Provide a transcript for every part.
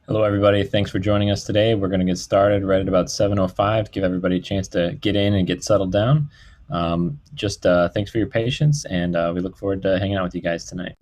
Hello, everybody. Thanks for joining us today. We're going to get started right at about 7:05 to give everybody a chance to get in and get settled down. Thanks for your patience, and we look forward to hanging out with you guys tonight.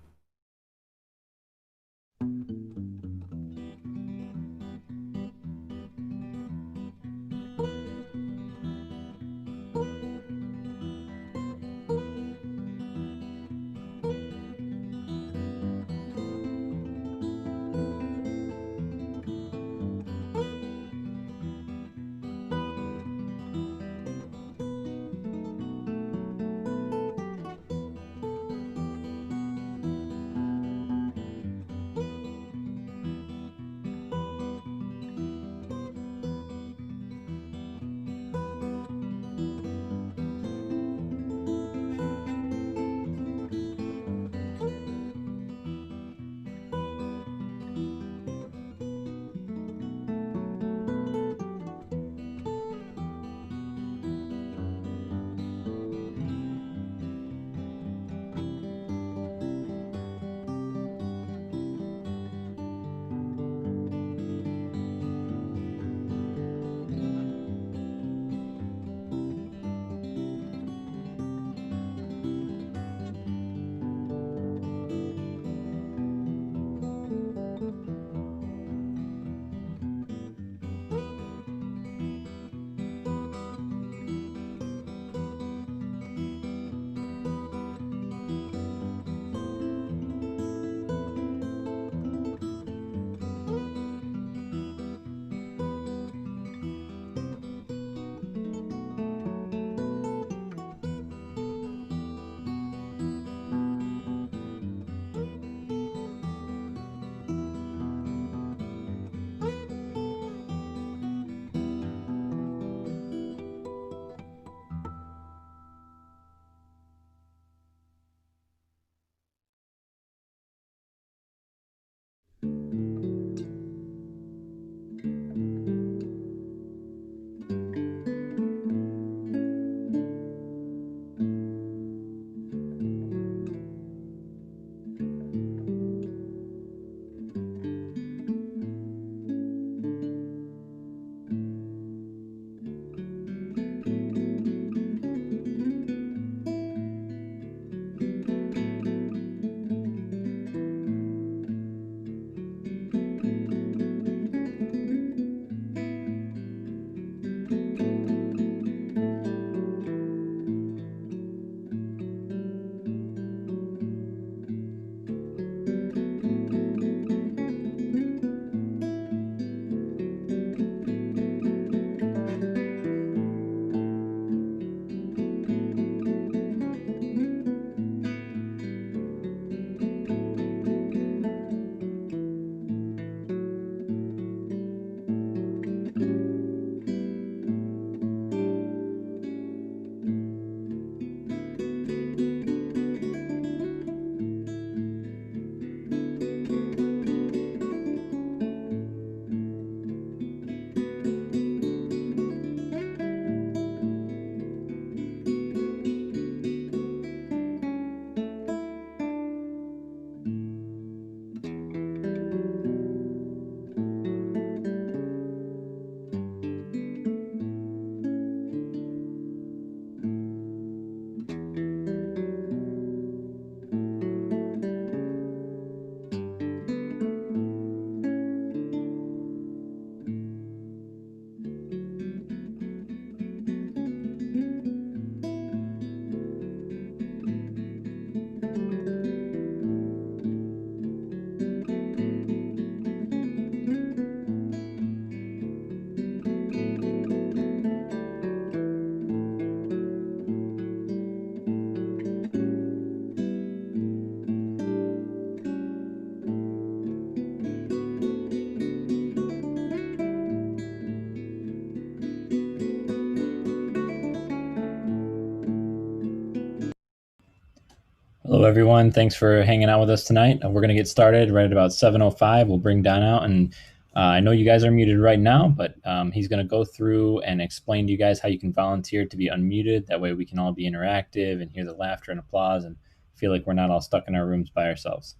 Hello, everyone. Thanks for hanging out with us tonight. We're going to get started right at about 7:05. We'll bring Don out, and I know you guys are muted right now, but he's going to go through and explain to you guys how you can volunteer to be unmuted. That way we can all be interactive and hear the laughter and applause and feel like we're not all stuck in our rooms by ourselves.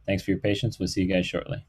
Thanks for your patience. We'll see you guys shortly.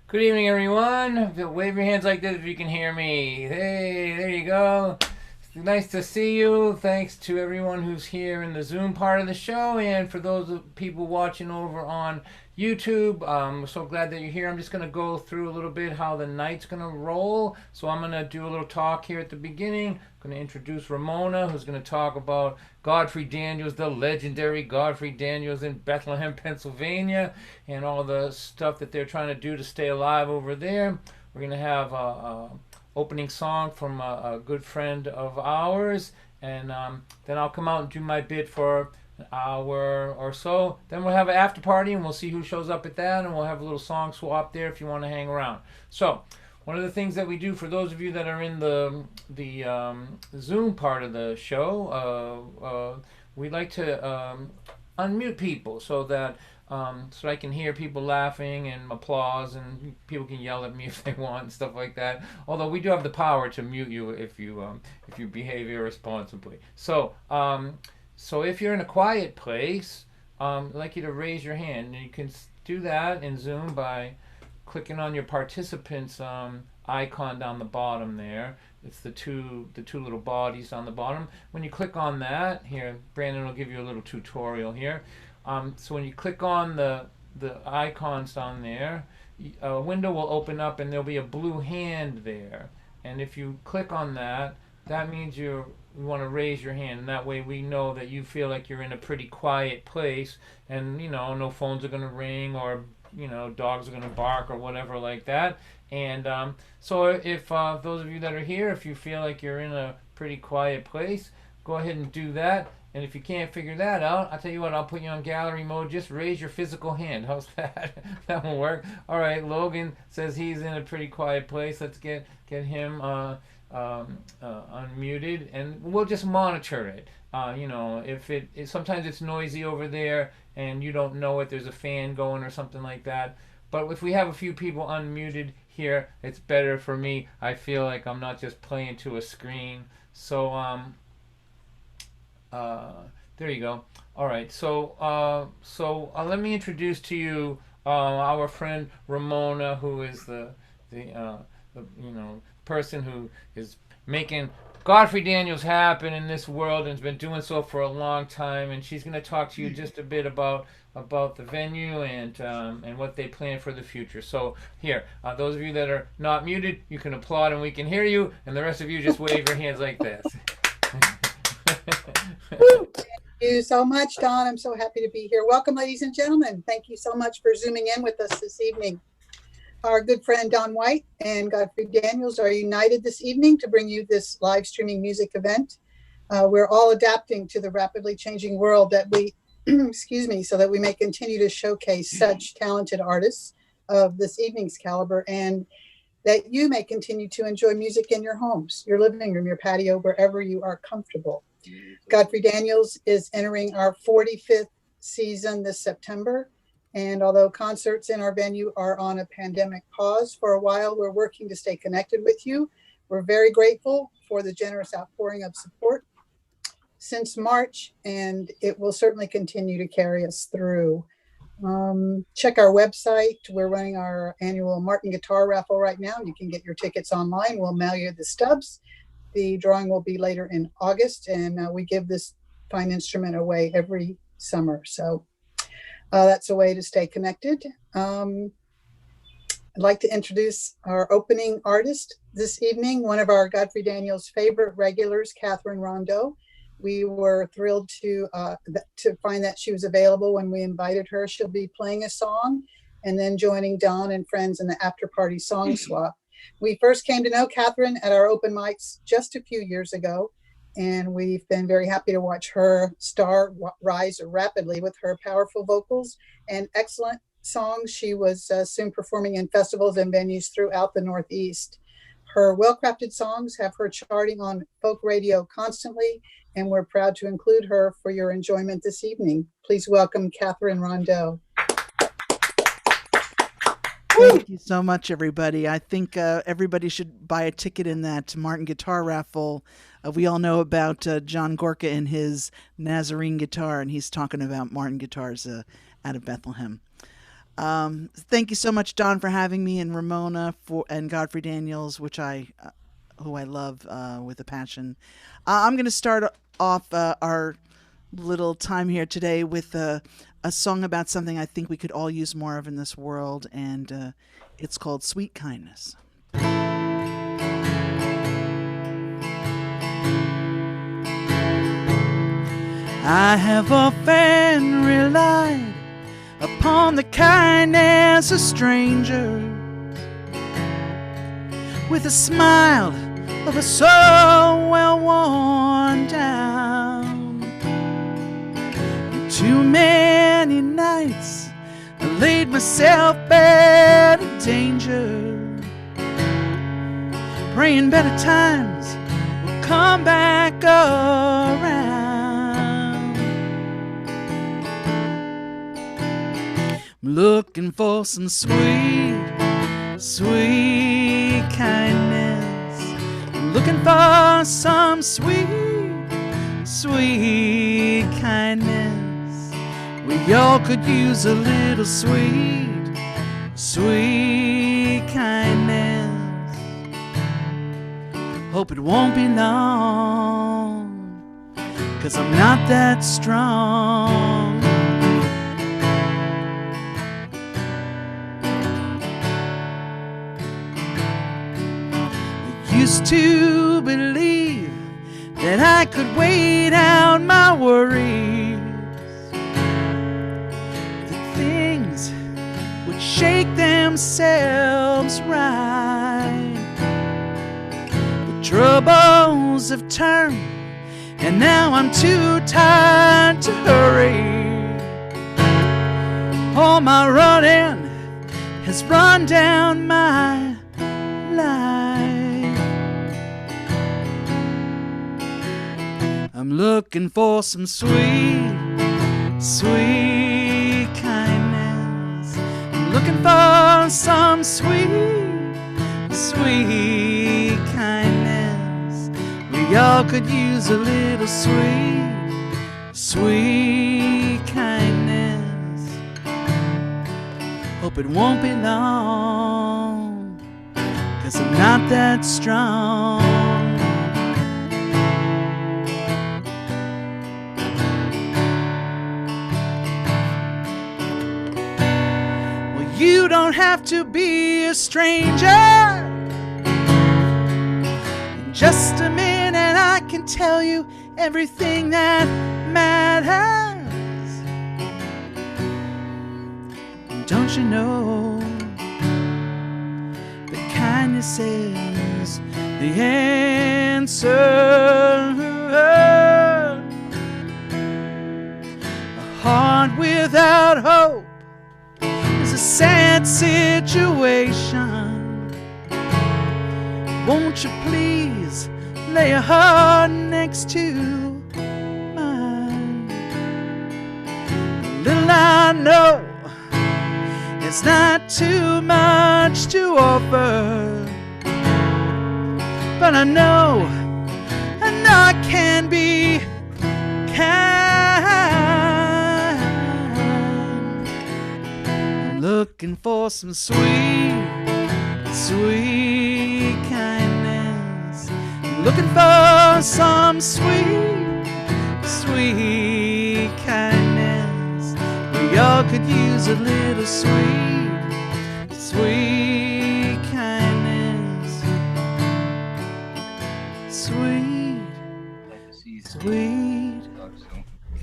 Good evening, everyone. Wave your hands like this if you can hear me. Hey, there you go. It's nice to see you. Thanks to everyone who's here in the Zoom part of the show, and for those people watching over on YouTube. I'm so glad that you're here. I'm just going to go through a little bit how the night's going to roll. So I'm going to do a little talk here at the beginning. I'm going to introduce Ramona, who's going to talk about Godfrey Daniels, the legendary Godfrey Daniels in Bethlehem, Pennsylvania, and all the stuff that they're trying to do to stay alive over there. We're going to have a opening song from a good friend of ours, and then I'll come out and do my bit for an hour or so. Then we'll have an after party, and we'll see who shows up at that, and we'll have a little song swap there if you want to hang around. So one of the things that we do for those of you that are in the Zoom part of the show, we like to unmute people so that so I can hear people laughing and applause, and people can yell at me if they want and stuff like that. Although we do have the power to mute you if you behave irresponsibly. So if you're in a quiet place, I'd like you to raise your hand, and you can do that in Zoom by clicking on your participants icon down the bottom there. It's the two little bodies on the bottom. When you click on that, here Brandon will give you a little tutorial here. So when you click on the icons on there, a window will open up and there'll be a blue hand there. And if you click on that, that means you want to raise your hand, and that way we know that you feel like you're in a pretty quiet place, and no phones are going to ring, or dogs are going to bark or whatever like that. And so if those of you that are here, if you feel like you're in a pretty quiet place, go ahead and do that. And if you can't figure that out, I'll tell you what, I'll put you on gallery mode. Just raise your physical hand. How's that? That will work. All right, Logan says he's in a pretty quiet place. Let's get him unmuted, and we'll just monitor it. If sometimes it's noisy over there and you don't know it, there's a fan going or something like that. But if we have a few people unmuted here, it's better for me. I feel like I'm not just playing to a screen. So there you go. All right. So let me introduce to you our friend Ramona, who is the person who is making Godfrey Daniels happen in this world, and has been doing so for a long time. And she's going to talk to you just a bit about the venue and what they plan for the future. So here, those of you that are not muted, you can applaud and we can hear you, and the rest of you just wave your hands like this. Thank you so much, Don. I'm so happy to be here. Welcome, ladies and gentlemen. Thank you so much for zooming in with us this evening. Our good friend Don White and Godfrey Daniels are united this evening to bring you this live streaming music event. We're all adapting to the rapidly changing world that we, excuse me, so that we may continue to showcase such talented artists of this evening's caliber, and that you may continue to enjoy music in your homes, your living room, your patio, wherever you are comfortable. Godfrey Daniels is entering our 45th season this September. And although concerts in our venue are on a pandemic pause for a while, we're working to stay connected with you. We're very grateful for the generous outpouring of support since March, and it will certainly continue to carry us through. Check our website. We're running our annual Martin Guitar Raffle right now. You can get your tickets online. We'll mail you the stubs. The drawing will be later in August, and we give this fine instrument away every summer. So that's a way to stay connected. I'd like to introduce our opening artist this evening, one of our Godfrey Daniels' favorite regulars, Katherine Rondo. We were thrilled to find that she was available when we invited her. She'll be playing a song and then joining Don and friends in the after party song swap. We first came to know Katherine at our open mics just a few years ago, and we've been very happy to watch her star rise rapidly with her powerful vocals and excellent songs. She was soon performing in festivals and venues throughout the Northeast. Her well-crafted songs have her charting on folk radio constantly, and we're proud to include her for your enjoyment this evening. Please welcome Katherine Rondo. Thank you so much, everybody. I think everybody should buy a ticket in that Martin Guitar Raffle. We all know about John Gorka and his Nazarene guitar, and he's talking about Martin guitars out of Bethlehem. Thank you so much, Don, for having me, and Ramona and Godfrey Daniels, who I love with a passion. I'm going to start off our little time here today with a song about something I think we could all use more of in this world, and it's called Sweet Kindness. I have often relied upon the kindness of strangers, with a smile of a soul well worn down. And too many nights I laid myself bare to danger, praying better times will come back around. looking for some sweet, sweet kindness. I'm looking for some sweet, sweet kindness. We all could use a little sweet, sweet kindness. Hope it won't be long, 'cause I'm not that strong. I used to believe that I could wait out my worries, that things would shake themselves right. But troubles have turned, and now I'm too tired to hurry. All my running has run down my life. I'm looking for some sweet, sweet kindness. I'm looking for some sweet, sweet kindness. We all could use a little sweet, sweet kindness. Hope it won't be long, 'cause I'm not that strong. Well, you don't have to be a stranger. In just a minute I can tell you everything that matters. Don't you know that kindness is the answer? A heart without hope is a sad situation. Won't you please lay your heart next to mine? Little I know it's not too much to offer, but I know I can be kind. I'm looking for some sweet, sweet kindness. I'm looking for some sweet, sweet kindness. We all could use a little sweet, sweet kindness. Sweet, sweet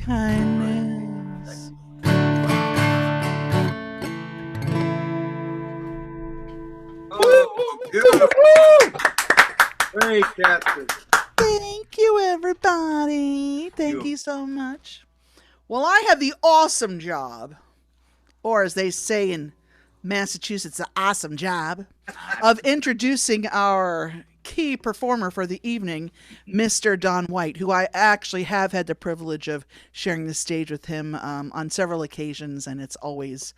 kindness. Oh, good. Great, Catherine. Thank you, everybody. Thank you so much. Well, I have the awesome job, or as they say in Massachusetts, the awesome job, of introducing our key performer for the evening, Mr. Don White, who I actually have had the privilege of sharing the stage with him on several occasions, and it's always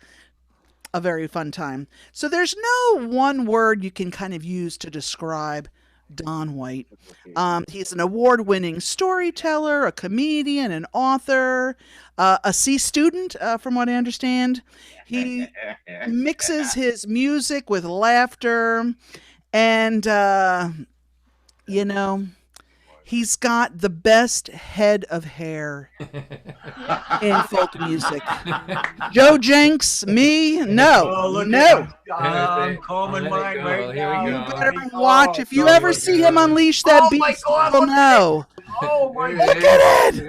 a very fun time. So there's no one word you can kind of use to describe Don White. He's an award-winning storyteller, a comedian, an author, a C student, from what I understand. He mixes his music with laughter, and he's got the best head of hair in folk music. Joe Jenks, me, no. I'm combing mine right now. You better watch. If you ever see him unleash that beast, you'll know. Oh my Look at it!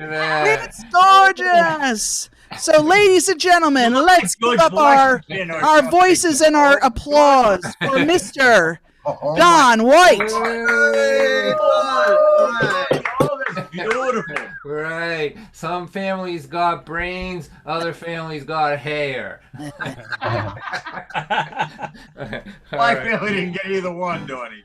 It's gorgeous! So, ladies and gentlemen, let's give up our voices and our applause for Mr. Don White. Oh, that's beautiful. Right. Some families got brains, other families got hair. My family didn't get either one, Donnie.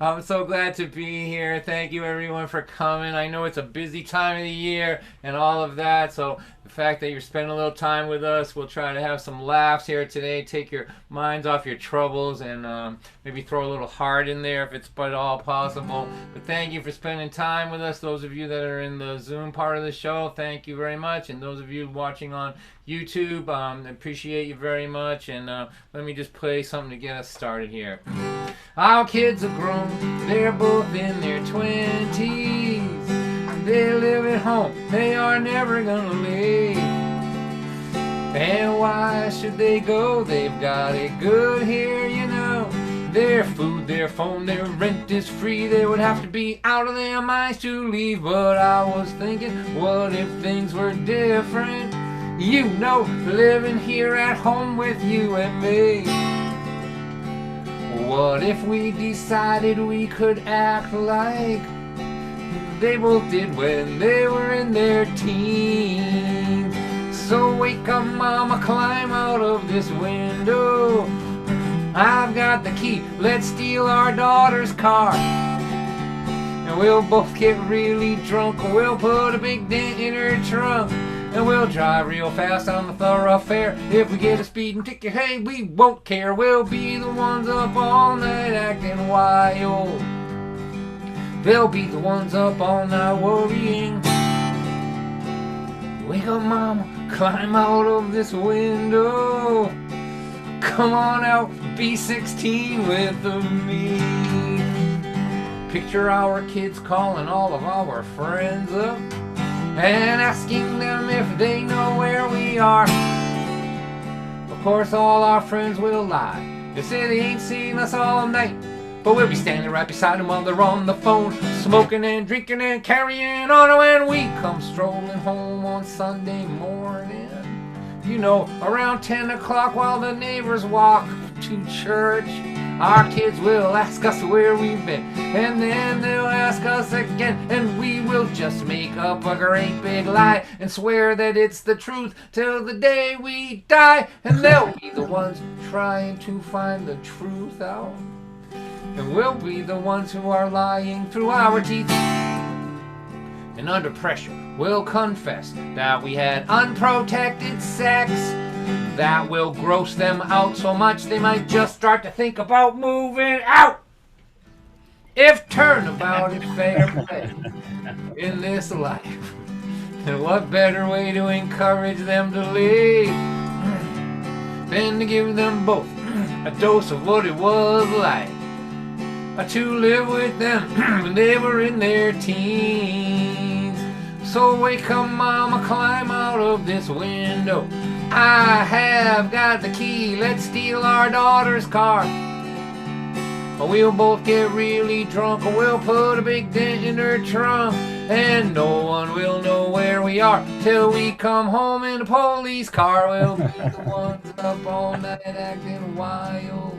I'm so glad to be here. Thank you everyone for coming. I know it's a busy time of the year and all of that, so the fact that you're spending a little time with us, we'll try to have some laughs here today, take your minds off your troubles, and maybe throw a little heart in there if it's at all possible. But thank you for spending time with us. Those of you that are in the Zoom part of the show, thank you very much. And those of you watching on YouTube, appreciate you very much. And let me just play something to get us started here. Our kids are grown, they're both in their 20s. They live at home, they are never gonna leave. And why should they go? They've got it good here, you know. Their food, their phone, their rent is free. They would have to be out of their minds to leave. But I was thinking, what if things were different? You know, living here at home with you and me. What if we decided we could act like they both did when they were in their teens? So wake up, mama, climb out of this window. I've got the key, let's steal our daughter's car. And we'll both get really drunk, we'll put a big dent in her trunk. And we'll drive real fast on the thoroughfare. If we get a speeding ticket, hey, we won't care. We'll be the ones up all night acting wild. They'll be the ones up all night worrying. Wake up, mama, climb out of this window. Come on out, be 16 with me. Picture our kids calling all of our friends up and asking them if they know where we are. Of course, all our friends will lie. They say they ain't seen us all night, but we'll be standing right beside them while they're on the phone, smoking and drinking and carrying on. When we come strolling home on Sunday morning, you know, around 10 o'clock while the neighbors walk to church, our kids will ask us where we've been, and then they'll ask us again, and we will just make up a great big lie and swear that it's the truth till the day we die. And they'll be the ones trying to find the truth out, and we'll be the ones who are lying through our teeth. And under pressure, we'll confess that we had unprotected sex. That will gross them out so much they might just start to think about moving out. If turnabout is fair play in this life, then what better way to encourage them to leave than to give them both a dose of what it was like to live with them when they were in their teens. So wake up, mama, climb out of this window. I have got the key, let's steal our daughter's car. We'll both get really drunk, and we'll put a big dent in her trunk. And no one will know where we are till we come home in a police car. We'll be the ones up all night acting wild.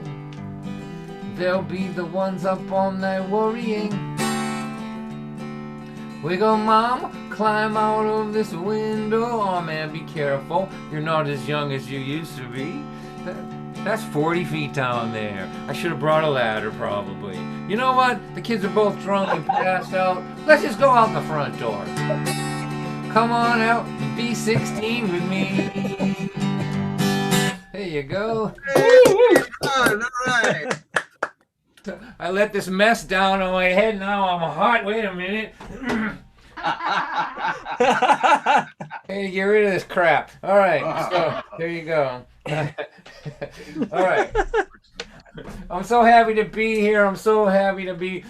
They'll be the ones up all night worrying. Wiggle, mama, climb out of this window. Oh man, be careful. You're not as young as you used to be. That's 40 feet down there. I should have brought a ladder probably. You know what? The kids are both drunk and passed out. Let's just go out the front door. Come on out and be 16 with me. There you go. All right. I let this mess down on my head. Now I'm hot. Wait a minute. Hey, get rid of this crap. All right. So there you go. All right. I'm so happy to be here. I'm so happy to be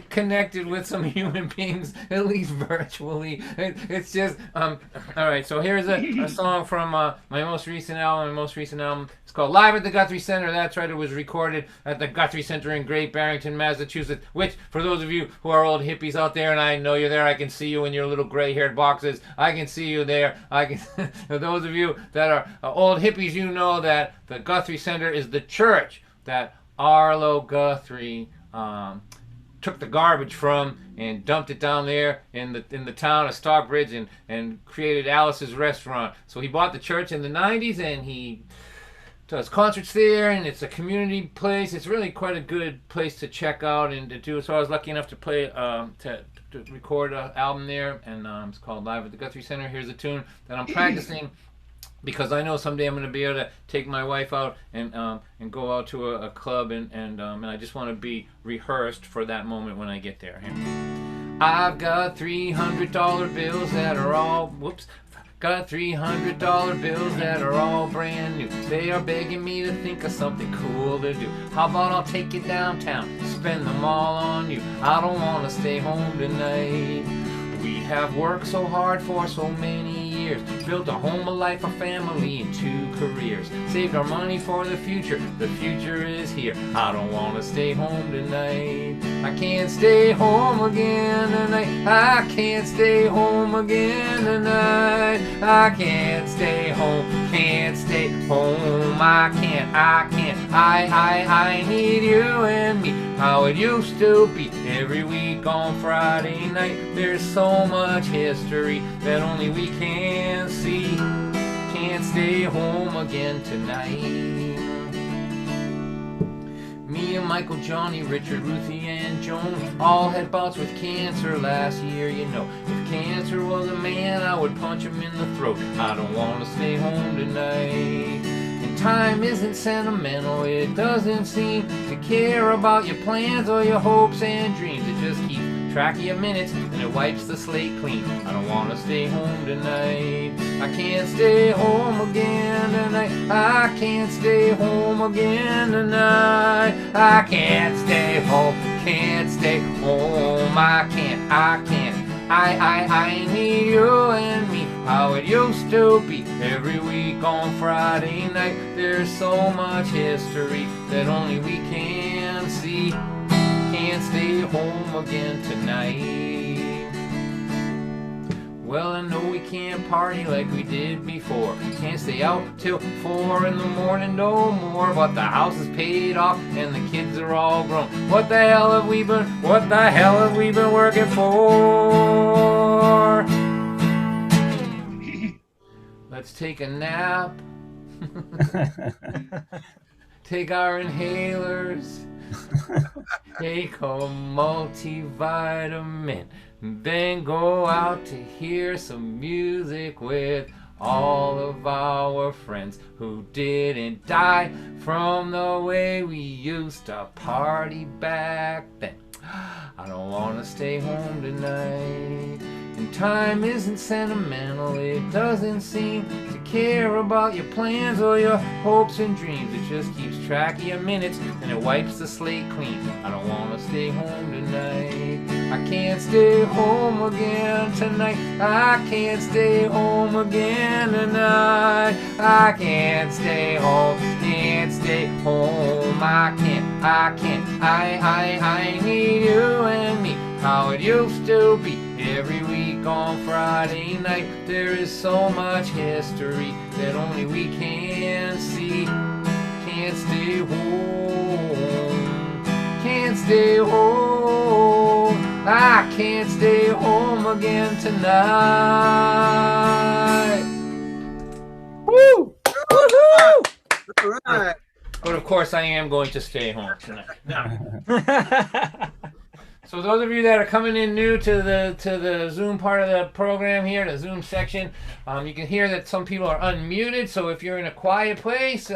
connected with some human beings, at least virtually. It's just all right. So here's a song from my most recent album. It's called Live at the Guthrie Center. That's right. It was recorded at the Guthrie Center in Great Barrington, Massachusetts. Which, for those of you who are old hippies out there, and I know you're there, I can see you in your little gray-haired boxes. I can see you there. I can. For those of you that are old hippies, you know that the Guthrie Center is the church that Arlo Guthrie took the garbage from and dumped it down there in the town of Stockbridge and created Alice's Restaurant. So he bought the church in the 90s and he does concerts there, and it's a community place. It's really quite a good place to check out and to do. So I was lucky enough to play to record an album there, and it's called Live at the Guthrie Center. Here's a tune that I'm practicing because I know someday I'm going to be able to take my wife out and go out to a club, and I just want to be rehearsed for that moment when I get there. I've got $300 bills that are all Got $300 bills that are all brand new. They are begging me to think of something cool to do. How about I'll take you downtown, spend them all on you. I don't want to stay home tonight. We have worked so hard for so many years, built a home, a life, a family, and 2 careers. Saved our money for the future is here. I don't want to stay home tonight. I can't stay home again tonight. I can't stay home again tonight. I can't stay home, can't stay home. I need you and me, how it used to be. Every week on Friday night, there's so much history that only we can see. Can't stay home again tonight. Me and Michael, Johnny, Richard, Ruthie, and Joan all had bouts with cancer last year, you know. If cancer was a man, I would punch him in the throat. I don't want to stay home tonight. And time isn't sentimental, it doesn't seem to care about your plans or your hopes and dreams. It just keeps track of your minutes and it wipes the slate clean. I don't want to stay home tonight. I can't stay home again tonight. I can't stay home again tonight. I can't stay home, can't stay home. I need you and me, how it used to be. Every week on Friday night, there's so much history that only we can see. Can't stay home again tonight. Well, I know we can't party like we did before. Can't stay out till 4 in the morning no more. But the house is paid off and the kids are all grown. What the hell have we been working for? Let's take a nap. Take our inhalers. Take a multivitamin. Then go out to hear some music with all of our friends who didn't die from the way we used to party back then. I don't want to stay home tonight. And time isn't sentimental, it doesn't seem to care about your plans or your hopes and dreams. It just keeps track of your minutes and it wipes the slate clean. I don't want to stay home tonight. I can't stay home again tonight. I can't stay home again tonight. I can't stay home, can't stay home. I need you and me, how it used to be. Every week on Friday night, there is so much history that only we can see. Can't stay home, can't stay home. I can't stay home again tonight. Woo! Woohoo! All right. But of course, I am going to stay home tonight. No. So those of you that are coming in new to the Zoom part of the program here, the Zoom section, you can hear that some people are unmuted. So if you're in a quiet place,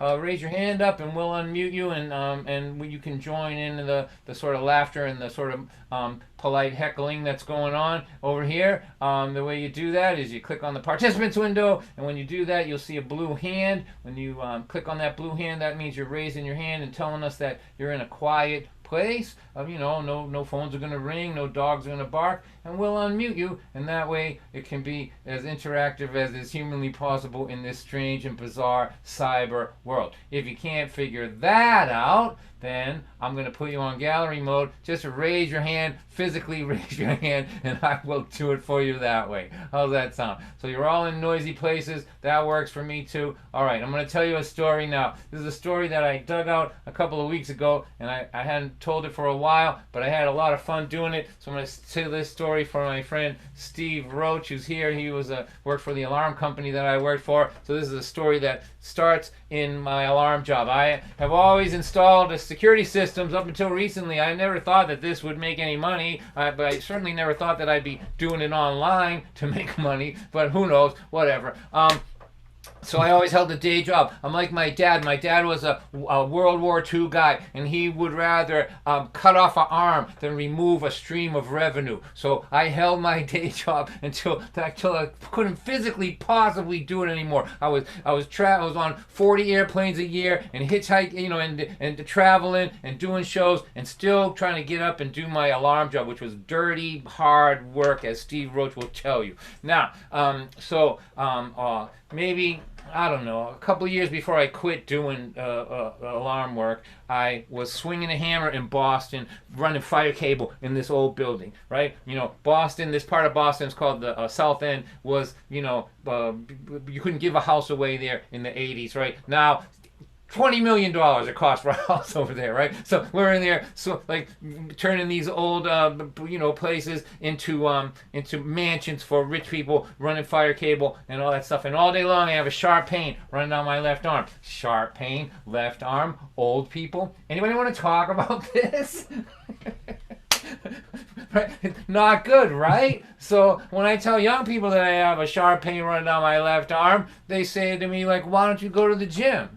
raise your hand up and we'll unmute you, and you can join in the sort of laughter and the sort of polite heckling that's going on over here. The way you do that is you click on the participants window, and when you do that, you'll see a blue hand. When you click on that blue hand, that means you're raising your hand and telling us that you're in a quiet place. No phones are going to ring, no dogs are going to bark, and we'll unmute you, and that way it can be as interactive as is humanly possible in this strange and bizarre cyber world. If you can't figure that out, then I'm going to put you on gallery mode. Just raise your hand, physically raise your hand, and I will do it for you that way. How's that sound? So you're all in noisy places. That works for me too. All right, I'm going to tell you a story now. This is a story that I dug out a couple of weeks ago, and I hadn't told it for a while, but I had a lot of fun doing it. So I'm going to tell this story for my friend Steve Roach, who's here. He was worked for the alarm company that I worked for. So this is a story that starts in my alarm job. I have always installed the security systems up until recently. I never thought that this would make any money, but I certainly never thought that I'd be doing it online to make money, but who knows, whatever. So I always held a day job. I'm like my dad. My dad was a World War II guy, and he would rather cut off an arm than remove a stream of revenue. So I held my day job until I couldn't physically possibly do it anymore. I was on 40 airplanes a year and hitchhiking, and traveling and doing shows and still trying to get up and do my alarm job, which was dirty, hard work, as Steve Roach will tell you. Now, maybe, I don't know, a couple of years before I quit doing alarm work, I was swinging a hammer in Boston, running fire cable in this old building, right? Boston, this part of Boston is called the South End, was, you couldn't give a house away there in the 80s, right? Now, $20 million it cost for a house over there, right? So we're in there, so like turning these old, places into mansions for rich people, running fire cable and all that stuff. And all day long, I have a sharp pain running down my left arm. Sharp pain, left arm, old people. Anybody want to talk about this? Right? Not good, right? So when I tell young people that I have a sharp pain running down my left arm, they say to me, like, why don't you go to the gym?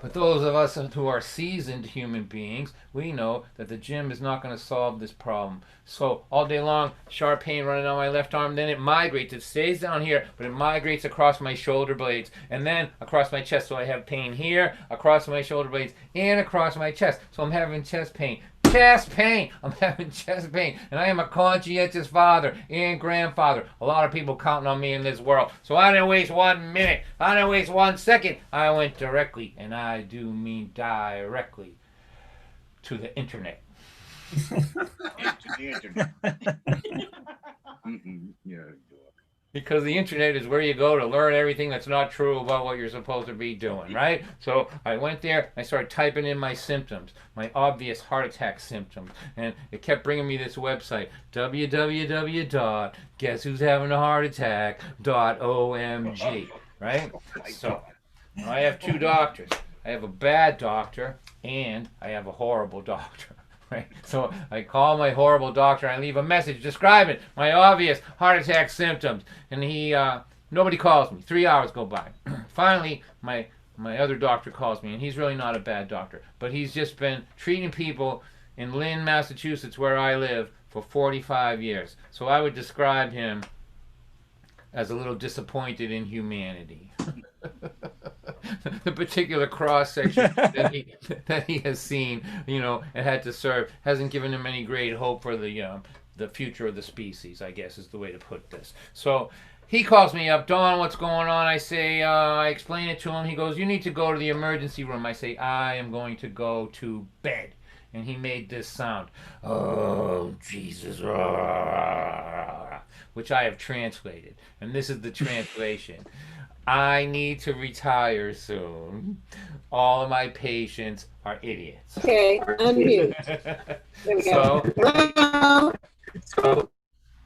But those of us who are seasoned human beings, we know that the gym is not going to solve this problem. So all day long, sharp pain running down my left arm, then it migrates. It stays down here, but it migrates across my shoulder blades and then across my chest. So I have pain here, across my shoulder blades, and across my chest. So I'm having chest pain. I'm having chest pain, and I am a conscientious father and grandfather. A lot of people counting on me in this world. So I didn't waste 1 minute. I didn't waste 1 second. I went directly, and I do mean directly, to the internet. To the internet. Yeah. Because the internet is where you go to learn everything that's not true about what you're supposed to be doing, right? So I went there, I started typing in my symptoms, my obvious heart attack symptoms, and it kept bringing me this website, www.guesswho'shavingaaheartattack.omg, right? So I have two doctors. I have a bad doctor, and I have a horrible doctor. Right? So I call my horrible doctor and I leave a message describing my obvious heart attack symptoms, and nobody calls me. 3 hours go by. Finally, my other doctor calls me, and he's really not a bad doctor, but he's just been treating people in Lynn, Massachusetts, where I live, for 45 years. So I would describe him as a little disappointed in humanity. The particular cross section that he has seen, and had to serve, hasn't given him any great hope for the future of the species, I guess is the way to put this. So he calls me up, Dawn, what's going on? I say, I explain it to him. He goes, you need to go to the emergency room. I say, I am going to go to bed. And he made this sound, oh, Jesus, which I have translated. And this is the translation. I need to retire soon. All of my patients are idiots. Okay, unmute. There we go.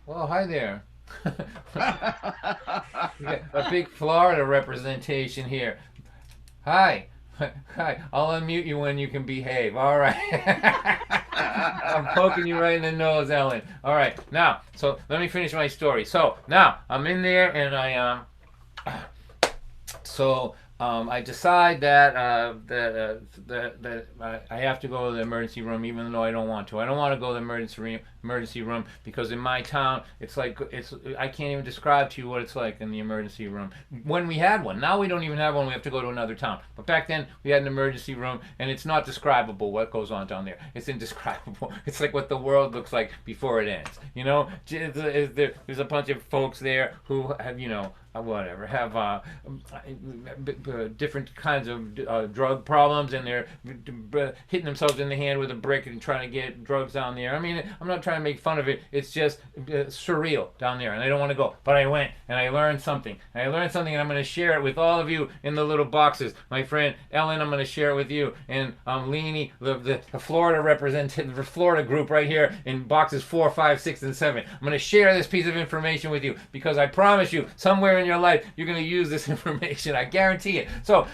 Well, hi there. We got a big Florida representation here. Hi. Hi. I'll unmute you when you can behave. All right. I'm poking you right in the nose, Ellen. All right. Now, so let me finish my story. So now I'm in there, and I decide that I have to go to the emergency room, even though I don't want to. I don't want to go to the emergency room because in my town, I can't even describe to you what it's like in the emergency room. When we had one, now we don't even have one. We have to go to another town. But back then, we had an emergency room, and it's not describable what goes on down there. It's indescribable. It's like what the world looks like before it ends. There's a bunch of folks there who have, whatever, have different kinds of drug problems, and they're hitting themselves in the hand with a brick and trying to get drugs down there. I mean, I'm not trying to make fun of it. It's just surreal down there, and I don't want to go. But I went, and I learned something. And I'm going to share it with all of you in the little boxes. My friend Ellen, I'm going to share it with you, and Leanie, the Florida representative, the Florida group right here in boxes 4, 5, 6, and 7. I'm going to share this piece of information with you because I promise you, somewhere in your life, you're going to use this information. I guarantee it. So,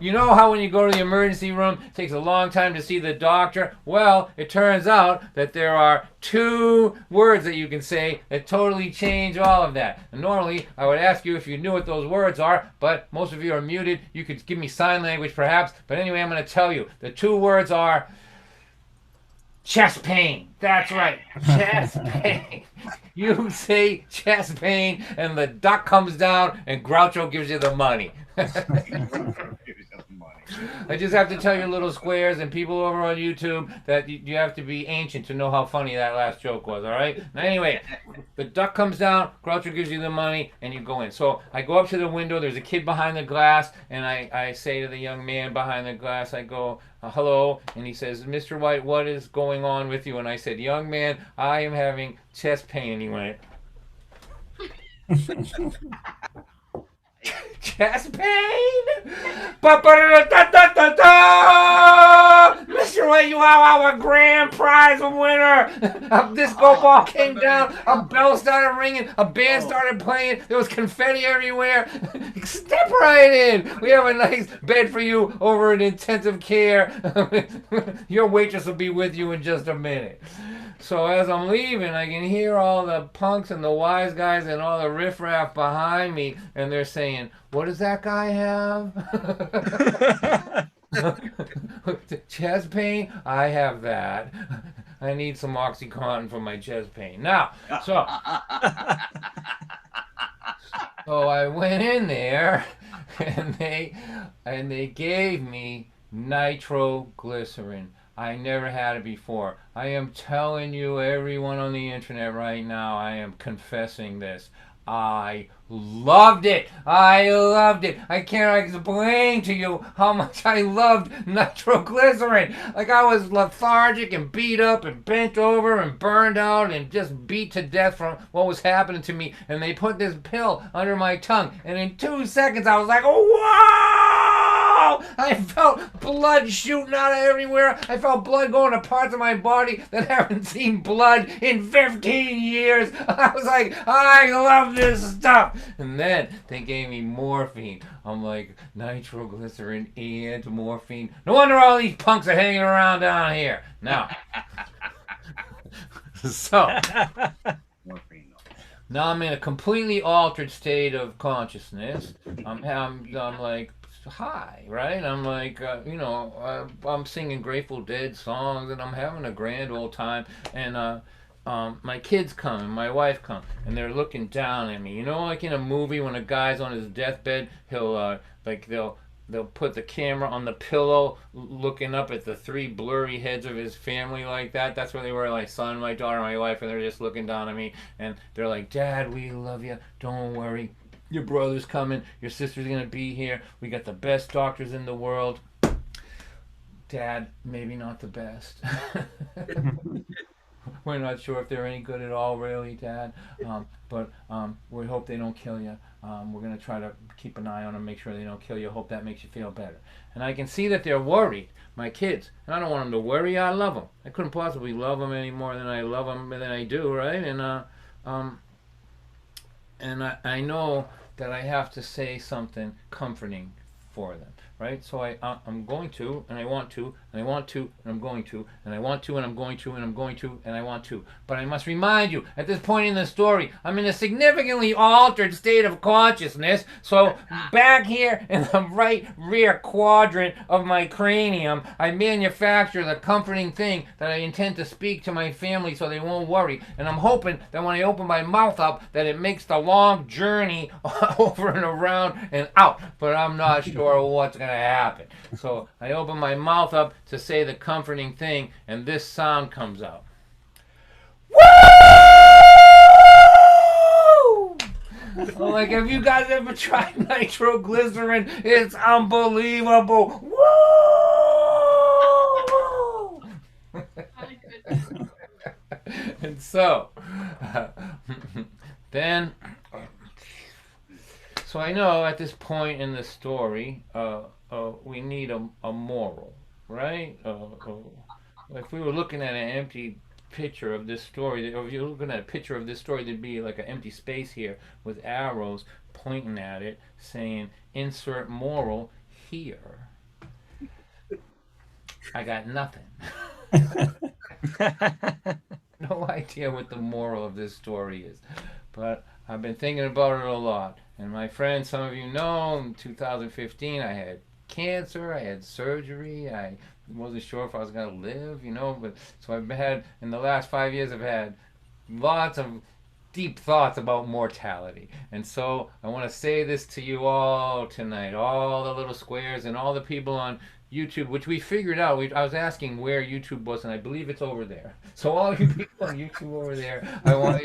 you know how when you go to the emergency room, it takes a long time to see the doctor? Well, it turns out that there are 2 words that you can say that totally change all of that. And normally, I would ask you if you knew what those words are, but most of you are muted. You could give me sign language perhaps. But anyway, I'm going to tell you. The 2 words are chest pain. That's right. Chest pain. You say chest pain, and the duck comes down, and Groucho gives you the money. I just have to tell you little squares and people over on YouTube that you have to be ancient to know how funny that last joke was, all right? Now, anyway, the duck comes down, Groucho gives you the money, and you go in. So I go up to the window, there's a kid behind the glass, and I say to the young man behind the glass, I go, hello, and he says, Mr. White, what is going on with you? And I said, young man, I am having chest pain. And he went, chest pain? Mr. White, you are our grand prize winner. A disco ball came down, a bell started ringing, a band started playing, there was confetti everywhere. Step right in. We have a nice bed for you over in intensive care. Your waitress will be with you in just a minute. So as I'm leaving, I can hear all the punks and the wise guys and all the riffraff behind me, and they're saying, what does that guy have? Chest pain? I have that. I need some OxyContin for my chest pain. Now, so I went in there, and they gave me nitroglycerin. I never had it before. I am telling you, everyone on the internet right now, I am confessing this. I loved it. I loved it. I can't explain to you how much I loved nitroglycerin. Like, I was lethargic and beat up and bent over and burned out and just beat to death from what was happening to me. And they put this pill under my tongue. And in 2 seconds, I was like, whoa! I felt blood shooting out of everywhere. I felt blood going to parts of my body that haven't seen blood in 15 years. I was like, I love this stuff. And then they gave me morphine. I'm like, nitroglycerin and morphine. No wonder all these punks are hanging around down here. Now, so now I'm in a completely altered state of consciousness. I'm like high, right? I'm like, I'm singing Grateful Dead songs, and I'm having a grand old time. And my kids come and my wife come, and they're looking down at me. You know, like in a movie when a guy's on his deathbed, they'll put the camera on the pillow, looking up at the 3 blurry heads of his family like that. That's where they were, my son, my daughter, my wife, and they're just looking down at me, and they're like, Dad, we love you. Don't worry. Your brother's coming. Your sister's going to be here. We got the best doctors in the world. Dad, maybe not the best. We're not sure if they're any good at all, really, Dad. But we hope they don't kill you. We're going to try to keep an eye on them, make sure they don't kill you. Hope that makes you feel better. And I can see that they're worried, my kids. And I don't want them to worry. I love them. I couldn't possibly love them any more than I love them than I do, right? And I know that I have to say something comforting for them, right? So I'm going to, and I want to, and I want to, and I'm going to, and I want to, and I'm going to, and I'm going to, and I want to. But I must remind you, at this point in the story, I'm in a significantly altered state of consciousness. So back here in the right rear quadrant of my cranium, I manufacture the comforting thing that I intend to speak to my family so they won't worry. And I'm hoping that when I open my mouth up, that it makes the long journey over and around and out. But I'm not sure what's going to happen. So I open my mouth up to say the comforting thing, and this sound comes out. Woo! I'm like, have you guys ever tried nitroglycerin? It's unbelievable. Woo! And so, then, so I know at this point in the story, we need a moral, right? If we were looking at an empty picture of this story, or if you're looking at a picture of this story, there'd be like an empty space here with arrows pointing at it, saying insert moral here. I got nothing. No idea what the moral of this story is, but I've been thinking about it a lot. And my friends, some of you know, in 2015 I had cancer, I had surgery, I wasn't sure if I was going to live, you know, but so I've had, in the last 5 years, I've had lots of deep thoughts about mortality. And so I want to say this to you all tonight, all the little squares and all the people on YouTube, which we figured out. I was asking where YouTube was, and I believe it's over there. So all you people on YouTube over there, I want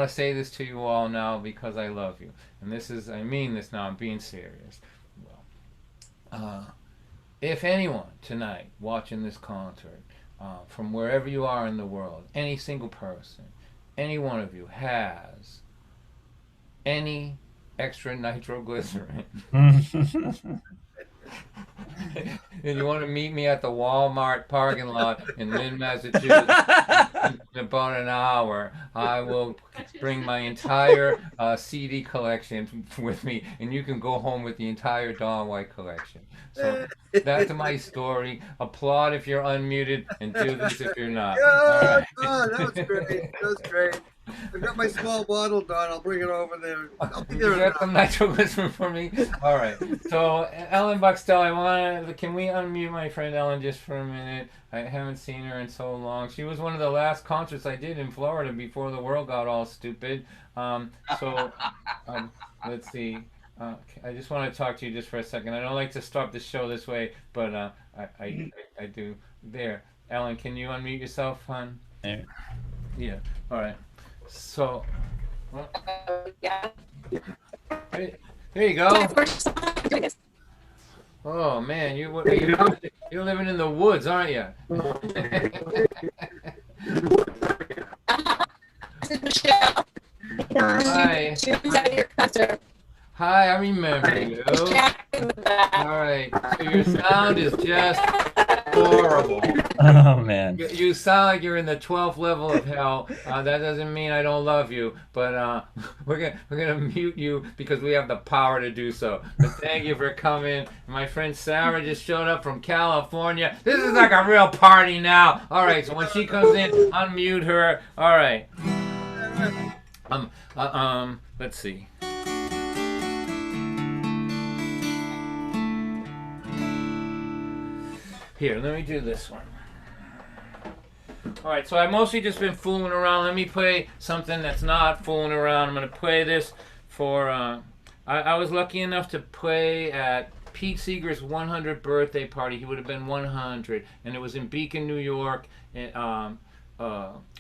to say this to you all now because I love you. And this is, I mean this now, I'm being serious. Well, if anyone tonight watching this concert, from wherever you are in the world, any single person, any one of you has any extra nitroglycerin, and you want to meet me at the Walmart parking lot in Lynn, Massachusetts in about an hour, I will bring my entire CD collection with me, and you can go home with the entire Dawn White collection. So that's my story. Applaud if you're unmuted, and do this if you're not. Yeah, right. That was great. That was great. I've got my small bottle, Don. I'll bring it over there. I'll be there. You got some nitroglycerin for me? All right. So, Ellen Buxtell, can we unmute my friend Ellen just for a minute? I haven't seen her in so long. She was one of the last concerts I did in Florida before the world got all stupid. Let's see. I just want to talk to you just for a second. I don't like to start the show this way, but I do. There. Ellen, can you unmute yourself, hon? Yeah. Yeah. All right. So, Yeah. there you go. Oh man, you're living in the woods, aren't you? Hi. Hi, I remember you. All right. So your sound is just horrible. Oh man. You sound like you're in the 12th level of hell. That doesn't mean I don't love you, but we're gonna mute you because we have the power to do so. But thank you for coming. My friend Sarah just showed up from California. This is like a real party now. All right. So when she comes in, unmute her. All right. Let's see. Here, let me do this one. Alright, so I've mostly just been fooling around. Let me play something that's not fooling around. I'm going to play this for... I was lucky enough to play at Pete Seeger's 100th birthday party. He would have been 100. And it was in Beacon, New York,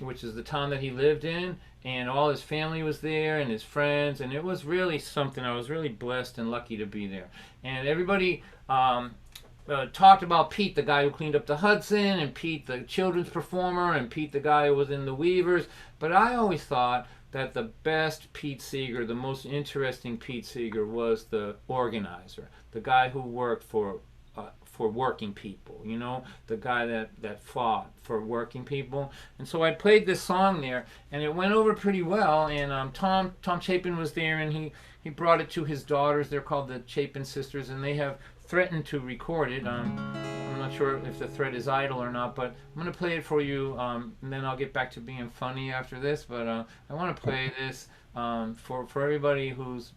which is the town that he lived in. And all his family was there and his friends. And it was really something. I was really blessed and lucky to be there. And everybody... talked about Pete, the guy who cleaned up the Hudson, and Pete, the children's performer, and Pete, the guy who was in the Weavers. But I always thought that the best Pete Seeger, the most interesting Pete Seeger, was the organizer, the guy who worked for working people, you know, the guy that fought for working people. And so I played this song there, and it went over pretty well. And Tom Chapin was there, and he brought it to his daughters. They're called the Chapin Sisters, and they have threatened to record it. I'm not sure if the thread is idle or not, but I'm going to play it for you, and then I'll get back to being funny after this. But I want to play this for everybody who's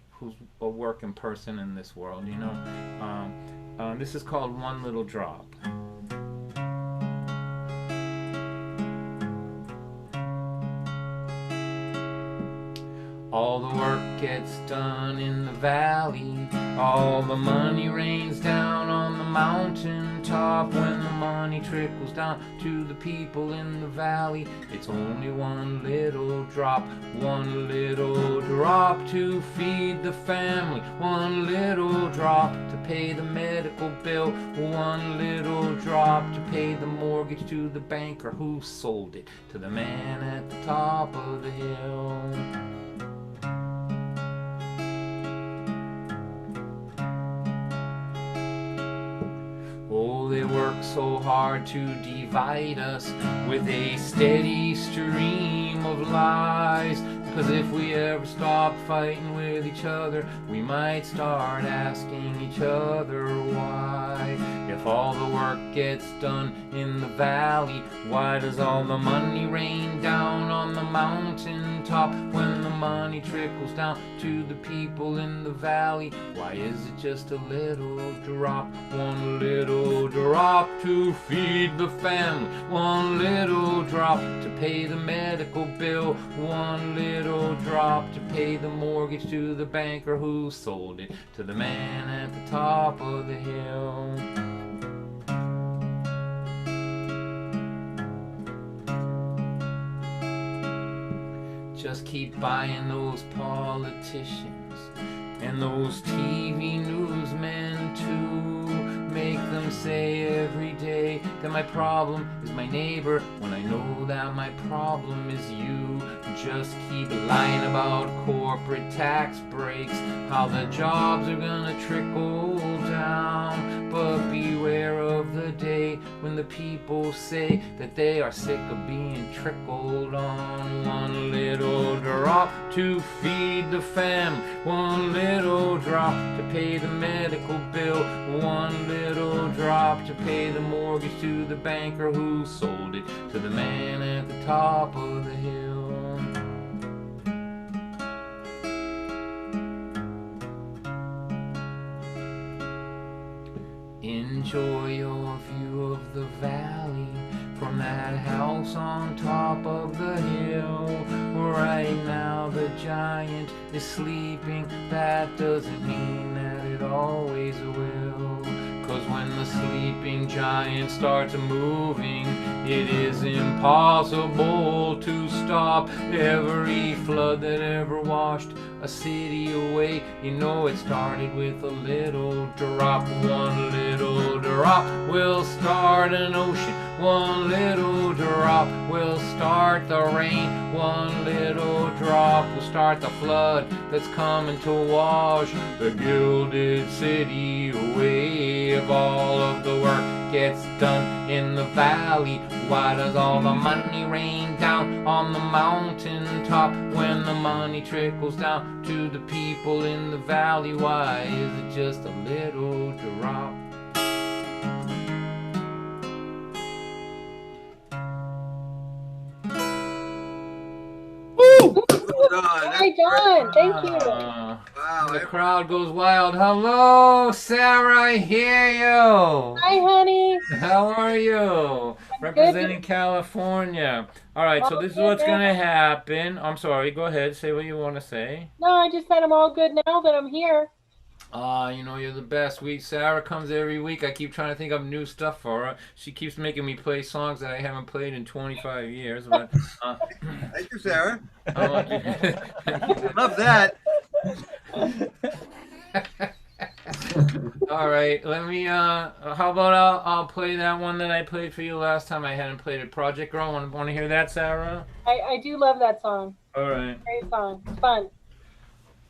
a working person in this world, you know. This is called One Little Drop. All the work gets done in the valley. All the money rains down on the mountain top. When the money trickles down to the people in the valley, it's only one little drop to feed the family. One little drop to pay the medical bill. One little drop to pay the mortgage to the banker who sold it to the man at the top of the hill. Oh, they work so hard to divide us with a steady stream of lies. Because if we ever stop fighting with each other, we might start asking each other why. If all the work gets done in the valley, why does all the money rain down on the mountain top? When the money trickles down to the people in the valley, why is it just a little drop? One little drop to feed the family. One little drop to pay the medical bill. One little drop to pay the mortgage to the banker who sold it to the man at the top of the hill. Just keep buying those politicians and those TV newsmen too. Make them say every day that my problem is my neighbor, when I know that my problem is you. Just keep lying about corporate tax breaks, how the jobs are gonna trickle down. But beware of the day when the people say that they are sick of being trickled on. One little drop to feed the family. One little drop to pay the medical bill. One little drop to pay the mortgage to the banker who sold it to the man at the top of the hill. Enjoy your view of the valley from that house on top of the hill. Right now the giant is sleeping. That doesn't mean that it always will. 'Cause when the sleeping giant starts moving, it is impossible to stop. Every flood that ever washed a city away, you know it started with a little drop. One little drop will start an ocean. One little drop will start the rain. One little drop will start the flood that's coming to wash the gilded city away. If all of the work gets done in the valley, why does all the money rain down on the mountain top? When the money trickles down to the people in the valley, why is it just a little drop? Hi, John. Thank you. Wow. The crowd goes wild. Hello, Sarah, I hear you. Hi, honey. How are you? Representing California. All right, so this is what's going to happen. I'm sorry, go ahead. Say what you want to say. No, I just said I'm all good now that I'm here. You know, you're the best. Sarah comes every week. I keep trying to think of new stuff for her. She keeps making me play songs that I haven't played in 25 years. But Thank you, Sarah. I want you Love that. All right, let me. How about I'll play that one that I played for you last time. I hadn't played it. Project Girl. Want to hear that, Sarah? I do love that song. All right. Great song. It's fun.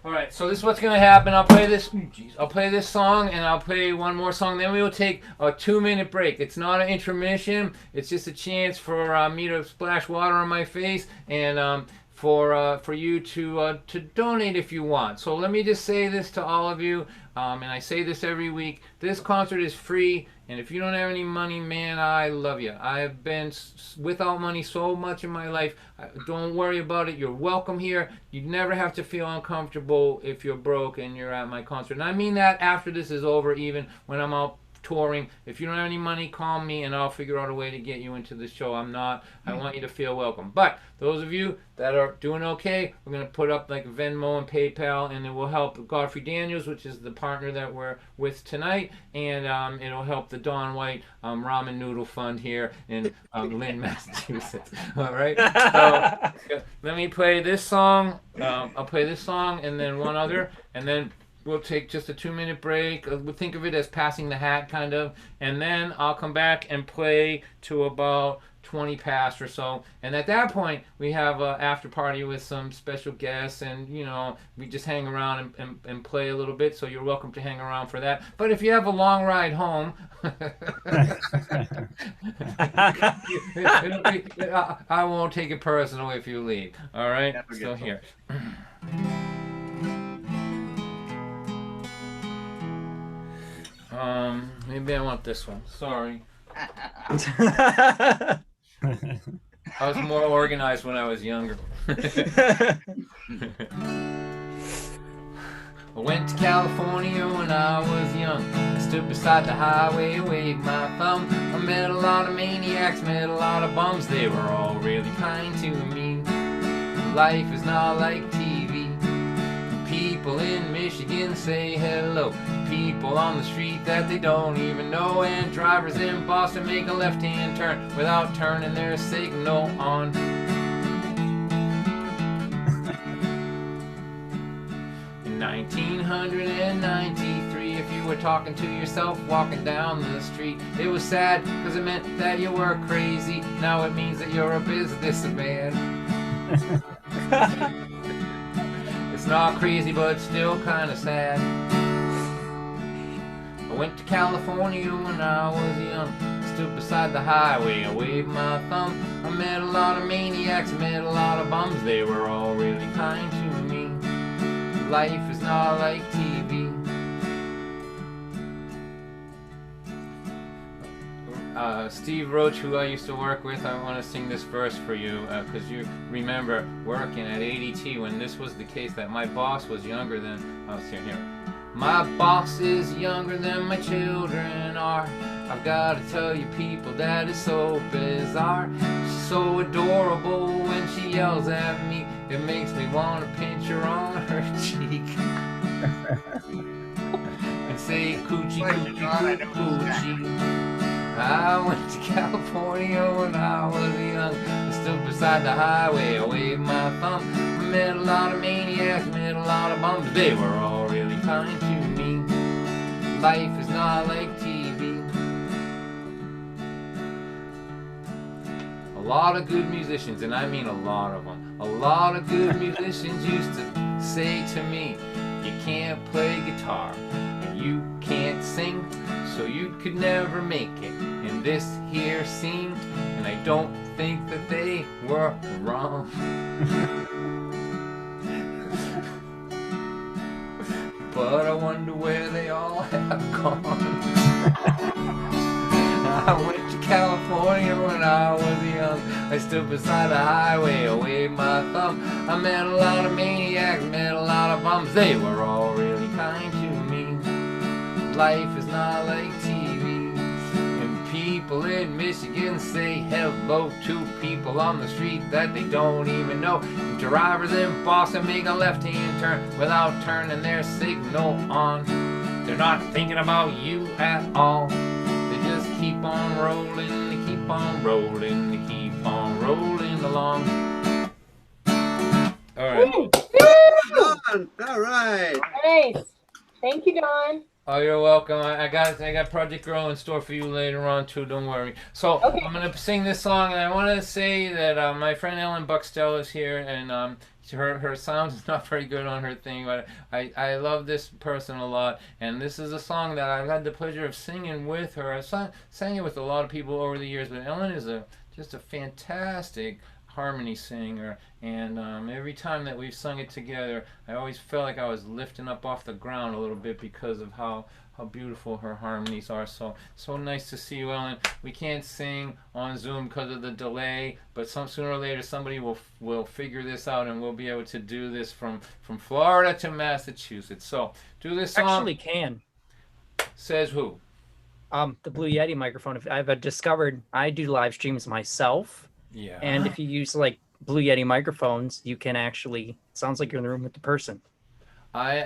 All right, so this is what's gonna happen. I'll play this. I'll play this song, and I'll play one more song. Then we will take a 2-minute break. It's not an intermission. It's just a chance for me to splash water on my face and for you to donate if you want. So let me just say this to all of you, and I say this every week. This concert is free, and if you don't have any money, man, I love you. I have been without money so much in my life. Don't worry about it. You're welcome here. You never have to feel uncomfortable if you're broke and you're at my concert. And I mean that after this is over, even when I'm out touring. If you don't have any money, call me and I'll figure out a way to get you into the show. I want you to feel welcome. But those of you that are doing okay, we're going to put up like Venmo and PayPal, and it will help Godfrey Daniels, which is the partner that we're with tonight, and it'll help the Don White Ramen Noodle Fund here in Lynn, Massachusetts. All right. So let me play this song. I'll play this song and then one other, and then we'll take just a 2-minute break. We'll think of it as passing the hat, kind of, and then I'll come back and play to about 20 past or so, and at that point we have an after party with some special guests, and we just hang around and play a little bit, so you're welcome to hang around for that. But if you have a long ride home, I won't take it personal if you leave. All right, so here. Maybe I want this one. Sorry. I was more organized when I was younger. I went to California when I was young. I stood beside the highway and waved my thumb. I met a lot of maniacs, met a lot of bums. They were all really kind to me. Life is not like TV. People in Michigan say hello. People on the street that they don't even know. And drivers in Boston make a left-hand turn without turning their signal on. In 1993, if you were talking to yourself walking down the street, it was sad because it meant that you were crazy. Now it means that you're a businessman. It's not crazy, but still kind of sad. I went to California when I was young. I stood beside the highway, I waved my thumb. I met a lot of maniacs, I met a lot of bums. They were all really kind to me. Life is not like TV. Steve Roach, who I used to work with, I want to sing this verse for you, because you remember working at ADT when this was the case, that my boss was younger than, here. My boss is younger than my children are. I've got to tell you people that is so bizarre. She's so adorable when she yells at me. It makes me want to pinch her on her cheek. And say coochie, coochie, coochie. I went to California when I was young. I stood beside the highway, I waved my thumb. I met a lot of maniacs, met a lot of bums. They were all really kind to me. Life is not like TV. A lot of good musicians, and I mean a lot of them, a lot of good musicians used to say to me, you can't play guitar and you can't sing, so you could never make it in this here scene. And I don't think that they were wrong. But I wonder where they all have gone. I went to California when I was young. I stood beside the highway, I waved my thumb. I met a lot of maniacs, met a lot of bums. They were all really kind to me. Life is not like TV. And people in Michigan say hello to people on the street that they don't even know. And drivers in Boston make a left-hand turn without turning their signal on. They're not thinking about you at all. They just keep on rolling, they keep on rolling, they keep on rolling along. All right. Don, all right. Nice. Thank you, Don. Oh, you're welcome. I got Project Girl in store for you later on too. Don't worry. So Okay. I'm gonna sing this song, and I want to say that my friend Ellen Buxtell is here, and her sound is not very good on her thing, but I love this person a lot, and this is a song that I've had the pleasure of singing with her. I've sang it with a lot of people over the years, but Ellen is just a fantastic harmony singer, and every time that we've sung it together, I always felt like I was lifting up off the ground a little bit because of how beautiful her harmonies are. So nice to see you, Ellen. We can't sing on Zoom because of the delay, but sooner or later somebody will figure this out, and we'll be able to do this from Florida to Massachusetts. So do this song. Actually can. Says who? The Blue Yeti microphone. If I've discovered, I do live streams myself. Yeah. And if you use like Blue Yeti microphones, you can actually, it sounds like you're in the room with the person. I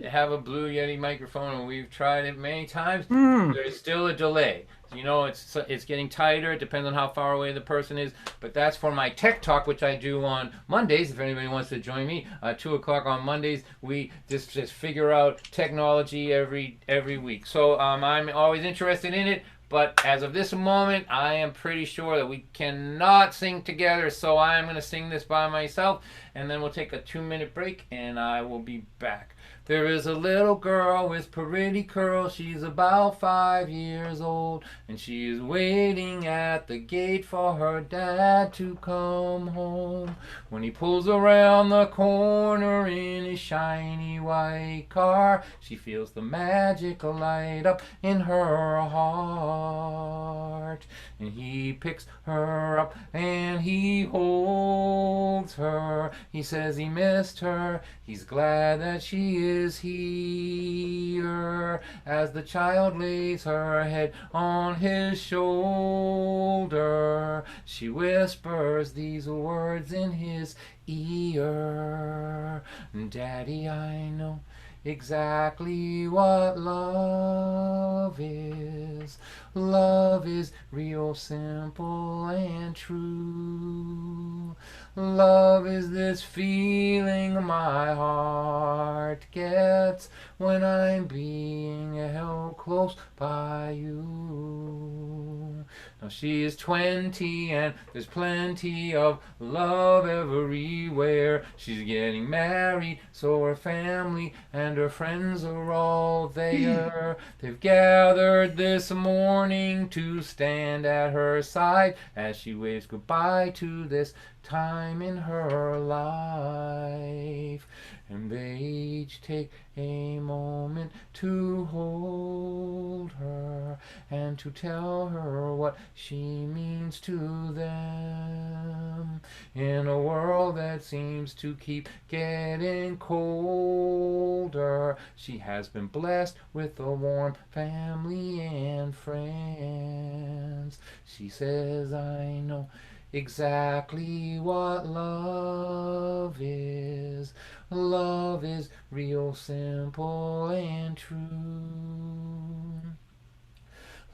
have a Blue Yeti microphone, and we've tried it many times. There's still a delay. You know, it's getting tighter. It depends on how far away the person is. But that's for my tech talk, which I do on Mondays. If anybody wants to join me, 2 o'clock on Mondays, we just figure out technology every week. So I'm always interested in it. But as of this moment, I am pretty sure that we cannot sing together, so I'm going to sing this by myself, and then we'll take a 2-minute break, and I will be back. There is a little girl with pretty curls. She's about 5 years old, and she is waiting at the gate for her dad to come home. When he pulls around the corner in his shiny white car, she feels the magic light up in her heart. And he picks her up and he holds her. He says he missed her. He's glad that she is here. As the child lays her head on his shoulder, she whispers these words in his ear. Daddy, I know exactly what love is. Love is real simple and true. Love is this feeling my heart gets when I'm being held close by you. Now she is 20 and there's plenty of love everywhere. She's getting married, so her family and her friends are all there. They've gathered this morning to stand at her side as she waves goodbye to this time in her life. And they each take a moment to hold her and to tell her what she means to them. In a world that seems to keep getting colder, she has been blessed with a warm family and friends. She says, I know exactly what love is. Love is real simple and true.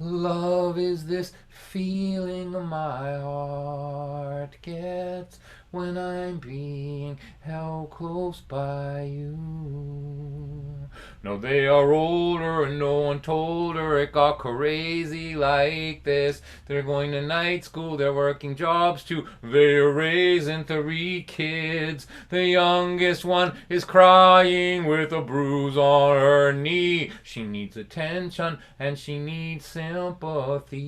Love is this feeling my heart gets when I'm being held close by you. No, they are older and no one told her it got crazy like this. They're going to night school, they're working jobs too. They're raising 3 kids. The youngest one is crying with a bruise on her knee. She needs attention and she needs sympathy.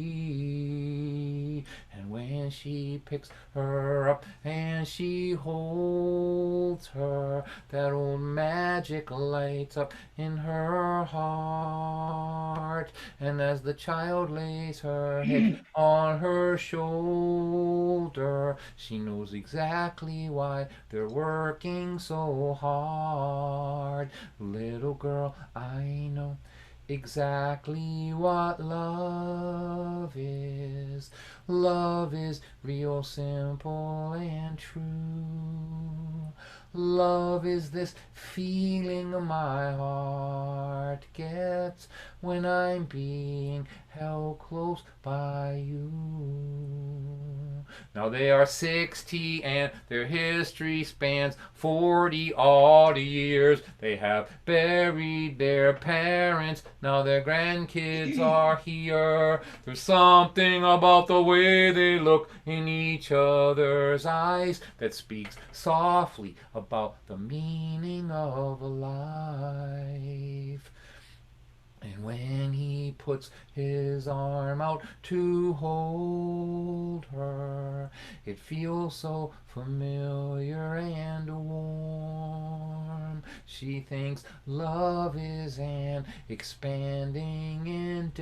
And when she picks her up and she holds her, that old magic lights up in her heart. And as the child lays her head on her shoulder, she knows exactly why they're working so hard. Little girl, I know exactly what love is. Love is real simple and true. Love is this feeling my heart gets when I'm being held close by you. Now they are 60 and their history spans 40 odd years. They have buried their parents, now their grandkids are here. There's something about the way they look in each other's eyes that speaks softly about the meaning of life. And when he puts his arm out to hold her, it feels so familiar and warm. She thinks love is an expanding endeavor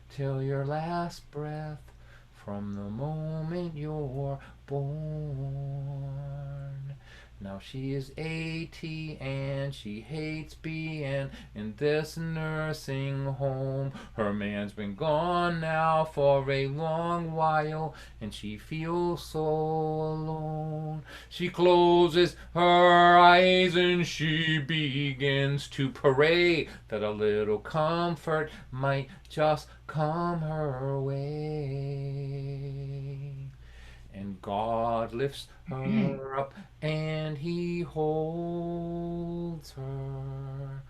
till your last breath from the moment you're born. Now she is 80 and she hates being in this nursing home. Her man's been gone now for a long while and she feels so alone. She closes her eyes and she begins to pray that a little comfort might just come her way. And God lifts her up and he holds her.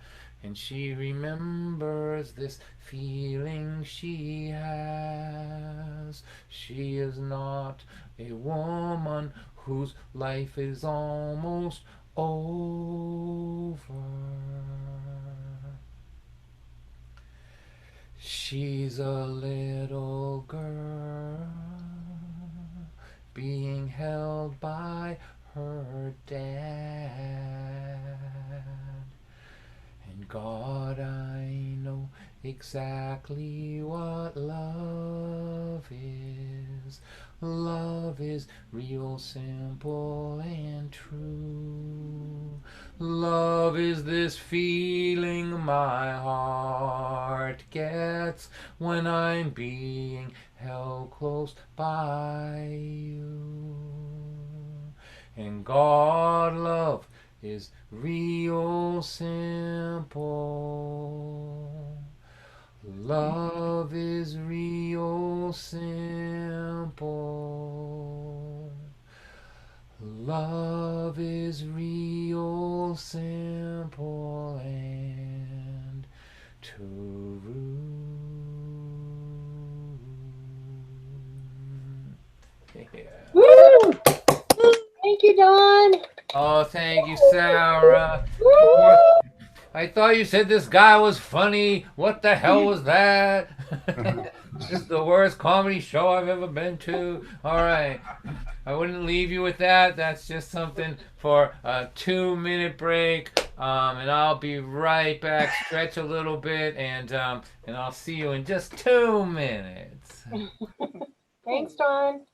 And she remembers this feeling she has. She is not a woman whose life is almost over. She's a little girl being held by her dad. And God, I know exactly what love is. Love is real simple and true. Love is this feeling my heart gets when I'm being held close by you. And God, love is real simple. Love is real simple. Love is real simple and true. Yeah. Woo! Thank you, Don. Oh, thank you, Sarah. I thought you said this guy was funny. What the hell was that? This is the worst comedy show I've ever been to. All right. I wouldn't leave you with that. That's just something for a 2-minute break. And I'll be right back. Stretch a little bit, and I'll see you in just 2 minutes. Thanks, Don.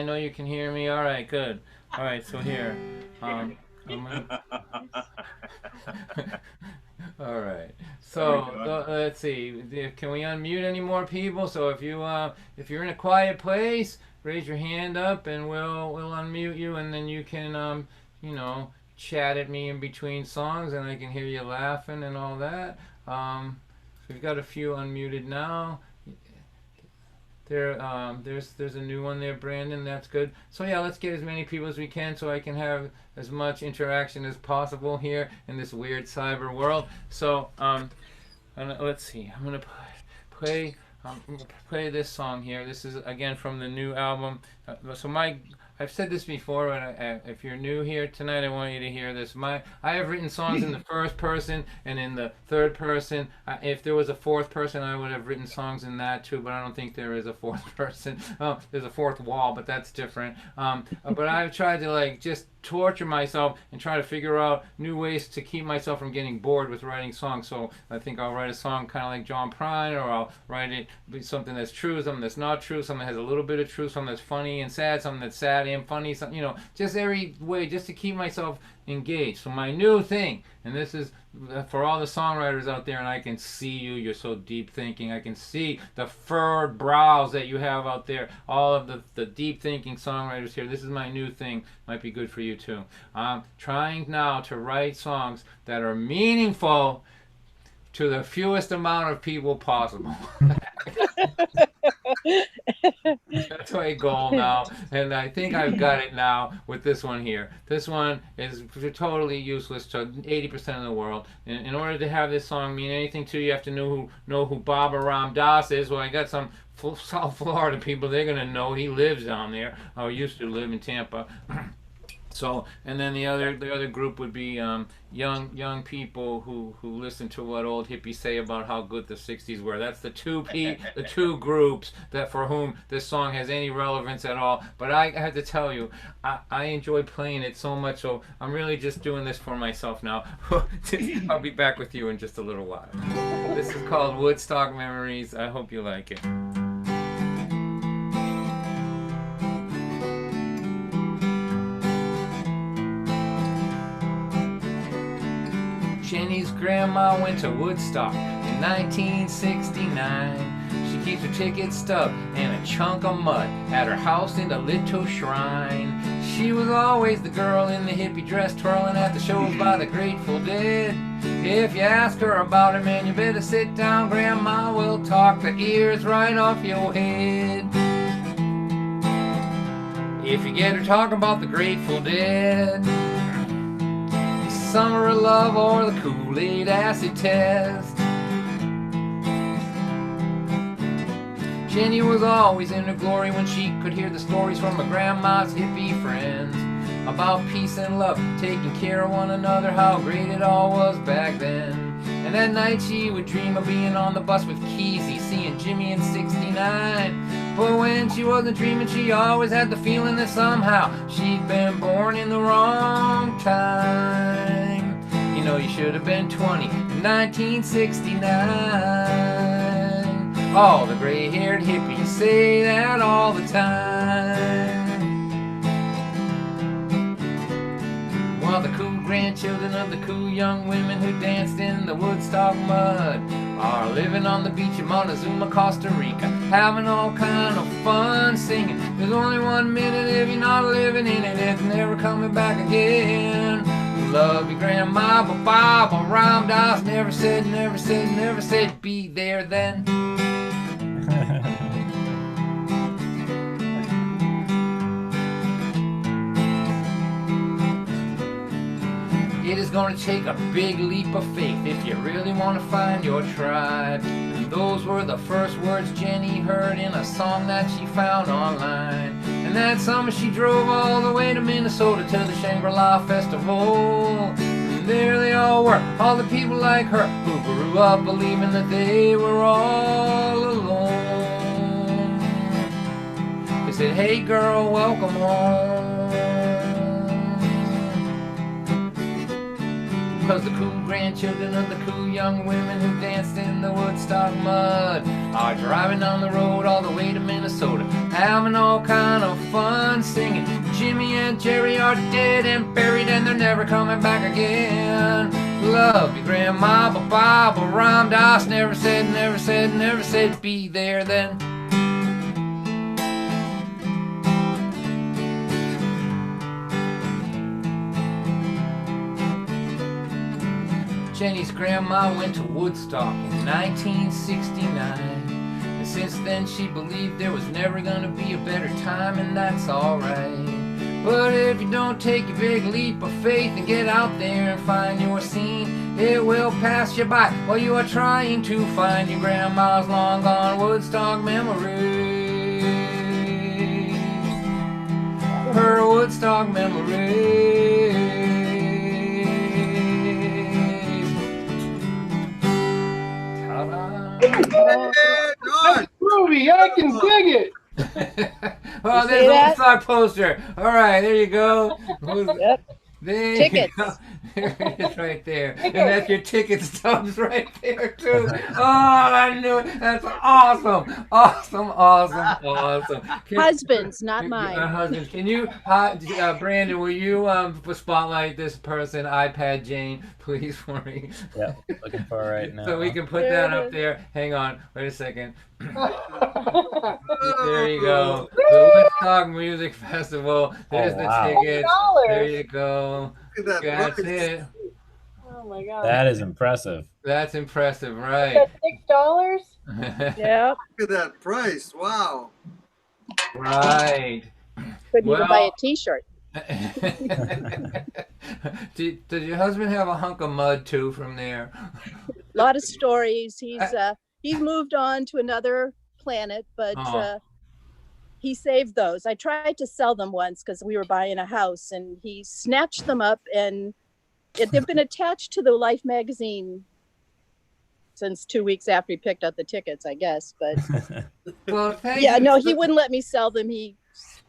I know you can hear me. All right, good. All right, so here. I'm gonna... All right. So let's see. Can we unmute any more people? So if you're in a quiet place, raise your hand up, and we'll unmute you, and then you can chat at me in between songs, and I can hear you laughing and all that. We've got a few unmuted now. There's a new one there, Brandon. That's good. So yeah, let's get as many people as we can, so I can have as much interaction as possible here in this weird cyber world. So let's see. I'm gonna play this song here. This is again from the new album. I've said this before, but if you're new here tonight, I want you to hear this. I have written songs in the first person and in the third person. If there was a fourth person, I would have written songs in that too, but I don't think there is a fourth person. There's a fourth wall, but that's different. But I've tried to just torture myself and try to figure out new ways to keep myself from getting bored with writing songs. So I think I'll write a song kind of like John Prine, or I'll write it be something that's true, something that's not true, something that has a little bit of truth, something that's funny and sad, something that's sad and funny, something, just every way, just to keep myself engaged. So my new thing, and this is for all the songwriters out there, and I can see you're so deep thinking. I can see the furrowed brows that you have out there, all of the deep thinking songwriters here. This is my new thing. Might be good for you too. I'm trying now to write songs that are meaningful to the fewest amount of people possible. That's my goal now, and I think I've got it now with this one here. This one is totally useless to 80% of the world. In order to have this song mean anything to you, you have to know who Baba Ram Das is. Well, I got some South Florida people. They're gonna know he lives down there. Or used to live in Tampa. So, and then the other group would be young people who listen to what old hippies say about how good the 60s were. That's the two groups that for whom this song has any relevance at all. But I have to tell you, I enjoy playing it so much, so I'm really just doing this for myself now. I'll be back with you in just a little while. This is called Woodstock Memories. I hope you like it. Jenny's grandma went to Woodstock in 1969. She keeps her ticket stub and a chunk of mud at her house in the little shrine. She was always the girl in the hippie dress twirling at the shows by the Grateful Dead. If you ask her about it, man, you better sit down. Grandma will talk the ears right off your head. If you get her talking about the Grateful Dead, Summer of Love, or the Kool-Aid acid test. Jenny was always in her glory when she could hear the stories from her grandma's hippie friends about peace and love, taking care of one another, how great it all was back then. And that night she would dream of being on the bus with Keezy, seeing Jimmy in 69. But when she wasn't dreaming, she always had the feeling that somehow she'd been born in the wrong time. You should have been 20 in 1969. All the gray-haired hippies say that all the time. While the cool grandchildren of the cool young women who danced in the Woodstock mud are living on the beach in Montezuma, Costa Rica, having all kind of fun singing. There's only 1 minute if you're not living in it, it's never coming back again. Love your grandma, but Baba Ram Das never said, be there then. It is going to take a big leap of faith if you really want to find your tribe. And those were the first words Jenny heard in a song that she found online. And that summer she drove all the way to Minnesota to the Shangri-La Festival. And there they all were, all the people like her who grew up believing that they were all alone. They said, hey girl, welcome home. 'cause the cool grandchildren of the cool young women who danced in the Woodstock mud are driving on the road all the way to Minnesota, having all kind of fun singing. Jimmy and Jerry are dead and buried and they're never coming back again. Love your grandma, but Baba Ram Dass never said be there then. Jenny's grandma went to Woodstock in 1969, and since then she believed there was never gonna be a better time, and that's alright. But if you don't take your big leap of faith and get out there and find your scene, it will pass you by while you are trying to find your grandma's long gone Woodstock memories. Her Woodstock memories. Don. Groovy, I can dig it. Oh, there's a Woodstock poster. All right, there you go. Yep. There Tickets. You go. There it is right there. And that's your ticket stubs right there, too. Oh, I knew it. That's awesome. Awesome. Husbands, not mine. Husbands. Can you, Brandon, will you spotlight this person, iPad Jane, please, for me? Yeah, looking for it right now. So we can put that up there. Hang on. Wait a second. There you go. The Woodstock Music Festival. There's the tickets. There you go. Look at that. That's it. Oh my God. That is impressive. That's impressive, Is right? that $6? Yep. Look at that price. Wow. Right. Couldn't even buy a T-shirt. Does your husband have a hunk of mud too from there? A lot of stories. He's moved on to another planet, but he saved those. I tried to sell them once because we were buying a house, and he snatched them up, and they've been attached to the Life magazine since 2 weeks after he picked up the tickets, I guess. But Well, thank yeah, you. no, he wouldn't let me sell them. He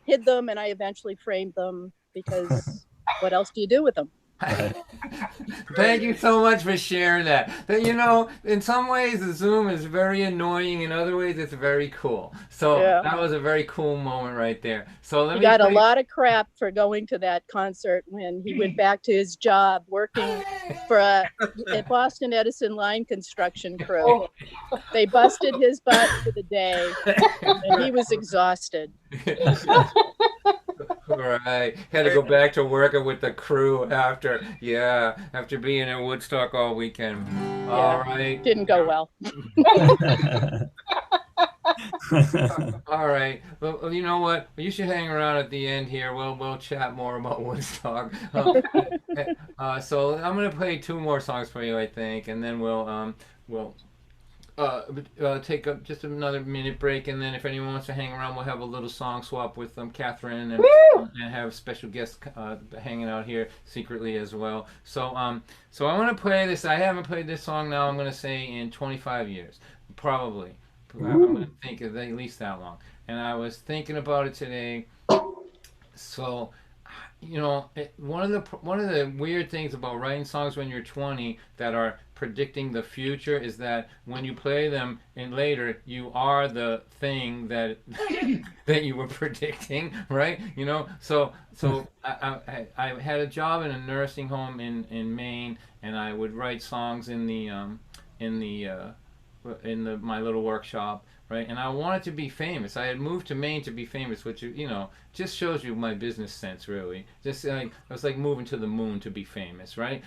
hid them, and I eventually framed them because what else do you do with them? Thank you so much for sharing that. But you know, in some ways the Zoom is very annoying, in other ways it's very cool. So Yeah. that was a very cool moment right there. So let He me got a play- lot of crap for going to that concert when he went back to his job working for a Boston Edison line construction crew. They busted his butt for the day, and he was exhausted. Right. Had to go back to working with the crew after being in Woodstock all weekend. All right. Didn't go well. All right. Well, you know what? You should hang around at the end here. We'll chat more about Woodstock. So I'm gonna play 2 more songs for you, I think, and then we'll take up just another minute break, and then if anyone wants to hang around, we'll have a little song swap with Katherine and have special guests hanging out here secretly as well. So I want to play this. I haven't played this song now, I'm going to say, in 25 years, probably. I'm going to think of at least that long. And I was thinking about it today. So, you know, one of the weird things about writing songs when you're 20 that are predicting the future is that when you play them in later, you are the thing that that you were predicting, right? You know, so I had a job in a nursing home in Maine, and I would write songs in my little workshop, right? And I wanted to be famous. I had moved to Maine to be famous, which, you know, just shows you my business sense, really. Just like I was like moving to the moon to be famous, right?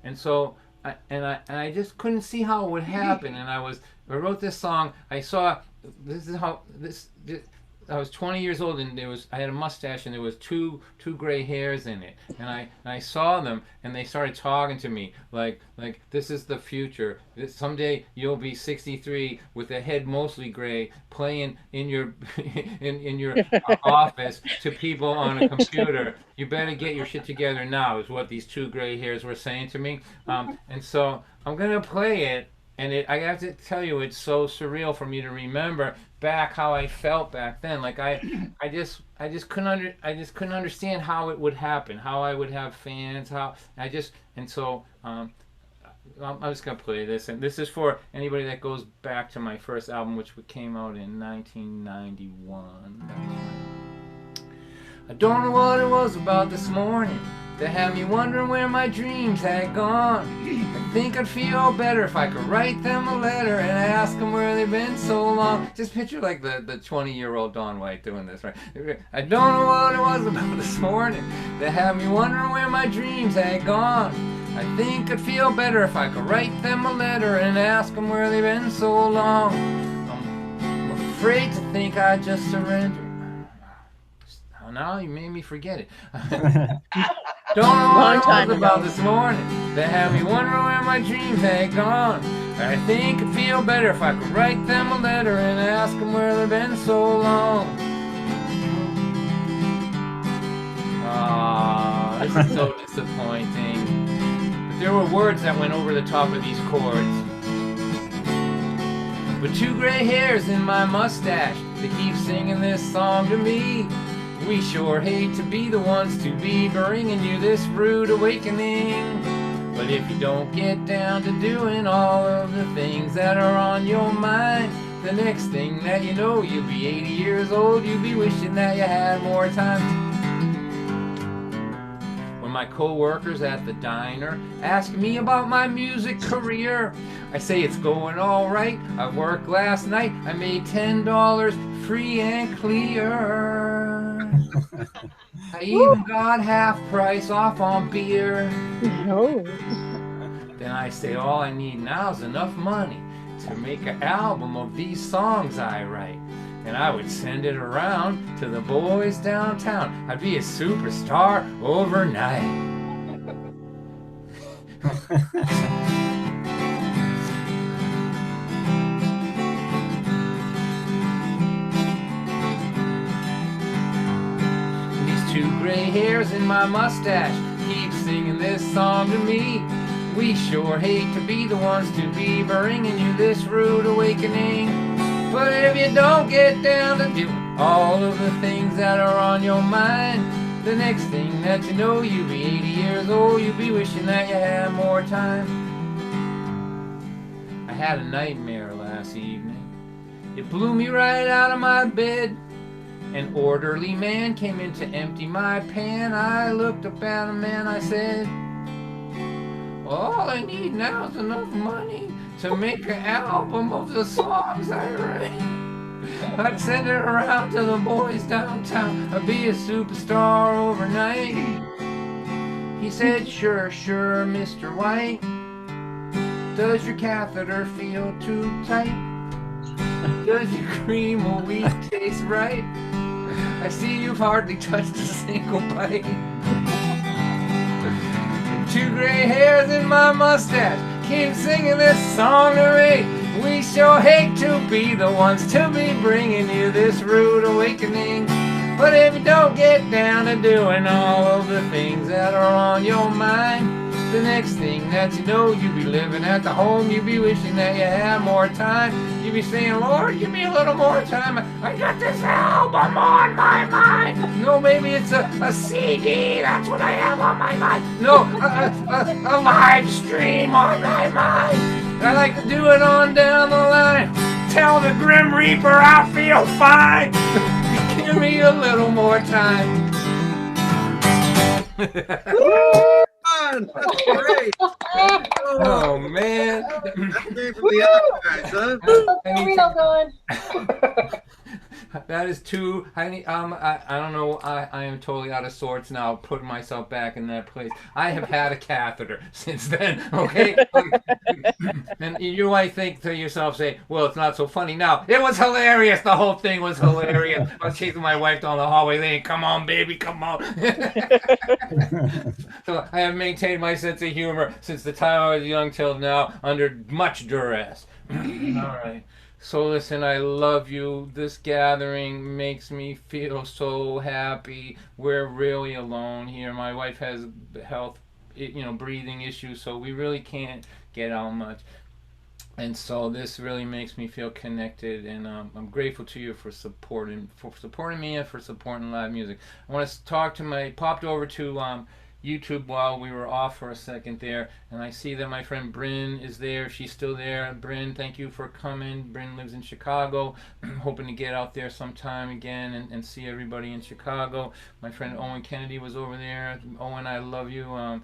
And so I just couldn't see how it would happen. And I wrote this song. I saw this is how this I was 20 years old, and I had a mustache, and there was two gray hairs in it, and I saw them, and they started talking to me like this is the future. Someday you'll be 63 with a head mostly gray, playing in your in your office to people on a computer. You better get your shit together now, is what these 2 gray hairs were saying to me. And so I'm gonna play it. and I have to tell you, it's so surreal for me to remember back how I felt back then. Like I just couldn't understand how it would happen, how I would have fans, I'm just gonna play this, and this is for anybody that goes back to my first album, which came out in 1991. I don't know what it was about this morning that had me wondering where my dreams had gone. I think I'd feel better if I could write them a letter and ask them where they've been so long. Just picture like the 20-year-old Don White doing this, right? I don't know what it was about this morning that had me wondering where my dreams had gone. I think I'd feel better if I could write them a letter and ask them where they've been so long. I'm afraid to think I just surrendered. Now you made me forget it. Don't know what it was about this morning that had me wondering where my dreams had gone. I think I'd feel better if I could write them a letter and ask them where they've been so long. This is so disappointing. But there were words that went over the top of these chords. With 2 gray hairs in my mustache, they keep singing this song to me. We sure hate to be the ones to be bringing you this rude awakening. But if you don't get down to doing all of the things that are on your mind, the next thing that you know, you'll be 80 years old, you'll be wishing that you had more time. When my co-workers at the diner ask me about my music career, I say it's going all right. I worked last night, I made $10 free and clear. I even got half price off on beer. No. Then I say all I need now is enough money to make an album of these songs I write. And I would send it around to the boys downtown. I'd be a superstar overnight. These 2 gray hairs in my mustache keep singing this song to me. We sure hate to be the ones to be bringing you this rude awakening. But if you don't get down to do all of the things that are on your mind, the next thing that you know, you'll be 80 years old, you'll be wishing that you had more time. I had a nightmare last evening. It blew me right out of my bed. An orderly man came in to empty my pan. I looked up at him and I said, all I need now is enough money to make an album of the songs I write. I'd send it around to the boys downtown. I'd be a superstar overnight. He said, sure, Mr. White. Does your catheter feel too tight? Does your cream of wheat taste right? I see you've hardly touched a single bite. 2 gray hairs in my mustache keep singing this song to me. We sure hate to be the ones to be bringing you this rude awakening. But if you don't get down to doing all of the things that are on your mind, the next thing that you know, you'll be living at the home, you'll be wishing that you had more time. You'll be saying, Lord, give me a little more time. I got this album on my mind. No, maybe it's a CD, that's what I have on my mind. No, a live stream on my mind. I like to do it on down the line. Tell the Grim Reaper I feel fine. Give me a little more time. That's great. Oh man. That came from the archives, huh? That is too. I don't know. I am totally out of sorts now. Putting myself back in that place. I have had a catheter since then. Okay. And you might think to yourself, say, "Well, it's not so funny now." It was hilarious. The whole thing was hilarious. I was chasing my wife down the hallway, saying, "Come on, baby, come on." So I have maintained my sense of humor since the time I was young till now, under much duress. All right. So listen, I love you. This gathering makes me feel so happy. We're really alone here. My wife has health, breathing issues, so we really can't get out much. And so this really makes me feel connected, and I'm grateful to you for supporting me and for supporting live music. I want to talk to popped over to YouTube while we were off for a second there, and I see that my friend Bryn is there. She's still there. Bryn, thank you for coming. Bryn lives in Chicago. I'm hoping to get out there sometime again and see everybody in Chicago. My friend Owen Kennedy was over there. Owen, I love you. I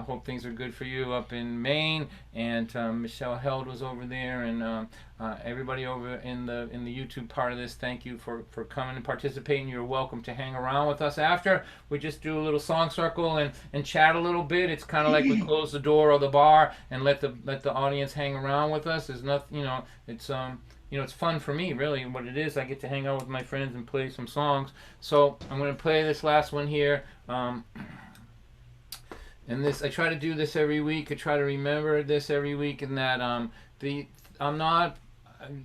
hope things are good for you up in Maine. And Michelle Held was over there, and everybody over in the YouTube part of this, thank you for coming and participating. You're welcome to hang around with us after. We just do a little song circle and chat a little bit. It's kind of like we close the door of the bar and let the audience hang around with us. There's nothing, it's it's fun for me, really. What it is, I get to hang out with my friends and play some songs. So I'm going to play this last one here. And this, I try to do this every week. I try to remember this every week, and that I'm not,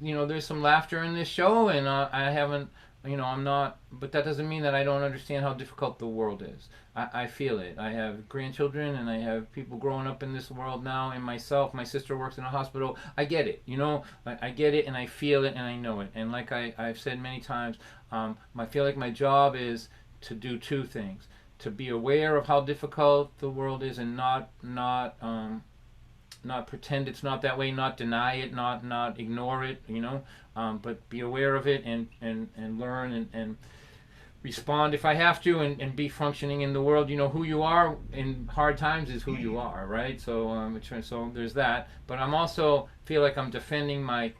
there's some laughter in this show, and I haven't, I'm not, but that doesn't mean that I don't understand how difficult the world is. I feel it. I have grandchildren, and I have people growing up in this world now, and myself. My sister works in a hospital. I get it, I get it, and I feel it, and I know it. And like I've said many times, I feel like my job is to do two things: to be aware of how difficult the world is, and not pretend it's not that way, not deny it, not ignore it, but be aware of it and learn and respond if I have to, and be functioning in the world. Who you are in hard times is who you are, right? So so there's that. But I'm also feel like I'm defending my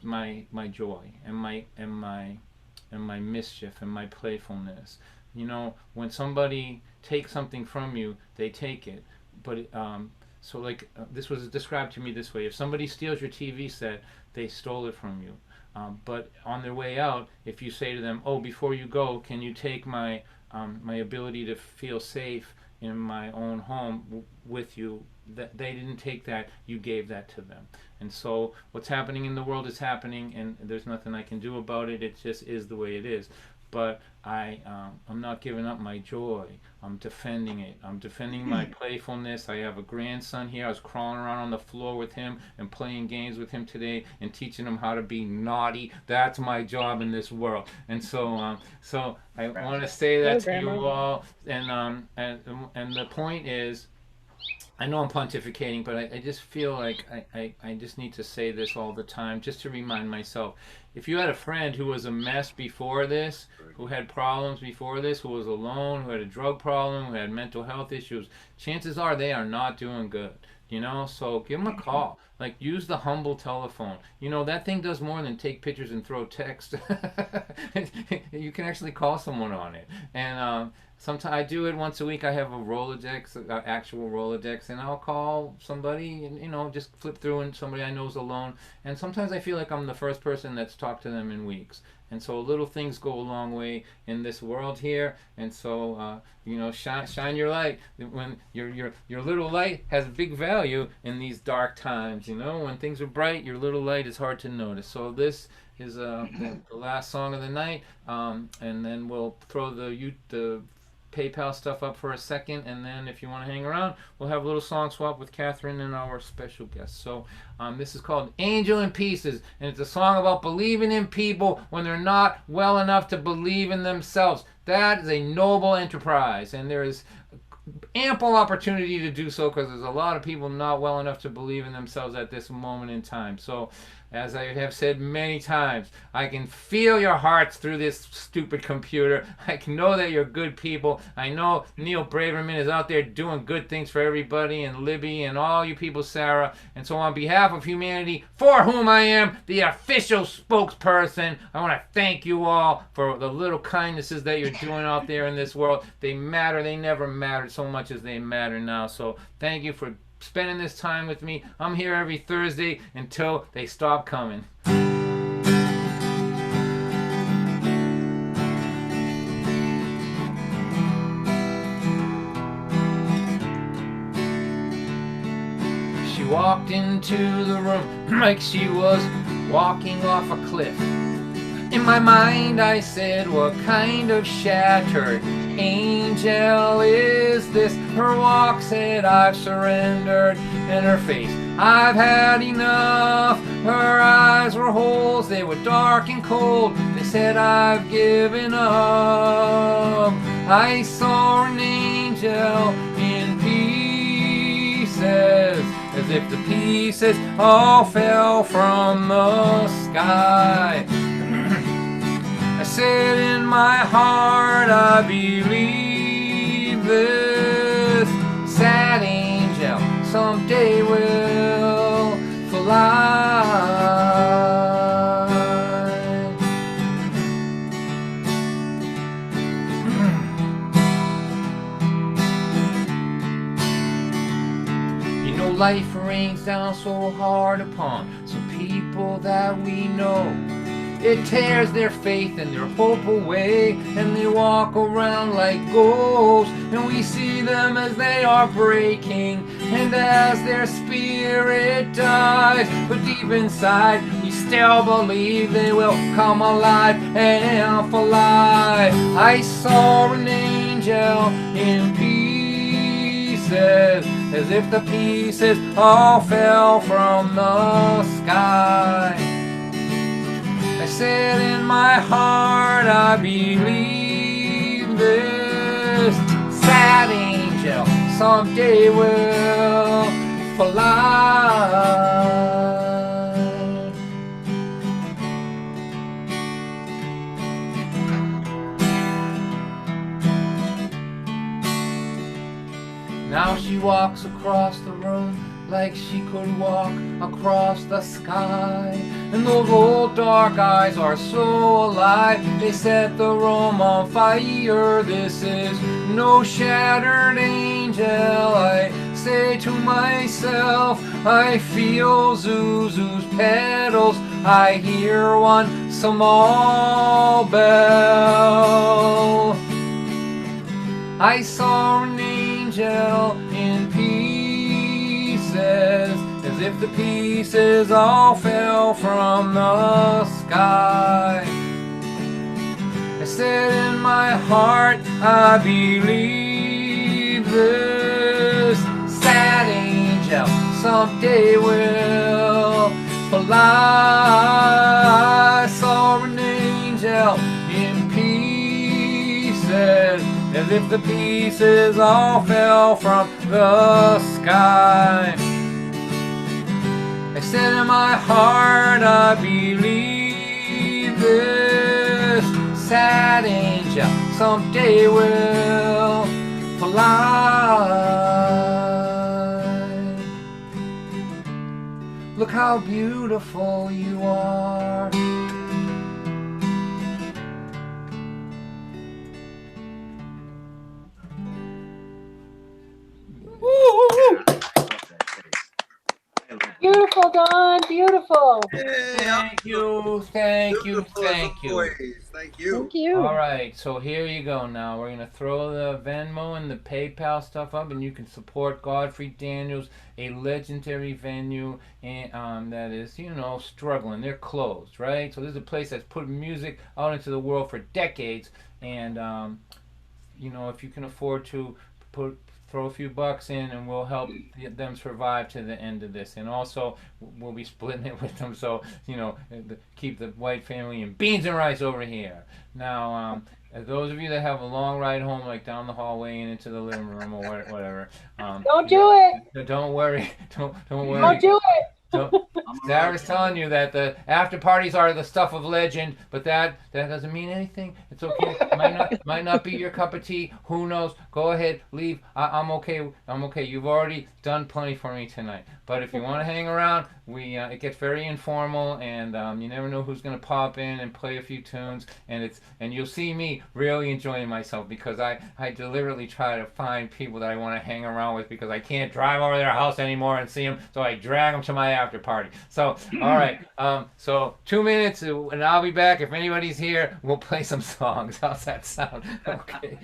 joy and my mischief and my playfulness. When somebody takes something from you, they take it. But this was described to me this way: if somebody steals your TV set, they stole it from you. But on their way out, if you say to them, "Oh, before you go, can you take my ability to feel safe in my own home with you?" That they didn't take that, you gave that to them. And so what's happening in the world is happening, and there's nothing I can do about it. It just is the way it is. But I'm not giving up my joy. I'm defending it. I'm defending my playfulness. I have a grandson here. I was crawling around on the floor with him and playing games with him today and teaching him how to be naughty. That's my job in this world. And so I want to say that to you all. And the point is, I know I'm pontificating, but I just feel like I just need to say this all the time, just to remind myself. If you had a friend who was a mess before this, who had problems before this, who was alone, who had a drug problem, who had mental health issues, chances are they are not doing good. So give them a call. Like, use the humble telephone. That thing does more than take pictures and throw text. You can actually call someone on it. And sometimes I do it once a week. I have a Rolodex, actual Rolodex, and I'll call somebody and, just flip through, and somebody I know is alone. And sometimes I feel like I'm the first person that's talked to them in weeks. And so little things go a long way in this world here. And so, shine your light. When your little light has big value in these dark times. When things are bright, your little light is hard to notice. So this is the last song of the night, and then we'll throw the PayPal stuff up for a second, and then if you want to hang around, we'll have a little song swap with Katherine and our special guest. So this is called Angel in Pieces, and it's a song about believing in people when they're not well enough to believe in themselves. That is a noble enterprise, and there is ample opportunity to do so, because there's a lot of people not well enough to believe in themselves at this moment in time. So as I have said many times, I can feel your hearts through this stupid computer. I can know that you're good people. I know Neil Braverman is out there doing good things for everybody, and Libby and all you people, Sarah. And so on behalf of humanity, for whom I am the official spokesperson, I want to thank you all for the little kindnesses that you're doing out there in this world. They matter. They never mattered so much as they matter now. So thank you for spending this time with me. I'm here every Thursday until they stop coming. She walked into the room like she was walking off a cliff. In my mind I said, what kind of shattered angel is this? Her walk said, I've surrendered. And her face, I've had enough. Her eyes were holes, they were dark and cold. They said, I've given up. I saw an angel in pieces, as if the pieces all fell from the sky. I said in my heart, I believe this sad angel someday will fly. You know, life rains down so hard upon some people that we know. It tears their faith and their hope away, and they walk around like ghosts, and we see them as they are breaking, and as their spirit dies. But deep inside, we still believe they will come alive and fly. I saw an angel in pieces, as if the pieces all fell from the sky. I said in my heart, I believe this sad angel someday will fly. Now she walks across the room like she could walk across the sky. And those old dark eyes are so alive, they set the room on fire. This is no shattered angel, I say to myself. I feel Zuzu's petals, I hear one small bell. I saw an angel in pieces, as if the pieces all fell from the sky. I said in my heart, I believe this sad angel someday will fly. I saw an angel in pieces, as if the pieces all fell from the sky. I said in my heart, I believe this sad angel someday will fly. Look how beautiful you are. Beautiful, Don. Beautiful. Thank you, thank you, thank you. Thank you. Thank you. All right, so here you go now. We're going to throw the Venmo and the PayPal stuff up, and you can support Godfrey Daniels, a legendary venue and that is, you know, struggling. They're closed, right? So this is a place that's put music out into the world for decades, and, you know, if you can afford to throw a few bucks in, and we'll help them survive to the end of this. And also, we'll be splitting it with them, so, you know, keep the white family and beans and rice over here. Now, those of you that have a long ride home, like down the hallway and into the living room or whatever, Don't do it. Don't worry. Don't worry. Don't do it. Sarah's telling you that the after parties are the stuff of legend, but that doesn't mean anything. It's okay. Might not be your cup of tea. Who knows? Go ahead, leave. I'm okay. I'm okay. You've already done plenty for me tonight. But if you want to hang around, it gets very informal, and you never know who's gonna pop in and play a few tunes, and you'll see me really enjoying myself, because I deliberately try to find people that I want to hang around with, because I can't drive over to their house anymore and see them, so I drag them to my after party. So, all right, so 2 minutes, and I'll be back. If anybody's here, we'll play some songs. How's that sound? Okay.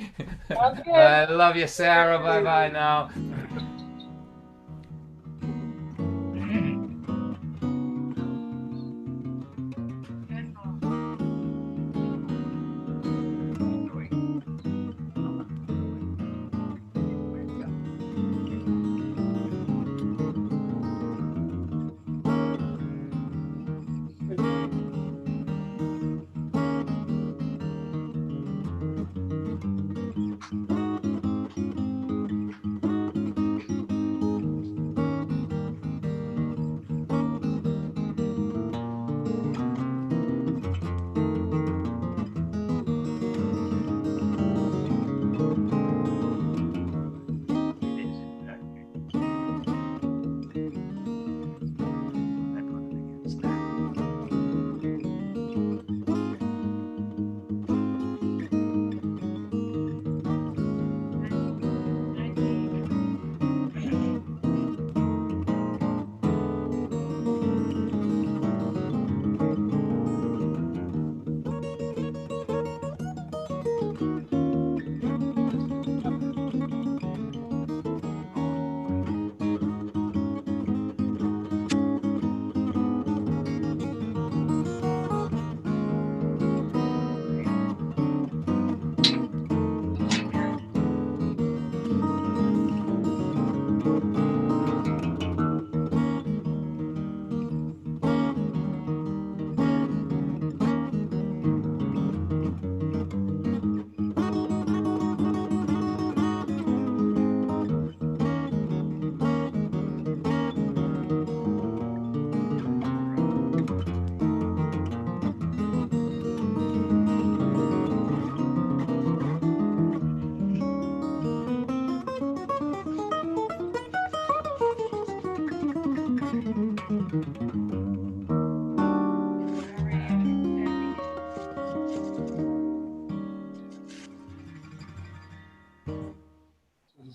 Sounds good. I love you, Sarah. Bye-bye now.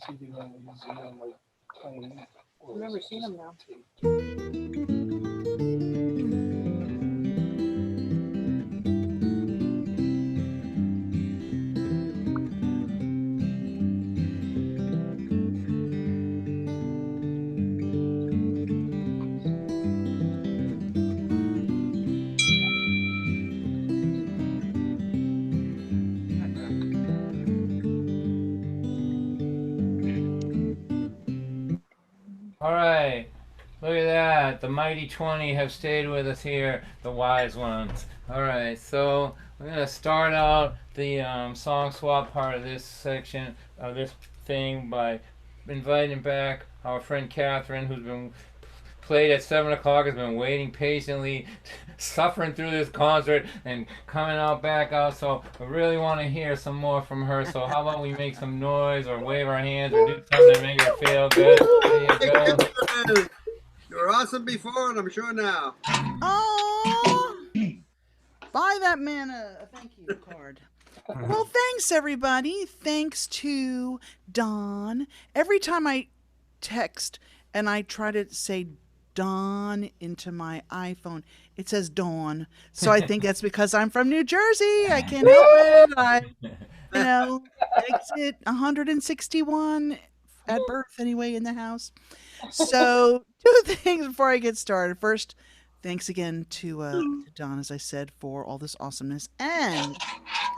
I've never seen them now. All right. Look at that. The mighty 20 have stayed with us here, the wise ones. All right. So we're going to start out the song swap part of this section, of this thing, by inviting back our friend Katherine, who's been played at 7 o'clock, has been waiting patiently, suffering through this concert and coming back out. So I really want to hear some more from her. So how about we make some noise or wave our hands or do something to make her feel good? There you go. You were awesome before, and I'm sure now. Oh, buy that man a thank you card. Well, thanks everybody. Thanks to Don. Every time I text and I try to say Dawn into my iPhone, it says Dawn. So I think that's because I'm from New Jersey. I can't help it. Exit 161 at birth anyway in the house. So 2 things before I get started. First, thanks again to Don, as I said, for all this awesomeness. And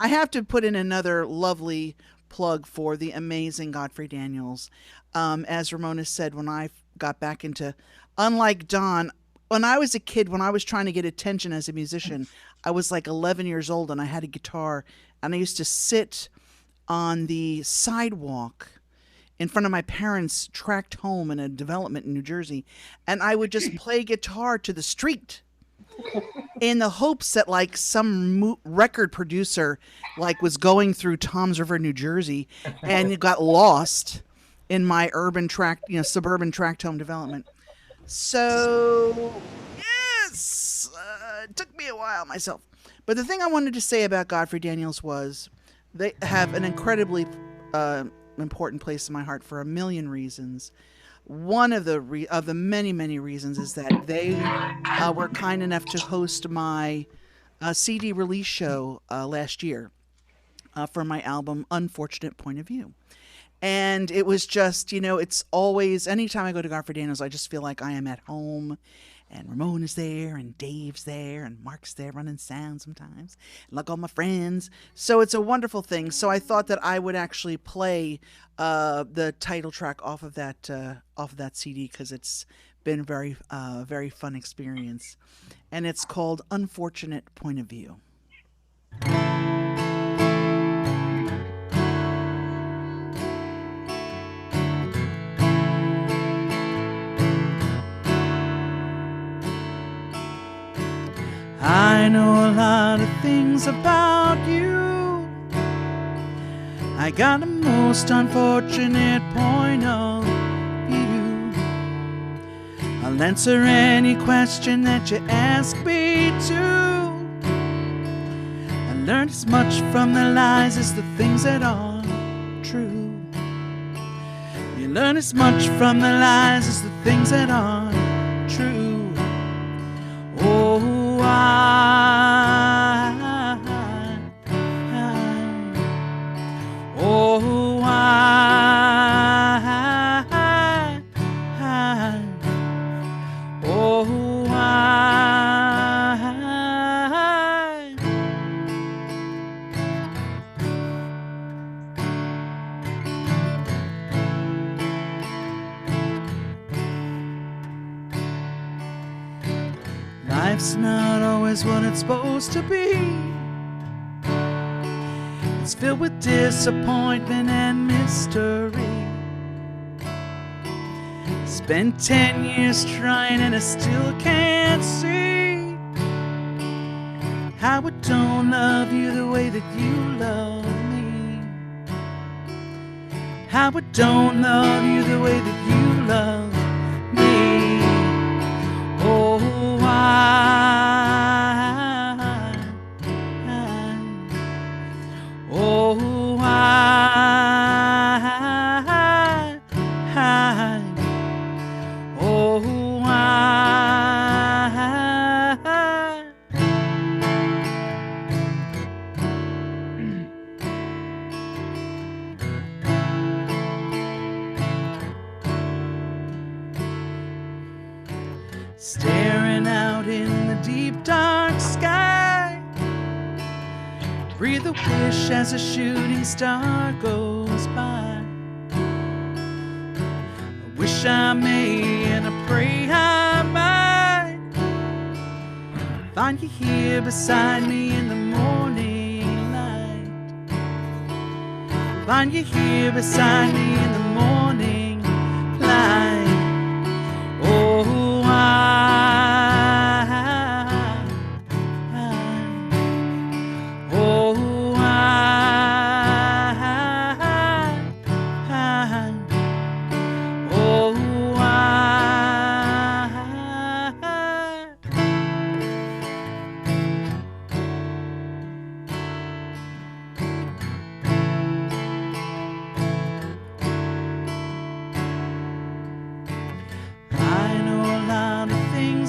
I have to put in another lovely plug for the amazing Godfrey Daniels. As Ramona said, when I got back into, unlike Don, when I was a kid, when I was trying to get attention as a musician, I was like 11 years old and I had a guitar and I used to sit on the sidewalk in front of my parents' tract home in a development in New Jersey, and I would just play guitar to the street in the hopes that like some record producer like was going through Toms River, New Jersey, and got lost in my urban tract, suburban tract home development. So yes, it took me a while myself. But the thing I wanted to say about Godfrey Daniels was they have an incredibly important place in my heart for a million reasons. One of the many, many reasons is that they were kind enough to host my CD release show last year for my album Unfortunate Point of View. And it was just, it's always, anytime I go to Godfrey Daniels, I just feel like I am at home. And Ramona's there, and Dave's there, and Mark's there running sound sometimes, and like all my friends. So it's a wonderful thing. So I thought that I would actually play the title track off of that CD because it's been a very fun experience, and it's called "Unfortunate Point of View." I know a lot of things about you. I got a most unfortunate point of view. I'll answer any question that you ask me to. I learned as much from the lies as the things that are true. You learn as much from the lies as the things that are true. Oh, life's not always what it's supposed to be. It's filled with disappointment and mystery. Spent 10 years trying and I still can't see how I don't love you the way that you love me. How I don't love you the way that you love me. Oh, staring out in the deep dark sky. Breathe a wish as a shooting star goes by. I wish I may and I pray I might find you here beside me in the morning light. Find you here beside me in the morning light. Oh,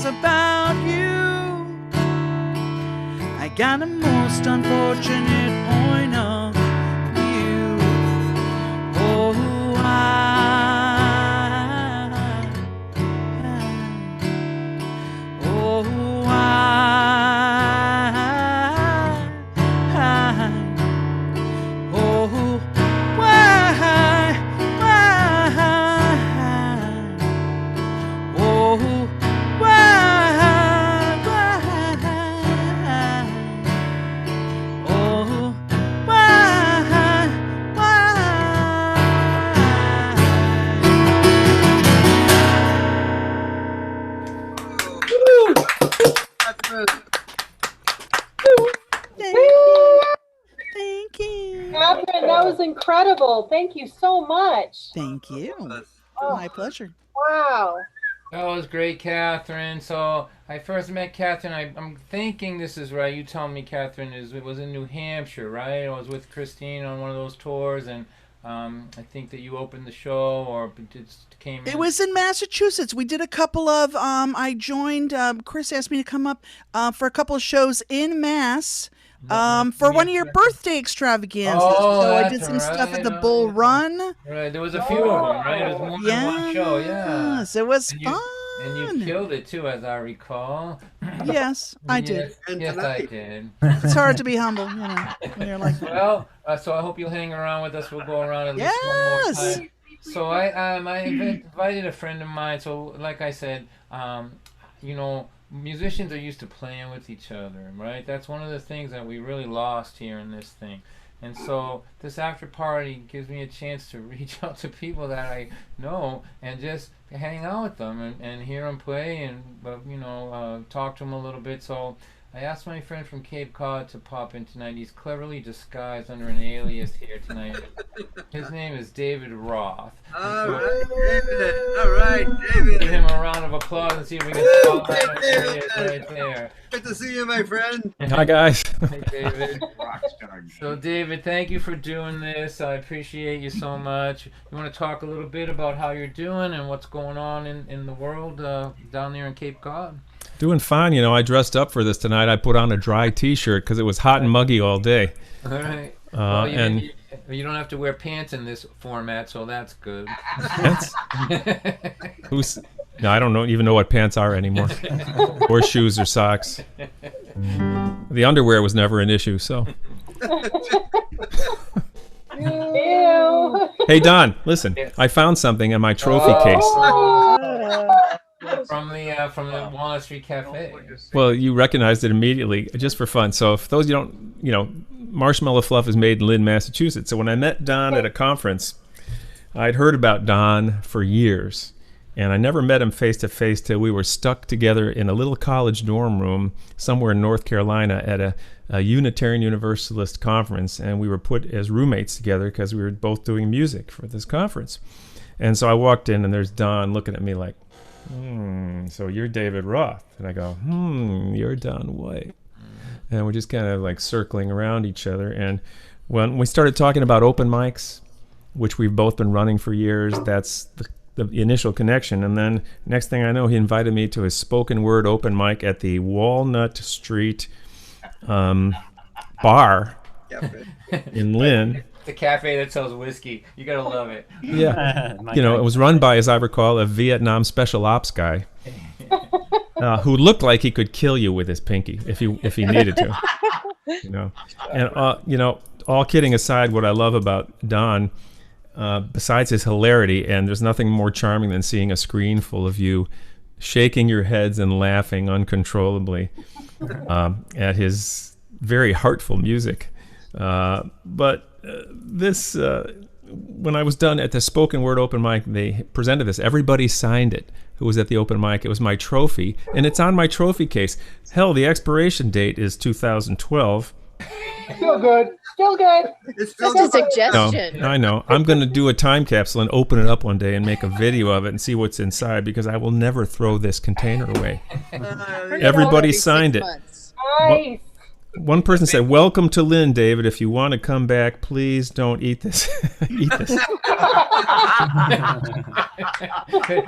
about you. I got a most unfortunate point of view. Oh, Thank you. Katherine, that was incredible. Thank you so much. Thank you. Oh, My pleasure. wow. That was great, Catherine. So I first met Catherine. I'm thinking this is right. You tell me, Catherine, it was in New Hampshire, right? I was with Christine on one of those tours, and I think that you opened the show or just came in. It was in Massachusetts. We did a couple of, I joined, Chris asked me to come up for a couple of shows in Mass for one of your birthday extravaganzas. Oh, so I that's did some stuff right. at the Bull Run. Right, there was a few of them, right? It was more than one show, yeah. Yes, it was And fun. And you killed it too, as I recall. Yes, I did. Yes, I did. It's hard to be humble, you know. When you're like, well, so I hope you'll hang around with us. We'll go around at least one more time. So I invited a friend of mine. So like I said, you know, musicians are used to playing with each other, right? That's one of the things that we really lost here in this thing. And so this after party gives me a chance to reach out to people that I know and just hang out with them and hear them play and you know, talk to them a little bit. So I asked my friend from Cape Cod to pop in tonight. He's cleverly disguised under an alias here tonight. His name is David Roth. All right, David. All right, David. Give him a round of applause and see if we can spotlight him. There he is, right there. Good to see you, my friend. Hi, guys. Hey, David. So, David, thank you for doing this. I appreciate you so much. You want to talk a little bit about how you're doing and what's going on in the world down there in Cape Cod? Doing fine. You know, I dressed up for this tonight. I put on a dry T-shirt because it was hot and muggy all day. All right. Well, you don't have to wear pants in this format, so that's good. Pants? No, I don't even know what pants are anymore, or shoes or socks. The underwear was never an issue, so. Ew. Hey, Don, listen. I found something in my trophy case. From the Walnut Street Cafe. Well, you recognized it immediately, just for fun. So, if those you don't, you know, Marshmallow Fluff is made in Lynn, Massachusetts. So when I met Don at a conference, I'd heard about Don for years, and I never met him face to face till we were stuck together in a little college dorm room somewhere in North Carolina at a Unitarian Universalist conference, and we were put as roommates together because we were both doing music for this conference. And so I walked in, and there's Don looking at me like, so you're David Roth. And I go, you're Don White. And we're just kind of like circling around each other. And when we started talking about open mics, which we've both been running for years, that's the initial connection. And then next thing I know, he invited me to his spoken word open mic at the Walnut Street bar in Lynn. The cafe that sells whiskey. You gotta love it. Yeah. You know, it was run by, as I recall, a Vietnam special ops guy. who looked like he could kill you with his pinky if he needed to. And all kidding aside, what I love about Don, besides his hilarity, and there's nothing more charming than seeing a screen full of you shaking your heads and laughing uncontrollably at his very heartful music. But this, when I was done at the spoken word open mic, they presented this. Everybody signed it who was at the open mic. It was my trophy, and it's on my trophy case. Hell, the expiration date is 2012. Still good. Still good. It's still Just a good. suggestion. No, I know. I'm going to do a time capsule and open it up one day and make a video of it and see what's inside, because I will never throw this container away. Everybody signed it. Nice. One person said, "Welcome to Lynn, David. If you want to come back, please don't eat this." Eat this.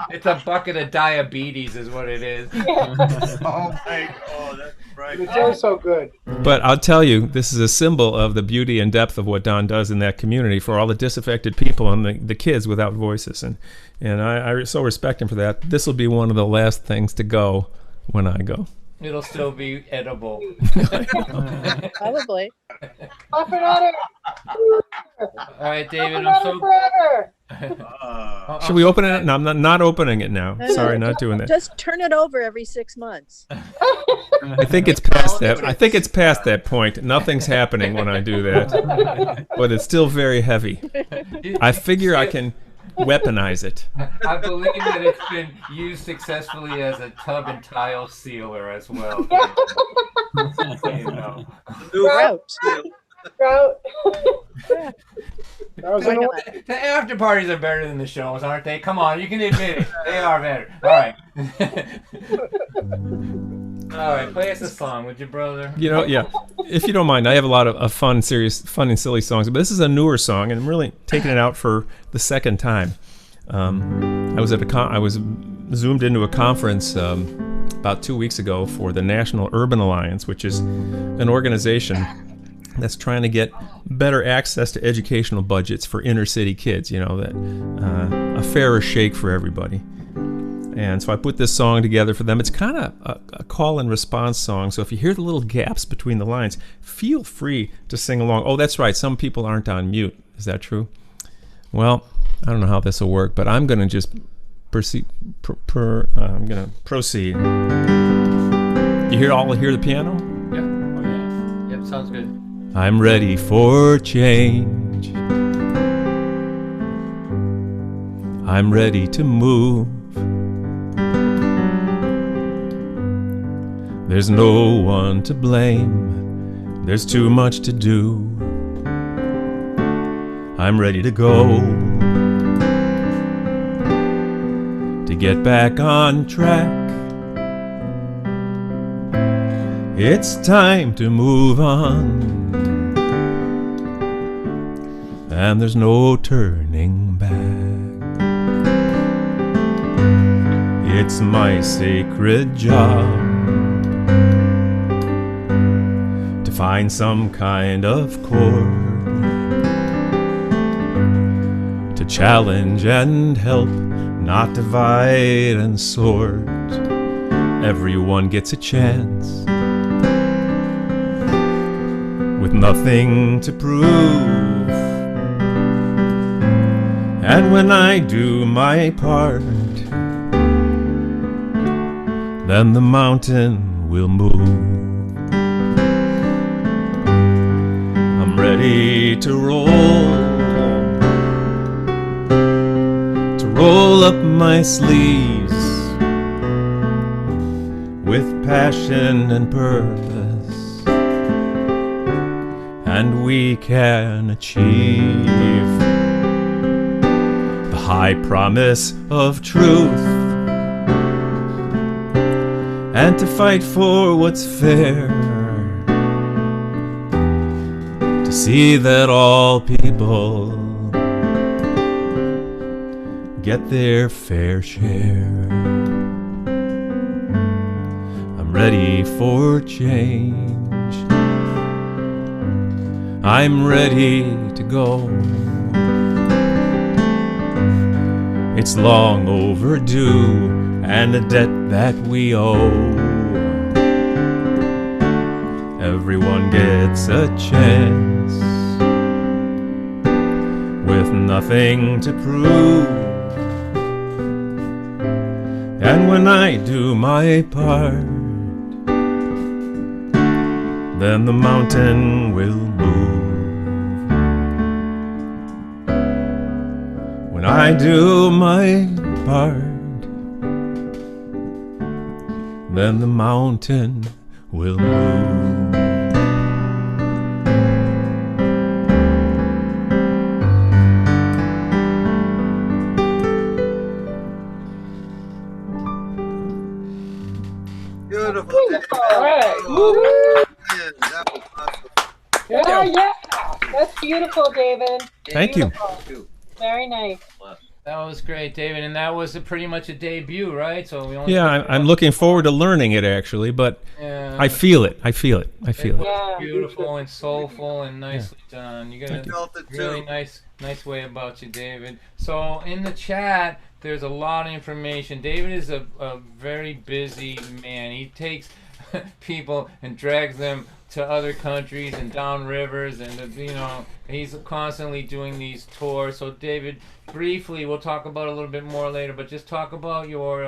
It's a bucket of diabetes is what it is. Oh my God, that's right. It's also good. But I'll tell you, this is a symbol of the beauty and depth of what Don does in that community for all the disaffected people and the kids without voices. And I so respect him for that. This will be one of the last things to go when I go. It'll still be edible. Probably. Off another. All right, David, Off I'm so... forever. Should we open it? No, I'm not opening it now. No, Sorry, no, not doing that. Just turn it over every 6 months. I think it's past that. I think it's past that point. Nothing's happening when I do that, but it's still very heavy. I figure I can weaponize it. I believe that it's been used successfully as a tub and tile sealer as well. You know. Grout. Grout. That was Why an not? The after parties are better than the shows, aren't they? Come on, you can admit it. They are better. All right. All right, play us a song, would you, brother? Yeah. If you don't mind, I have a lot of fun and silly songs, but this is a newer song, and I'm really taking it out for the second time. I was zoomed into a conference about 2 weeks ago for the National Urban Alliance, which is an organization that's trying to get better access to educational budgets for inner city kids. A fairer shake for everybody. And so I put this song together for them. It's kind of a call and response song. So if you hear the little gaps between the lines, feel free to sing along. Oh, that's right. Some people aren't on mute. Is that true? Well, I don't know how this will work, but I'm going to just proceed. I'm going to proceed. You hear the piano? Yeah. Oh, yeah. Yep, sounds good. I'm ready for change. I'm ready to move. There's no one to blame. There's too much to do. I'm ready to go. To get back on track. It's time to move on. And there's no turning back. It's my sacred job to find some kind of chord, to challenge and help, not divide and sort. Everyone gets a chance with nothing to prove. And when I do my part, then the mountain will move. I'm ready to roll up my sleeves with passion and purpose, and we can achieve the high promise of truth, and to fight for what's fair, to see that all people get their fair share. I'm ready for change. I'm ready to go. It's long overdue, and a debt that we owe. Everyone gets a chance with nothing to prove. And when I do my part, then the mountain will move. When I do my part, then the mountain will move. Beautiful. All right. Oh, man, that was awesome. Yeah. That's beautiful, David. Thank you. Beautiful. Very nice. That was great, David, and that was pretty much a debut, right? So we only Yeah, I'm looking forward to learning it actually, but Yeah. I feel it. I feel it. I feel it. Yeah. Beautiful and soulful and nicely done. You got Thank a you. really nice way about you, David. So in the chat, there's a lot of information. David is a very busy man. He takes people and drags them to other countries and down rivers, and he's constantly doing these tours. So David, briefly, we'll talk about it a little bit more later, but just talk about your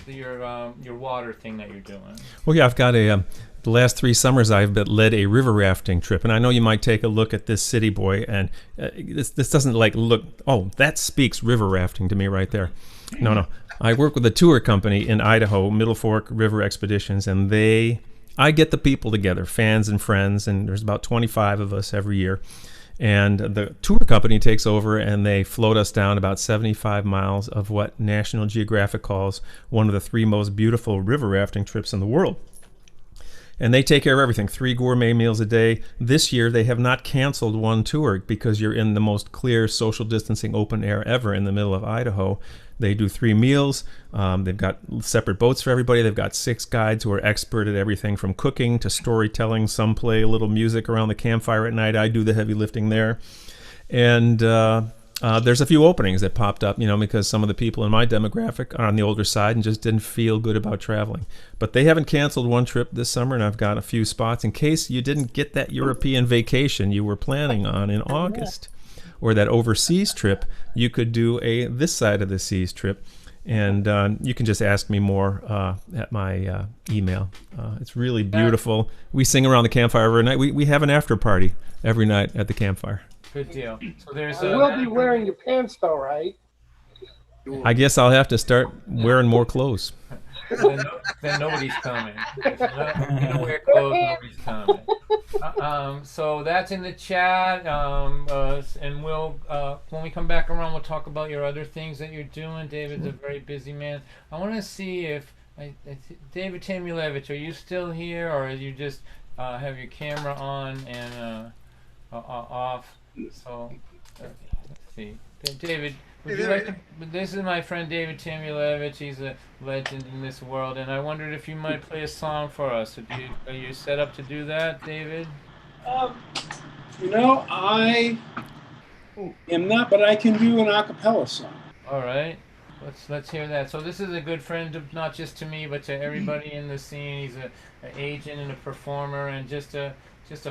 water thing that you're doing. Well, yeah, I've got the last 3 summers I've led a river rafting trip, and I know you might take a look at this city boy, and this doesn't look. Oh, that speaks river rafting to me right there. No. I work with a tour company in Idaho, Middle Fork River Expeditions, and I get the people together, fans and friends, and there's about 25 of us every year. And the tour company takes over and they float us down about 75 miles of what National Geographic calls one of the 3 most beautiful river rafting trips in the world. And they take care of everything, 3 gourmet meals a day. This year, they have not canceled one tour because you're in the most clear social distancing open air ever in the middle of Idaho. They do 3 meals. They've got separate boats for everybody. They've got 6 guides who are expert at everything from cooking to storytelling. Some play a little music around the campfire at night. I do the heavy lifting there. And there's a few openings that popped up, because some of the people in my demographic are on the older side and just didn't feel good about traveling. But they haven't canceled one trip this summer, and I've got a few spots in case you didn't get that European vacation you were planning on in August, or that overseas trip. You could do this side of the seas trip, and you can just ask me more at my email. It's really beautiful. We sing around the campfire every night. We have an after party every night at the campfire. Good deal. So there's You will be wearing your pants though, right? I guess I'll have to start wearing more clothes. then nobody's coming. If you're not gonna wear clothes, nobody's coming. So that's in the chat, and we'll when we come back around, we'll talk about your other things that you're doing. David's a very busy man. I want to see if David Tamulevich, are you still here, or you just have your camera on and off? So let's see, David. Would you like to, this is my friend David Tamulevich. He's a legend in this world, and I wondered if you might play a song for us. Are you set up to do that, David? I am not, but I can do an a cappella song. All right, let's hear that. So this is a good friend, not just to me, but to everybody in the scene. He's an agent and a performer, and just a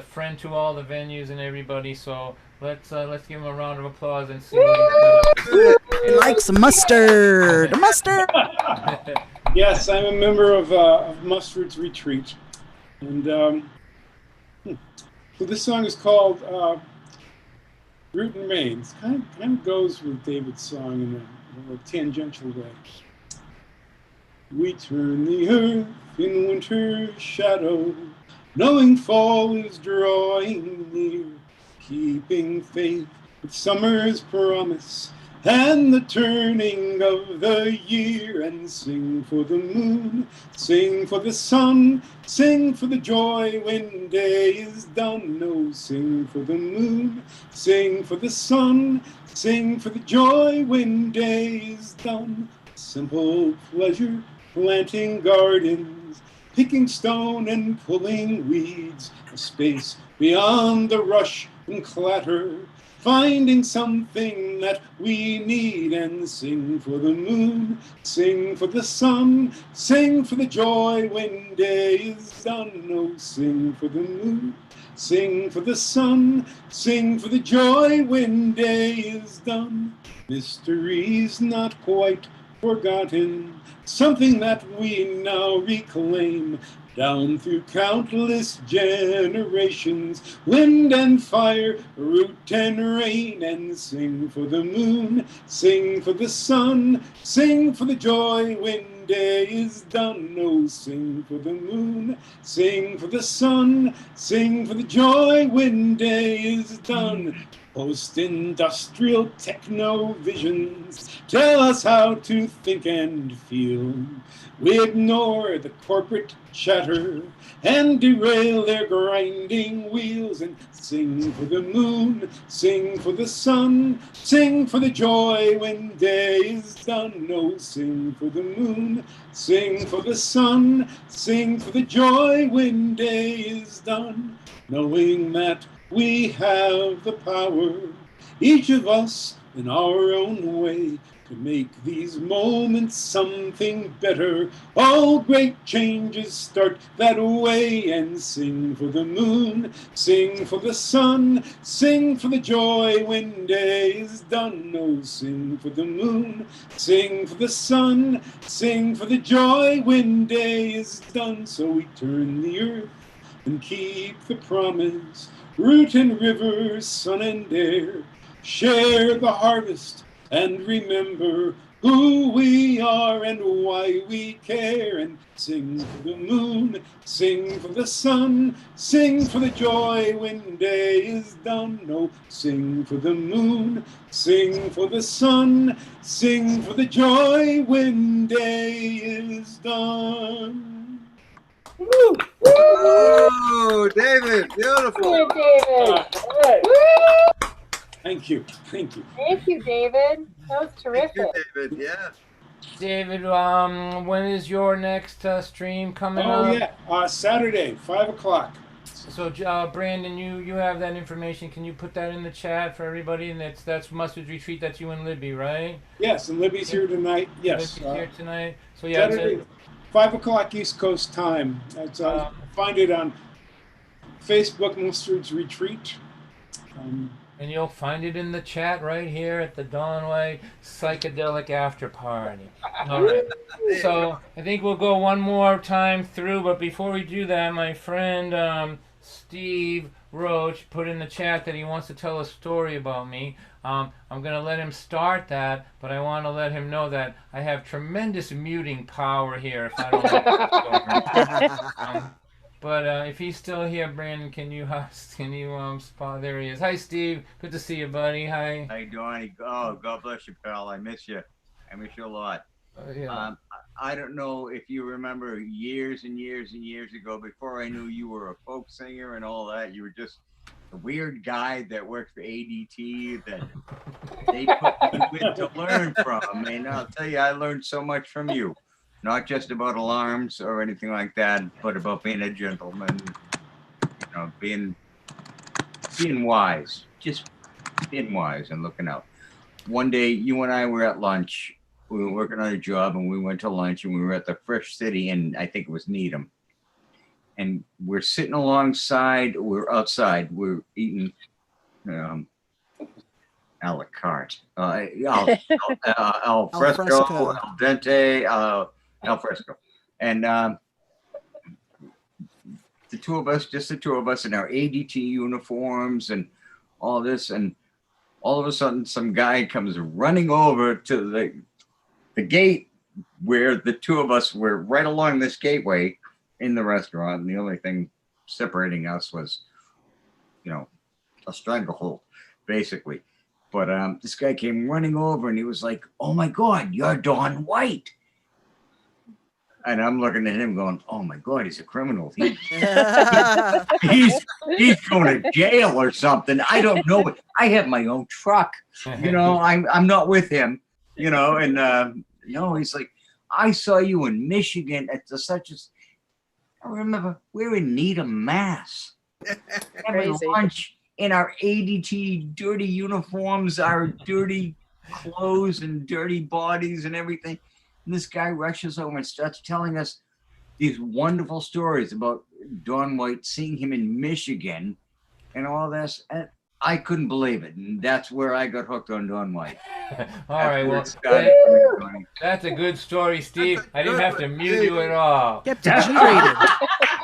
friend to all the venues and everybody. So let's give him a round of applause and see what he likes mustard. Mustard. Yes, I'm a member of Mustard's Retreat, and so this song is called "Root and Main." It kind of goes with David's song in a tangential way. We turn the earth in winter's shadow, knowing fall is drawing near, keeping faith with summer's promise and the turning of the year, and sing for the moon, sing for the sun, sing for the joy when day is done. No, sing for the moon, sing for the sun, sing for the joy when day is done. Simple pleasure, planting gardens, picking stone and pulling weeds, a space beyond the rush and clatter, finding something that we need, and sing for the moon, sing for the sun, sing for the joy when day is done. Oh, sing for the moon, sing for the sun, sing for the joy when day is done. Mysteries not quite forgotten, something that we now reclaim. Down through countless generations, wind and fire, root and rain, and sing for the moon, sing for the sun, sing for the joy when day is done. Oh, sing for the moon, sing for the sun, sing for the joy when day is done. Post-industrial techno-visions tell us how to think and feel. We ignore the corporate chatter and derail their grinding wheels, and sing for the moon, sing for the sun, sing for the joy when day is done. Oh, sing for the moon, sing for the sun, sing for the joy when day is done. Knowing that we have the power, each of us in our own way, to make these moments something better. All great changes start that way, and sing for the moon, sing for the sun, sing for the joy when day is done. Oh, sing for the moon, sing for the sun, sing for the joy when day is done. So we turn the earth and keep the promise, root and river, sun and air, share the harvest and remember who we are and why we care, and sing for the moon, sing for the sun, sing for the joy when day is done. Oh, sing for the moon, sing for the sun, sing for the joy when day is done. Woo! Woo! David, beautiful. Good, David. Thank you. Thank you. Thank you, David. That was terrific. Thank you, David. Yeah. David, when is your next stream coming up? Oh, yeah. Saturday, 5 o'clock. So, Brandon, you have that information. Can you put that in the chat for everybody? And that's Mustard's Retreat. That's you and Libby, right? Yes, and Libby's here tonight. Yes. Libby's here tonight. So, yeah. Saturday, 5 o'clock East Coast time. Find it on Facebook, Mustard's Retreat. And you'll find it in the chat right here at the Dawn White Psychedelic After Party. All right. So I think we'll go one more time through, but before we do that, my friend Steve Roach put in the chat that he wants to tell a story about me. I'm going to let him start that, but I want to let him know that I have tremendous muting power here if I don't like the story. But if he's still here, Brandon, can you spot? There he is. Hi, Steve. Good to see you, buddy. Hi. How you doing? Oh, God bless you, pal. I miss you. I miss you a lot. Yeah. I don't know if you remember years and years and years ago, before I knew you were a folk singer and all that, you were just a weird guy that worked for ADT that they put you in to learn from. And I'll tell you, I learned so much from you. Not just about alarms or anything like that, but about being a gentleman, being wise, just being wise and looking out. One day, you and I were at lunch. We were working on a job, and we went to lunch, and we were at the Fresh City, and I think it was Needham. And we're sitting alongside. We're outside. We're eating a la carte, al fresco, al dente. Al fresco, and the two of us in our ADT uniforms and all this, and all of a sudden some guy comes running over to the gate where the two of us were, right along this gateway in the restaurant, and the only thing separating us was a stranglehold, basically. But this guy came running over and he was like, "Oh my God, you're Dawn White." And I'm looking at him going, "Oh my God, he's a criminal. He's going to jail or something. I don't know. I have my own truck. I'm not with him, and no, he's like, "I saw you in Michigan at such as, I remember we're in Needham, Mass. Having lunch in our ADT dirty uniforms, our dirty clothes and dirty bodies and everything. And this guy rushes over and starts telling us these wonderful stories about Don White, seeing him in Michigan and all this. And I couldn't believe it. And that's where I got hooked on Don White. All right, well, that's a good story, Steve. I didn't have to mute you at all. Kept it G-rated.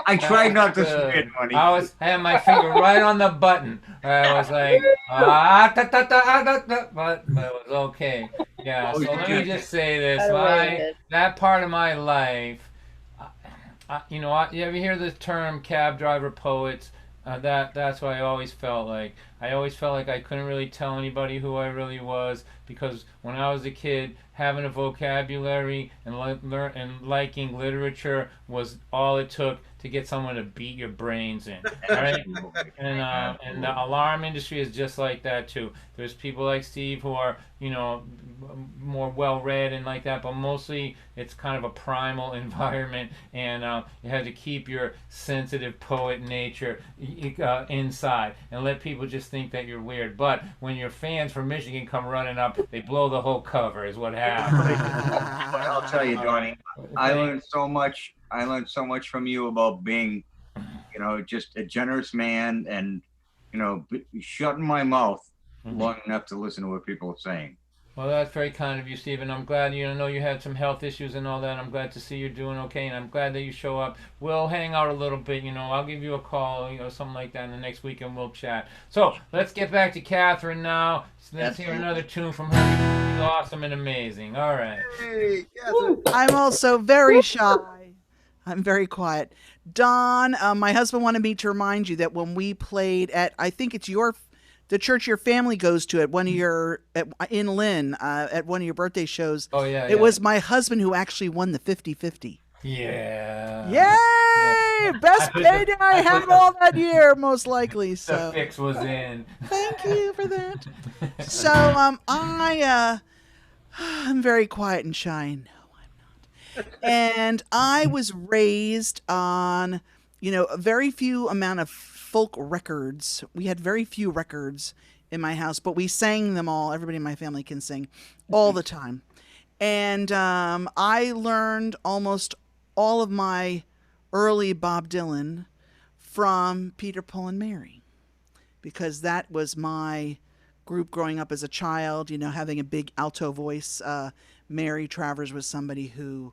I tried not to spit, money. I had my finger right on the button. I was like, but it was okay. Yeah, so let me just say this. That part of my life, you ever hear the term cab driver poets? That's what I always felt like. I always felt like I couldn't really tell anybody who I really was, because when I was a kid, having a vocabulary and liking literature was all it took to get someone to beat your brains in. All right? And the alarm industry is just like that too. There's people like Steve who are, more well-read and like that, but mostly it's kind of a primal environment, and you have to keep your sensitive poet nature inside and let people just think that you're weird. But when your fans from Michigan come running up, they blow the whole cover is what happens. But I'll tell you, Donnie, I learned so much. I learned so much from you about being, just a generous man, and, shutting my mouth long enough to listen to what people are saying. Well, that's very kind of you, Stephen. I'm glad you had some health issues and all that. I'm glad to see you're doing okay, and I'm glad that you show up. We'll hang out a little bit, I'll give you a call, something like that in the next week, and we'll chat. So let's get back to Katherine now. So let's hear another tune from her. She's awesome and amazing. All right. Hey, I'm also very shy. I'm very quiet. Don, my husband wanted me to remind you that when we played at, I think it's the church your family goes to at one of your in Lynn at one of your birthday shows. Oh yeah. It was my husband who actually won the 50-50. Yeah. Yay! Best payday I had all that year, most likely. So the fix was in. Thank you for that. So I'm very quiet and shy. No, I'm not. And I was raised on, a very few amount of folk records. We had very few records in my house, but we sang them all. Everybody in my family can sing all the time. And I learned almost all of my early Bob Dylan from Peter, Paul, and Mary, because that was my group growing up as a child, having a big alto voice. Mary Travers was somebody who,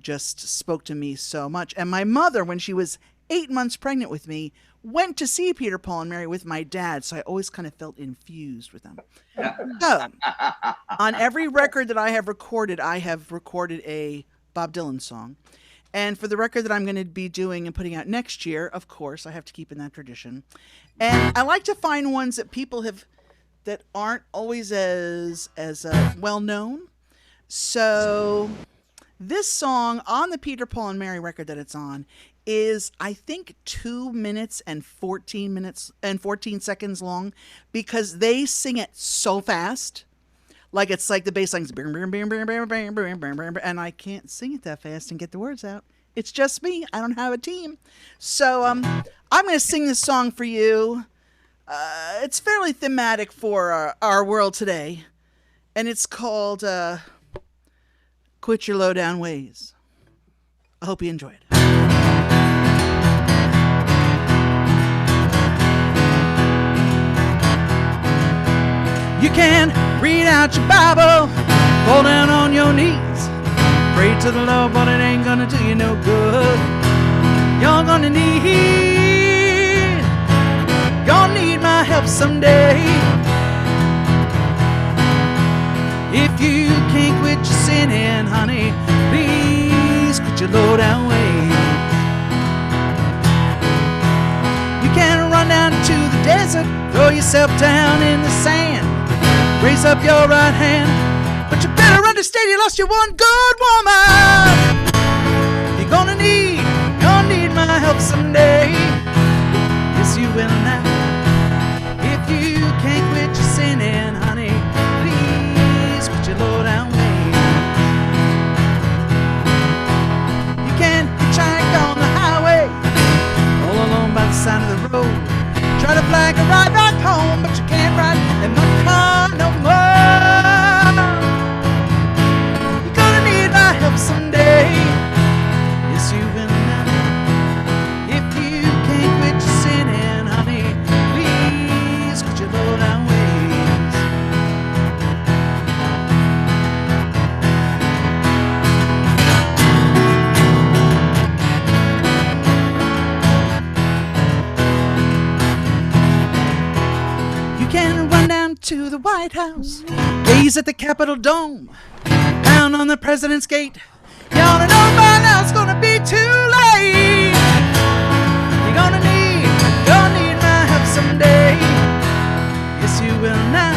just spoke to me so much. And my mother, when she was 8 months pregnant with me, went to see Peter, Paul, and Mary with my dad, so I always kind of felt infused with them. So, on every record that I have recorded a Bob Dylan song. And for the record that I'm going to be doing and putting out next year, of course, I have to keep in that tradition. And I like to find ones that people that aren't always as well known. So this song on the Peter, Paul, and Mary record that it's on is, I think, 2 minutes and 14 seconds long, because they sing it so fast. It's like the bass line's and I can't sing it that fast and get the words out. It's just me. I don't have a team. So I'm going to sing this song for you. It's fairly thematic for our world today. And it's called Quit Your Low Down Ways. I hope you enjoy it. You can read out your Bible, fall down on your knees, pray to the Lord, but it ain't gonna do you no good. You're gonna need my help someday. If you can't quit your sinning, honey, please quit your low down ways. You can run down to the desert, throw yourself down in the sand, raise up your right hand, but you better understand you lost your one good woman. You're gonna need my help someday. Yes, you will now. If you can't quit your sinning, honey, please quit your low down ways. You can hitchhike on the highway, all alone by the side of the road, try to flag a right to the White House, gaze at the Capitol Dome, pound on the President's gate. You ought to know by now it's gonna be too late. You're gonna need my help someday. Yes, you will now.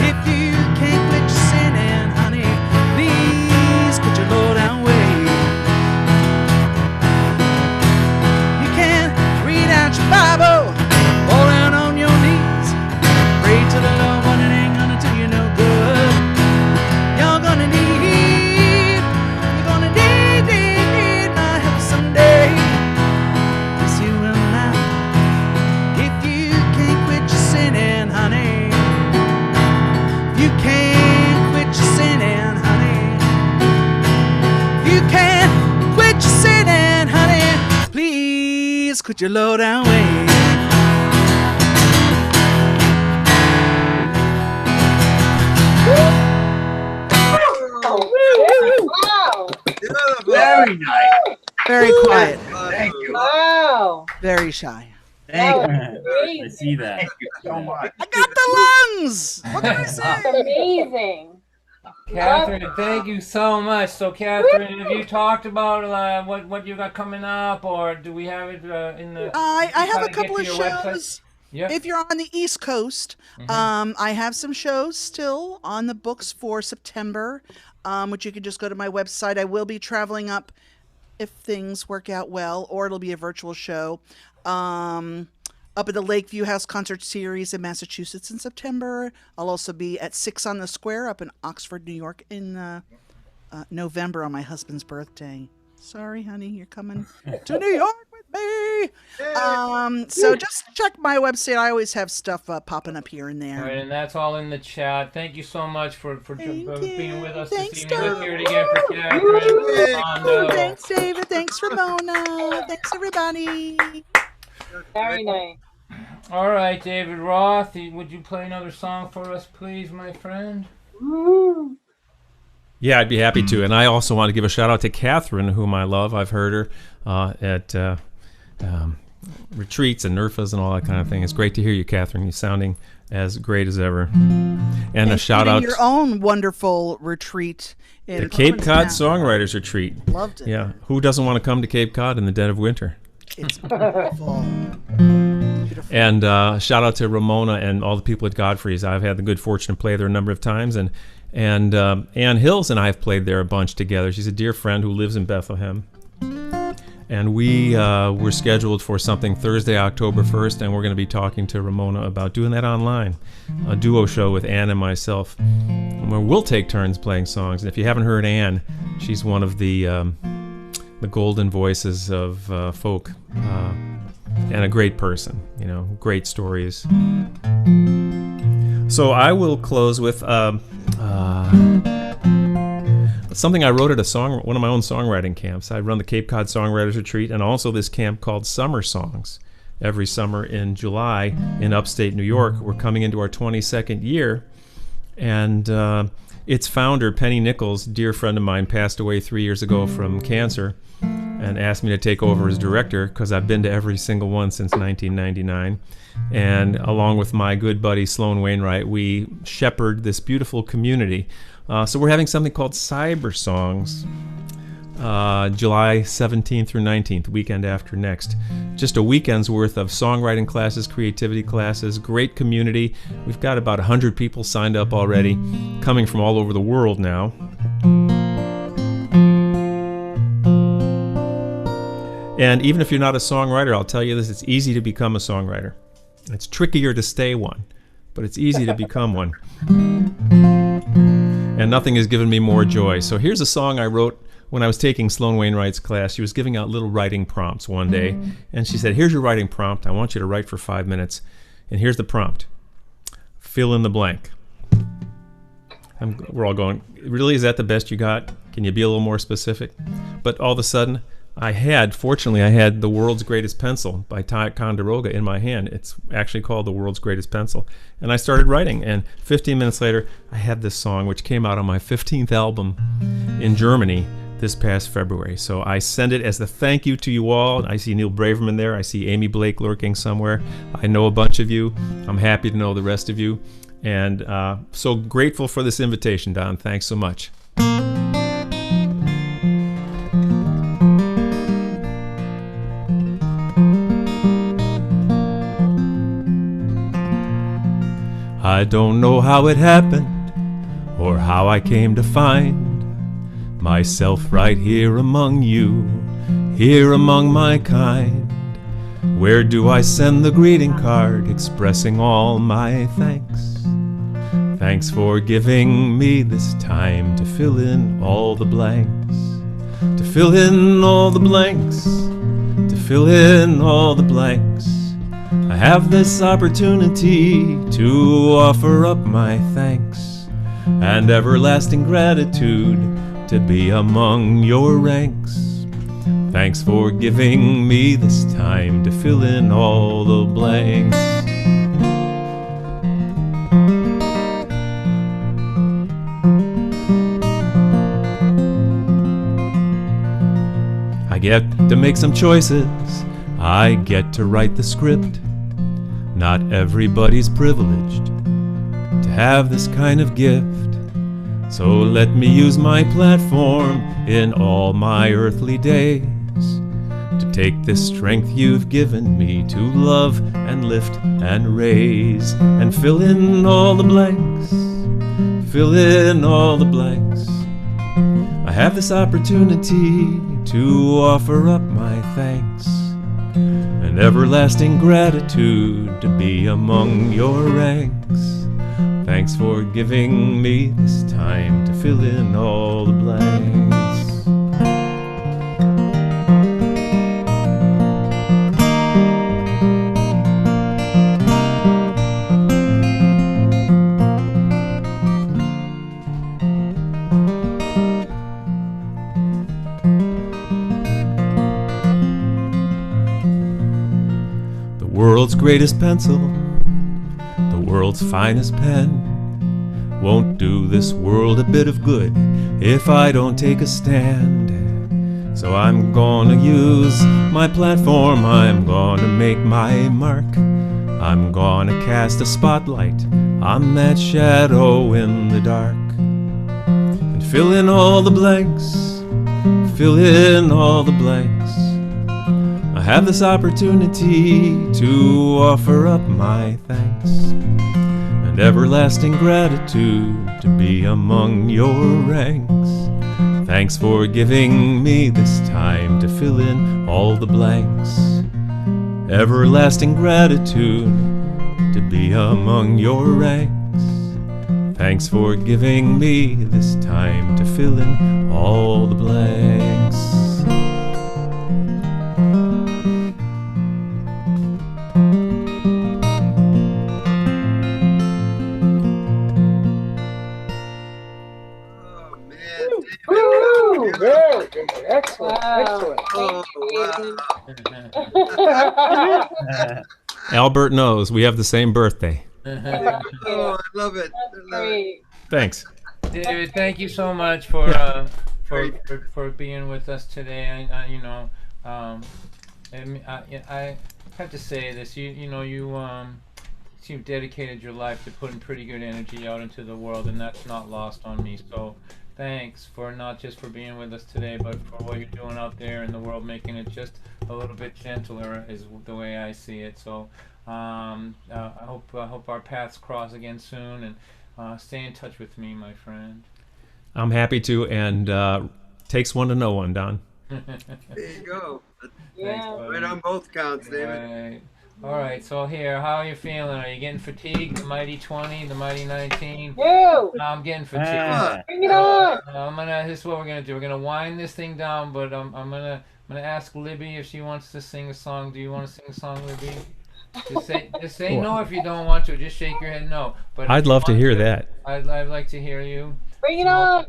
If you can't quit your sinning, honey, please quit your low down way. You can read out your Bible, fall down on your knees, pray to the Lord, but it ain't gonna do you no good. You're gonna need my help someday. Yes, you will now. If you can't quit your sinning, honey. If you can't quit your sinning, honey. If you can't quit your sinning, honey, please quit your low down way. Wow. Very nice. Very quiet. Thank you. Wow. Very shy. Thank you. I see that. Thank you so much. I got the lungs. What can I say? That's amazing. Catherine, thank you so much. So, Catherine, have you talked about what you got coming up, or do we have it in the? I have a get couple to of your shows. website? Yeah. If you're on the East Coast, I have some shows still on the books for September, which you can just go to my website. I will be traveling up if things work out well, or it'll be a virtual show. Up at the Lakeview House Concert Series in Massachusetts in September. I'll also be at 6 on the Square up in Oxford, New York in November on my husband's birthday. Sorry, honey, you're coming to New York with me. So just check my website. I always have stuff popping up here and there. All right, and that's all in the chat. Thank you so much for being with us Thanks, this evening. Let's Doug. hear it again for Catherine Rondo. Thanks, David. Thanks, Ramona. Thanks, everybody. Very nice. All right, David Roth, would you play another song for us, please, my friend? Yeah, I'd be happy to. And I also want to give a shout out to Katherine, whom I love. I've heard her at retreats and NERFAs and all that kind of thing. It's great to hear you, Katherine. You're sounding as great as ever. And a shout out your own wonderful retreat in the Cape Cod Provincetown. Songwriters Retreat. Loved it. Yeah, who doesn't want to come to Cape Cod in the dead of winter? It's beautiful. And shout out to Ramona and all the people at Godfrey's. I've had the good fortune to play there a number of times, and Ann Hills and I have played there a bunch together. She's a dear friend who lives in Bethlehem. And we were scheduled for something Thursday, October 1st, and we're going to be talking to Ramona about doing that online, a duo show with Ann and myself, where we'll take turns playing songs. And if you haven't heard Ann, she's one of the golden voices of folk, and a great person, great stories. So I will close with something I wrote at one of my own songwriting camps. I run the Cape Cod Songwriters Retreat and also this camp called Summer Songs. Every summer in July in upstate New York. We're coming into our 22nd year, and its founder, Penny Nichols, dear friend of mine, passed away 3 years ago from cancer and asked me to take over as director because I've been to every single one since 1999. And along with my good buddy Sloan Wainwright, we shepherd this beautiful community. So we're having something called Cyber Songs, July 17th through 19th, weekend after next. Just a weekend's worth of songwriting classes, creativity classes, great community. We've got about 100 people signed up already, coming from all over the world now. And even if you're not a songwriter, I'll tell you this, it's easy to become a songwriter. It's trickier to stay one, but it's easy to become one. And nothing has given me more joy. So here's a song I wrote when I was taking Sloan Wainwright's class. She was giving out little writing prompts one day, and she said, here's your writing prompt. I want you to write for 5 minutes. And here's the prompt. Fill in the blank. We're all going, really, is that the best you got? Can you be a little more specific? But all of a sudden, fortunately, I had The World's Greatest Pencil by Ticonderoga in my hand. It's actually called The World's Greatest Pencil. And I started writing, and 15 minutes later, I had this song, which came out on my 15th album in Germany this past February. So I send it as the thank you to you all. I see Neil Braverman there. I see Amy Blake lurking somewhere. I know a bunch of you. I'm happy to know the rest of you. And so grateful for this invitation, Don. Thanks so much. I don't know how it happened or how I came to find myself right here among you, here among my kind. Where do I send the greeting card expressing all my thanks? Thanks for giving me this time to fill in all the blanks, to fill in all the blanks, to fill in all the blanks. I have this opportunity to offer up my thanks and everlasting gratitude to be among your ranks. Thanks for giving me this time to fill in all the blanks. I get to make some choices, I get to write the script. Not everybody's privileged to have this kind of gift. So let me use my platform in all my earthly days to take this strength you've given me to love and lift and raise and fill in all the blanks, fill in all the blanks. I have this opportunity to offer up my thanks and everlasting gratitude to be among your ranks. Thanks for giving me this time to fill in all the blanks. The world's greatest pencil, the world's finest pen, won't do this world a bit of good if I don't take a stand. So I'm gonna use my platform, I'm gonna make my mark. I'm gonna cast a spotlight on that shadow in the dark and fill in all the blanks, fill in all the blanks. I have this opportunity to offer up my thanks and everlasting gratitude to be among your ranks. Thanks for giving me this time to fill in all the blanks. Everlasting gratitude to be among your ranks. Thanks for giving me this time to fill in all the blanks. Oh, man. Very good. Excellent. Wow. Excellent. Oh, wow. Albert knows we have the same birthday. Oh, I love it. That's great. Thanks. David, thank you so much for being with us today. I have to say this. You've dedicated your life to putting pretty good energy out into the world, and that's not lost on me. So thanks for not just for being with us today, but for what you're doing out there in the world, making it just a little bit gentler is the way I see it. So I hope our paths cross again soon, and stay in touch with me, my friend. I'm happy to, and takes one to know one, Don. There you go. Yeah. Right on both counts, David. Right. All right, so here, how are you feeling? Are you getting fatigued? The mighty 20, the mighty 19? No. I'm getting fatigued. Bring it on. This is what we're gonna do. We're gonna wind this thing down, but I'm gonna ask Libby if she wants to sing a song. Do you want to sing a song, Libby? Just say no if you don't want to. Just shake your head no. But I'd love to hear that. I'd like to hear you. Bring it on.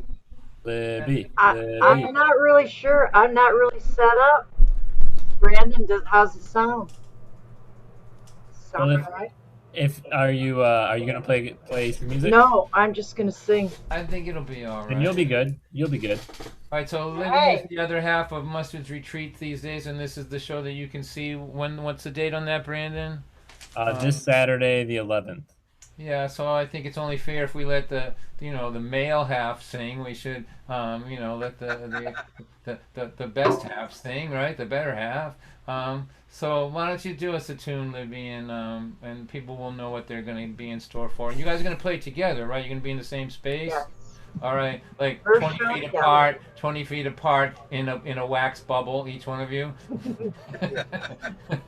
Libby. I'm not really sure. I'm not really set up. Brandon, how's it sound? Well, Sound right? are you gonna play some music? No, I'm just gonna sing. I think it'll be all right. And you'll be good. You'll be good. All right, so Libby is the other half of Mustard's Retreat these days, and this is the show that you can see. What's the date on that, Brandon? This Saturday, the 11th. Yeah, so I think it's only fair if we let the male half sing. We should let the best half sing, right? The better half. So why don't you do us a tune, Libby, and people will know what they're going to be in store for. You guys are going to play together, right? You're going to be in the same space. Yes. All right, like First 20 show feet together. apart, 20 feet apart in a wax bubble, each one of you.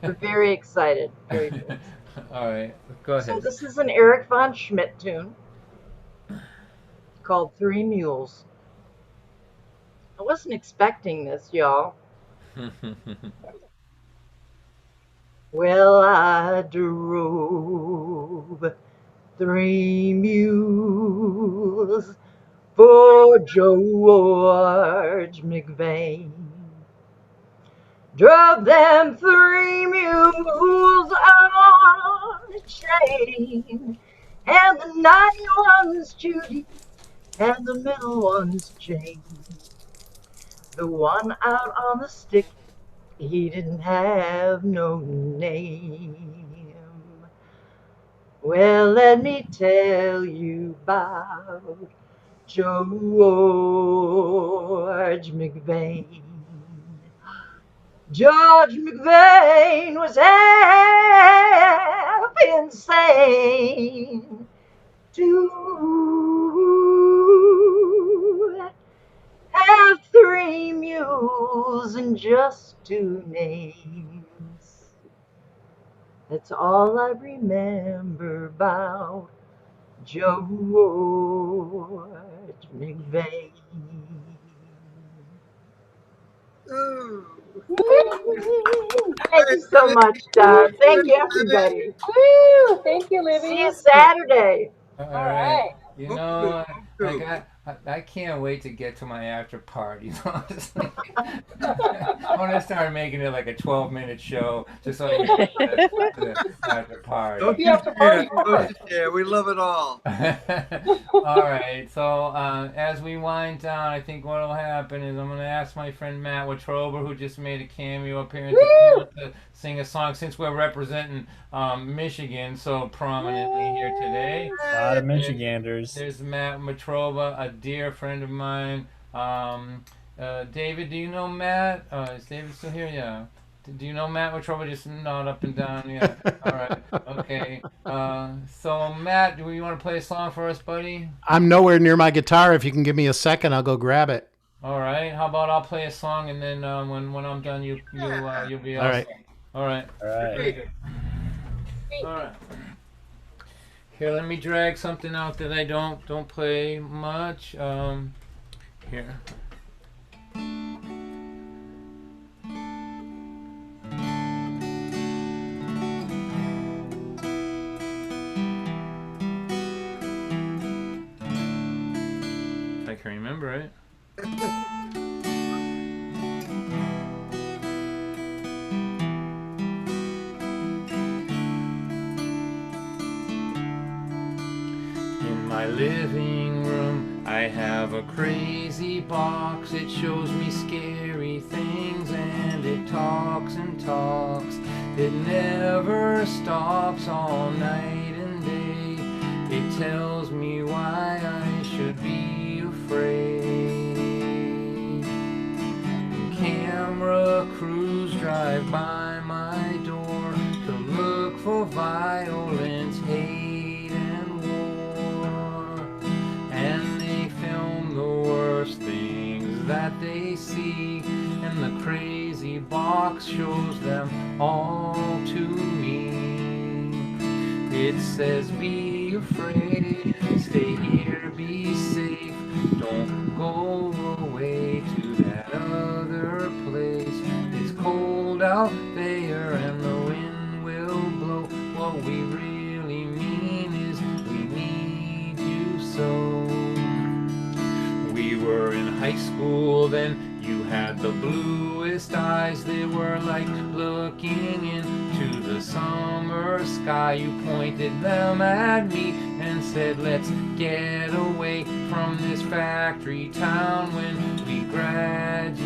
We're very excited. Very, very excited. All right, go So ahead. this is an Eric von Schmidt tune called Three Mules. I wasn't expecting this, y'all. Well, I drove 3 mules for George McVeigh. Drove them 3 mules on a chain, and the 91's Judy, and the middle one's Jane. The one out on the stick, he didn't have no name. Well, let me tell you about George McVeigh. George McVeigh was half insane to have 3 mules and just 2 names. That's all I remember about George McVeigh. Thank you so much, Don. Thank you, everybody. Woo! Thank you, Libby. See you Saturday. All All right. right. You know, I can't wait to get to my after party. Honestly, I want to start making it like a 12-minute show, just so you can get to the after party. Don't you dare. Don't you dare. We love it all. All right. So as we wind down, I think what will happen is I'm going to ask my friend Matt Watrober, who just made a cameo appearance, to sing a song since we're representing Michigan so prominently here today. A lot of Michiganders. There's Matt Matrova, a dear friend of mine. David, do you know Matt? Is David still here? Yeah. Do you know Matt Matrova? Just nod up and down. Yeah. All right. Okay. So Matt, do you want to play a song for us, buddy? I'm nowhere near my guitar. If you can give me a second, I'll go grab it. All right. How about I'll play a song and then when I'm done, you'll be all right. set. All right. All right. Very good. All right. Here, let me drag something out that I don't play much. Here. If I can remember it. In my living room, I have a crazy box. It shows me scary things and it talks and talks. It never stops all night and day. It tells me why I should be afraid. Camera crews drive by my door to look for violence, hate, and war. And they film the worst things that they see, and the crazy box shows them all to me. It says, be afraid, stay here, be safe, don't go away to that other place. It's cold out there and the wind will blow. What we really mean is we need you so. We were in high school then. You had the bluest eyes, they were like looking into the summer sky. You pointed them at me and said, let's get away from this factory town when we graduate.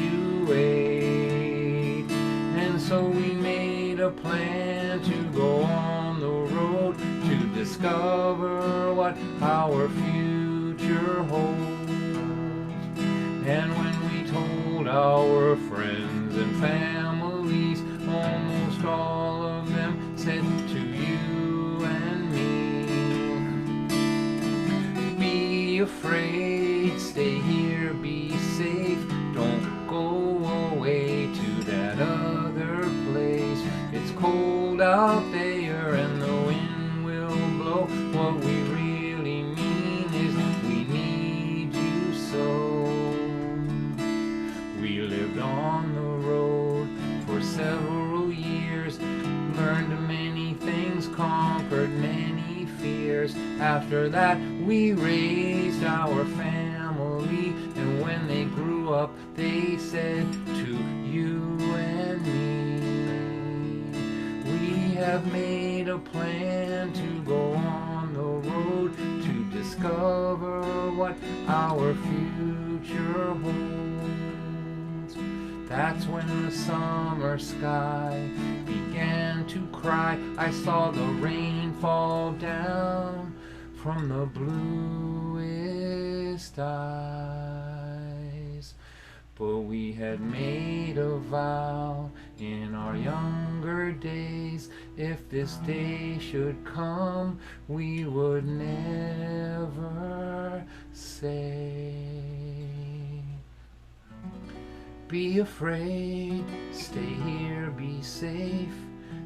And so we made a plan to go on the road to discover what our future holds. And when we told our friends and families, almost all of them said to you and me, be afraid, stay here, be safe, don't go away to that other place. It's cold out there and the wind will blow. What we really mean is we need you so. We lived on the road for several years, learned many things, conquered many fears. After that we raised our family, and when they grew up they said to you and me, we have made a plan to go on the road to discover what our future holds. That's when the summer sky began to cry. I saw the rain fall down from the bluest eyes. But we had made a vow in our younger days, if this day should come, we would never say. Be afraid, stay here, be safe,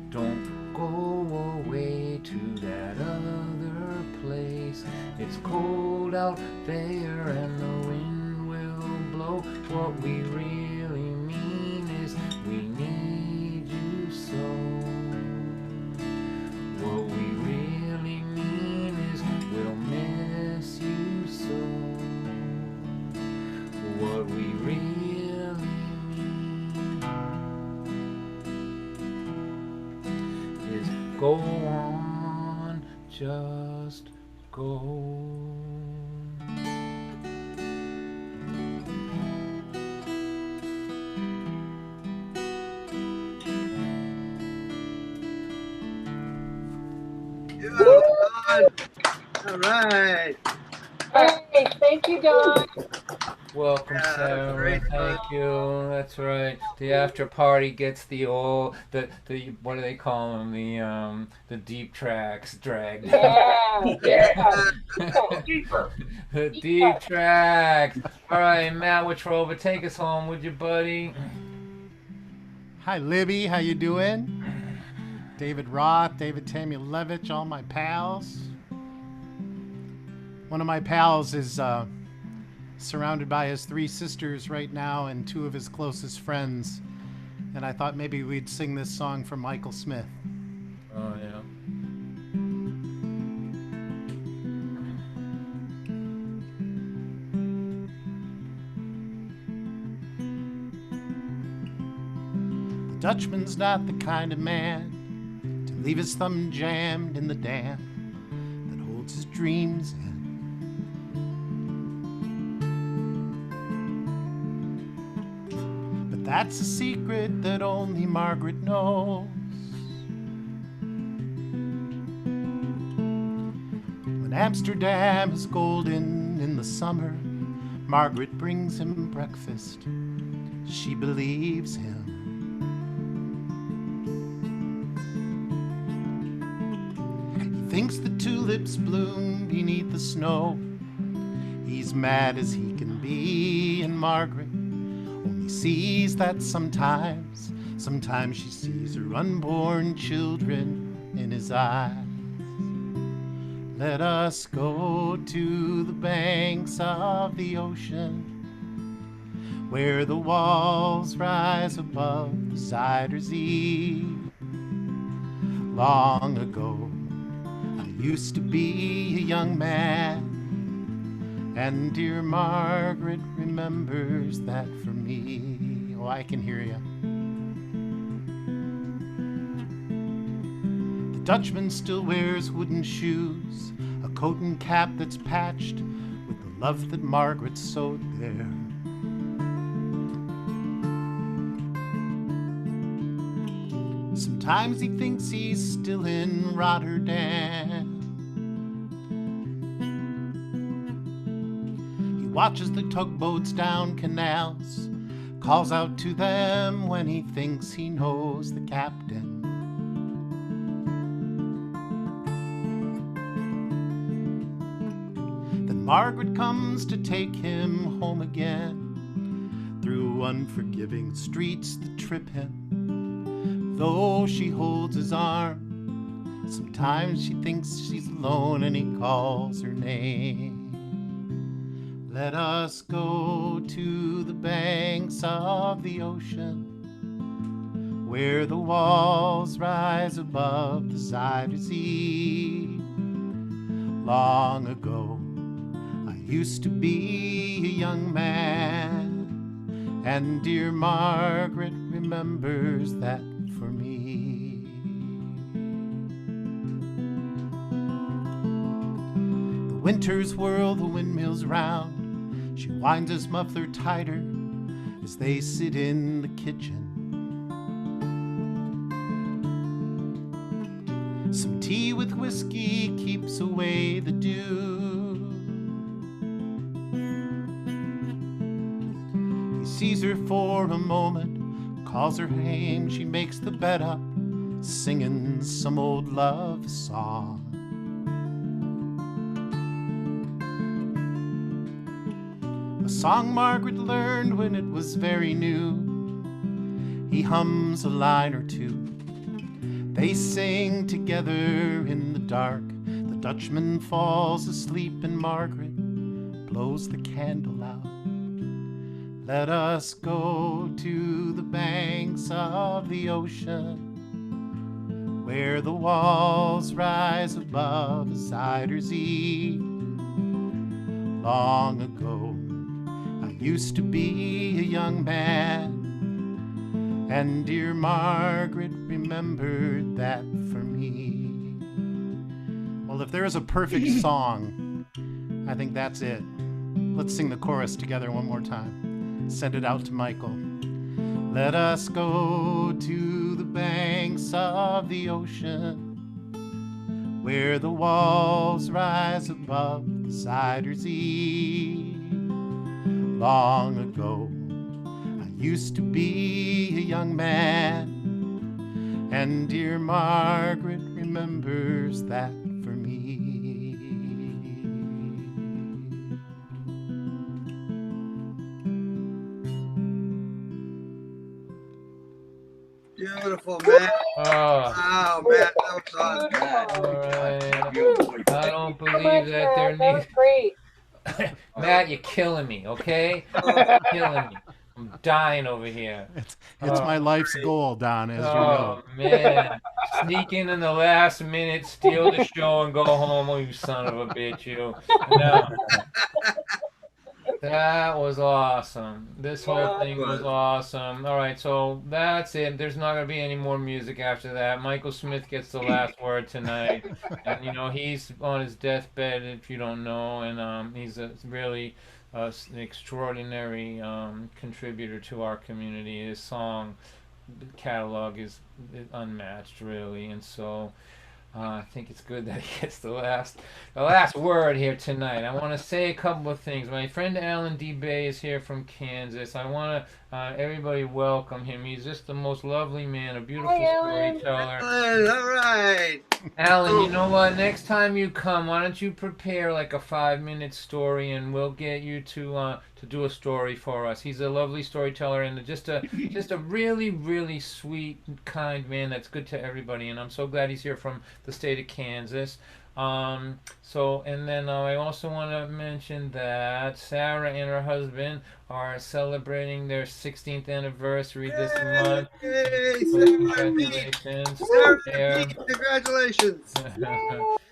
don't go away to that other place. It's cold out there and the wind will blow. What we really mean is we need you so. What we really mean is we'll miss you so. What we really mean is go on, just go. All right. Hey, thank you, Don. Welcome, Yeah, Sarah. great Thank you. That's right. The after party gets the old the what do they call them? The deep tracks dragged. Yeah, yeah. Deeper. The deep tracks. All right, Matt Wittroba, take us home, would you, buddy? Hi, Libby. How you doing? David Roth, David Tamulevich, all my pals. One of my pals is surrounded by his 3 sisters right now and 2 of his closest friends. And I thought maybe we'd sing this song for Michael Smith. Oh, yeah. The Dutchman's not the kind of man to leave his thumb jammed in the dam that holds his dreams in. But that's a secret that only Margaret knows. When Amsterdam is golden in the summer, Margaret brings him breakfast. She believes him. Thinks the tulips bloom beneath the snow. He's mad as he can be, and Margaret only sees that sometimes she sees her unborn children in his eyes. Let us go to the banks of the ocean, where the walls rise above the Zuyder Zee. Long ago, I used to be a young man, and dear Margaret remembers that for me. Oh, I can hear you. The Dutchman still wears wooden shoes, a coat and cap that's patched with the love that Margaret sewed there. Sometimes he thinks he's still in Rotterdam, watches the tugboats down canals, calls out to them when he thinks he knows the captain. Then Margaret comes to take him home again, through unforgiving streets that trip him. Though she holds his arm, sometimes she thinks she's alone and he calls her name. Let us go to the banks of the ocean, where the walls rise above the Zuyder Zee. Long ago, I used to be a young man, and dear Margaret remembers that for me. The winters whirl the windmills round. She winds his muffler tighter as they sit in the kitchen. Some tea with whiskey keeps away the dew. He sees her for a moment, calls her name, she makes the bed up, singing some old love song. A song Margaret learned when it was very new. He hums a line or two. They sing together in the dark. The Dutchman falls asleep and Margaret blows the candle out. Let us go to the banks of the ocean, where the walls rise above the Zuyder Zee. Long ago, I used to be a young man, and dear Margaret remembered that for me. Well, if there is a perfect song, I think that's it. Let's sing the chorus together one more time. Send it out to Michael. Let us go to the banks of the ocean, where the walls rise above the Zuyder Zee. Long ago, I used to be a young man, and dear Margaret remembers that for me. Beautiful, man. Oh. Wow, man, that was awesome. All right. I don't believe that there That was needs. great. Matt, you're killing me, okay? Killing me. I'm dying over here. It's my life's goal, Don, as you know. Oh, man. Sneak in the last minute, steal the show, and go home. Oh, you son of a bitch, you. No. That was awesome. This whole thing was awesome. All right, so that's it. There's not going to be any more music after that. Michael Smith gets the last word tonight. And, you know, he's on his deathbed, if you don't know, and he's a really an extraordinary contributor to our community. His song catalog is unmatched, really, and so I think it's good that he gets the last word here tonight. I want to say a couple of things. My friend Alan D. Bay is here from Kansas. I want to everybody welcome him. He's just the most lovely man, a beautiful storyteller. All right. Alan, you know what? Next time you come, why don't you prepare like a 5-minute story, and we'll get you to do a story for us. He's a lovely storyteller and just a really, really sweet, kind man that's good to everybody. And I'm so glad he's here from the state of Kansas. And then I also want to mention that Sarah and her husband are celebrating their 16th anniversary this month. Yay, So congratulations. Sarah, congratulations.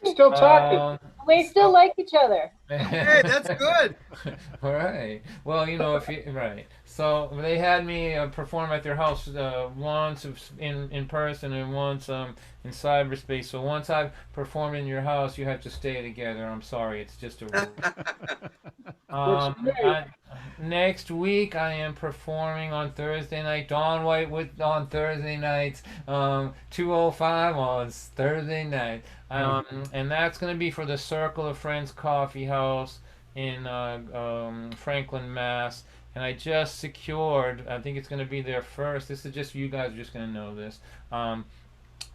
Still talking. We still like each other. Hey, that's good. All right. Well, you know, right. So they had me perform at their house once in person and once in cyberspace. So once I've performed in your house, you have to stay together. I'm sorry, it's just a rule. Next week I am performing on Thursday night. Dawn White on Thursday nights. 2:05 on Thursday night. And that's going to be for the Circle of Friends Coffee House in Franklin, Mass. And I just secured, I think it's going to be there first. This is just, you guys are just going to know this.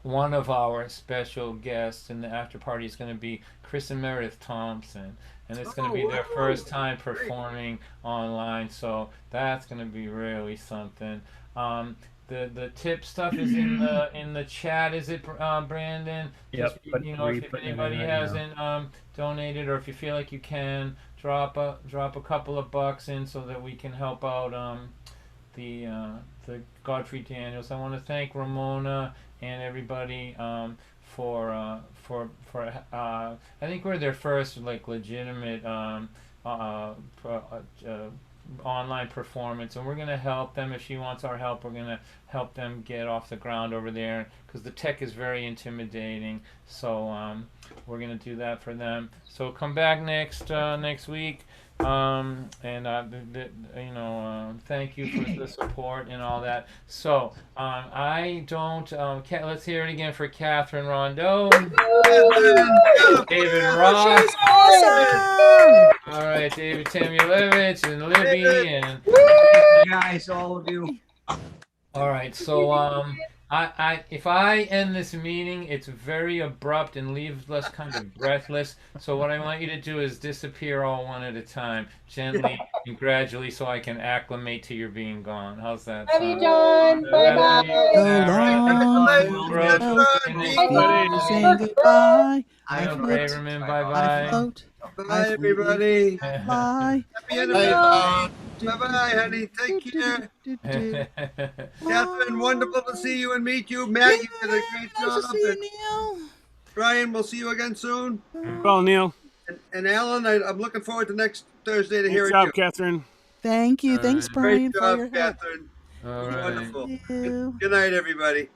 One of our special guests in the after party is going to be Chris and Meredith Thompson. And it's going to be their first time performing online. So that's going to be really something. The tip stuff is in the chat. Is it, Brandon? Yep. Just, you know, if anybody hasn't donated, or if you feel like you can, drop a couple of bucks in so that we can help out the Godfrey Daniels. I want to thank Ramona and everybody for I think we're their first like legitimate online performance, and we're going to help them. If she wants our help, we're going to help them get off the ground over there, because the tech is very intimidating. So we're going to do that for them. So come back next week, and thank you for the support and all that. So I don't let's hear it again for Katherine Rondo, David Ross, all right, David Tamulevich and Libby and guys, all of you. all right. So I if I end this meeting, it's very abrupt and leaves us kind of breathless. So what I want you to do is disappear all one at a time, gently and gradually, so I can acclimate to your being gone. How's that Love you, sound? John. Bye bye. Saying goodbye. I know, Braverman. Bye bye. I float. Bye, everybody. Bye. Happy anniversary. Bye-bye, honey. Take care. Catherine, wonderful to see you and meet you. Matt, you did a great job. Nice to see you, Neil. Brian, we'll see you again soon. Well, Neil. And Alan, I'm looking forward to next Thursday to hear Good job, you. Catherine. Thank you. Thanks, Brian, Great for your job, help. Catherine. All right. Wonderful. Good night, everybody.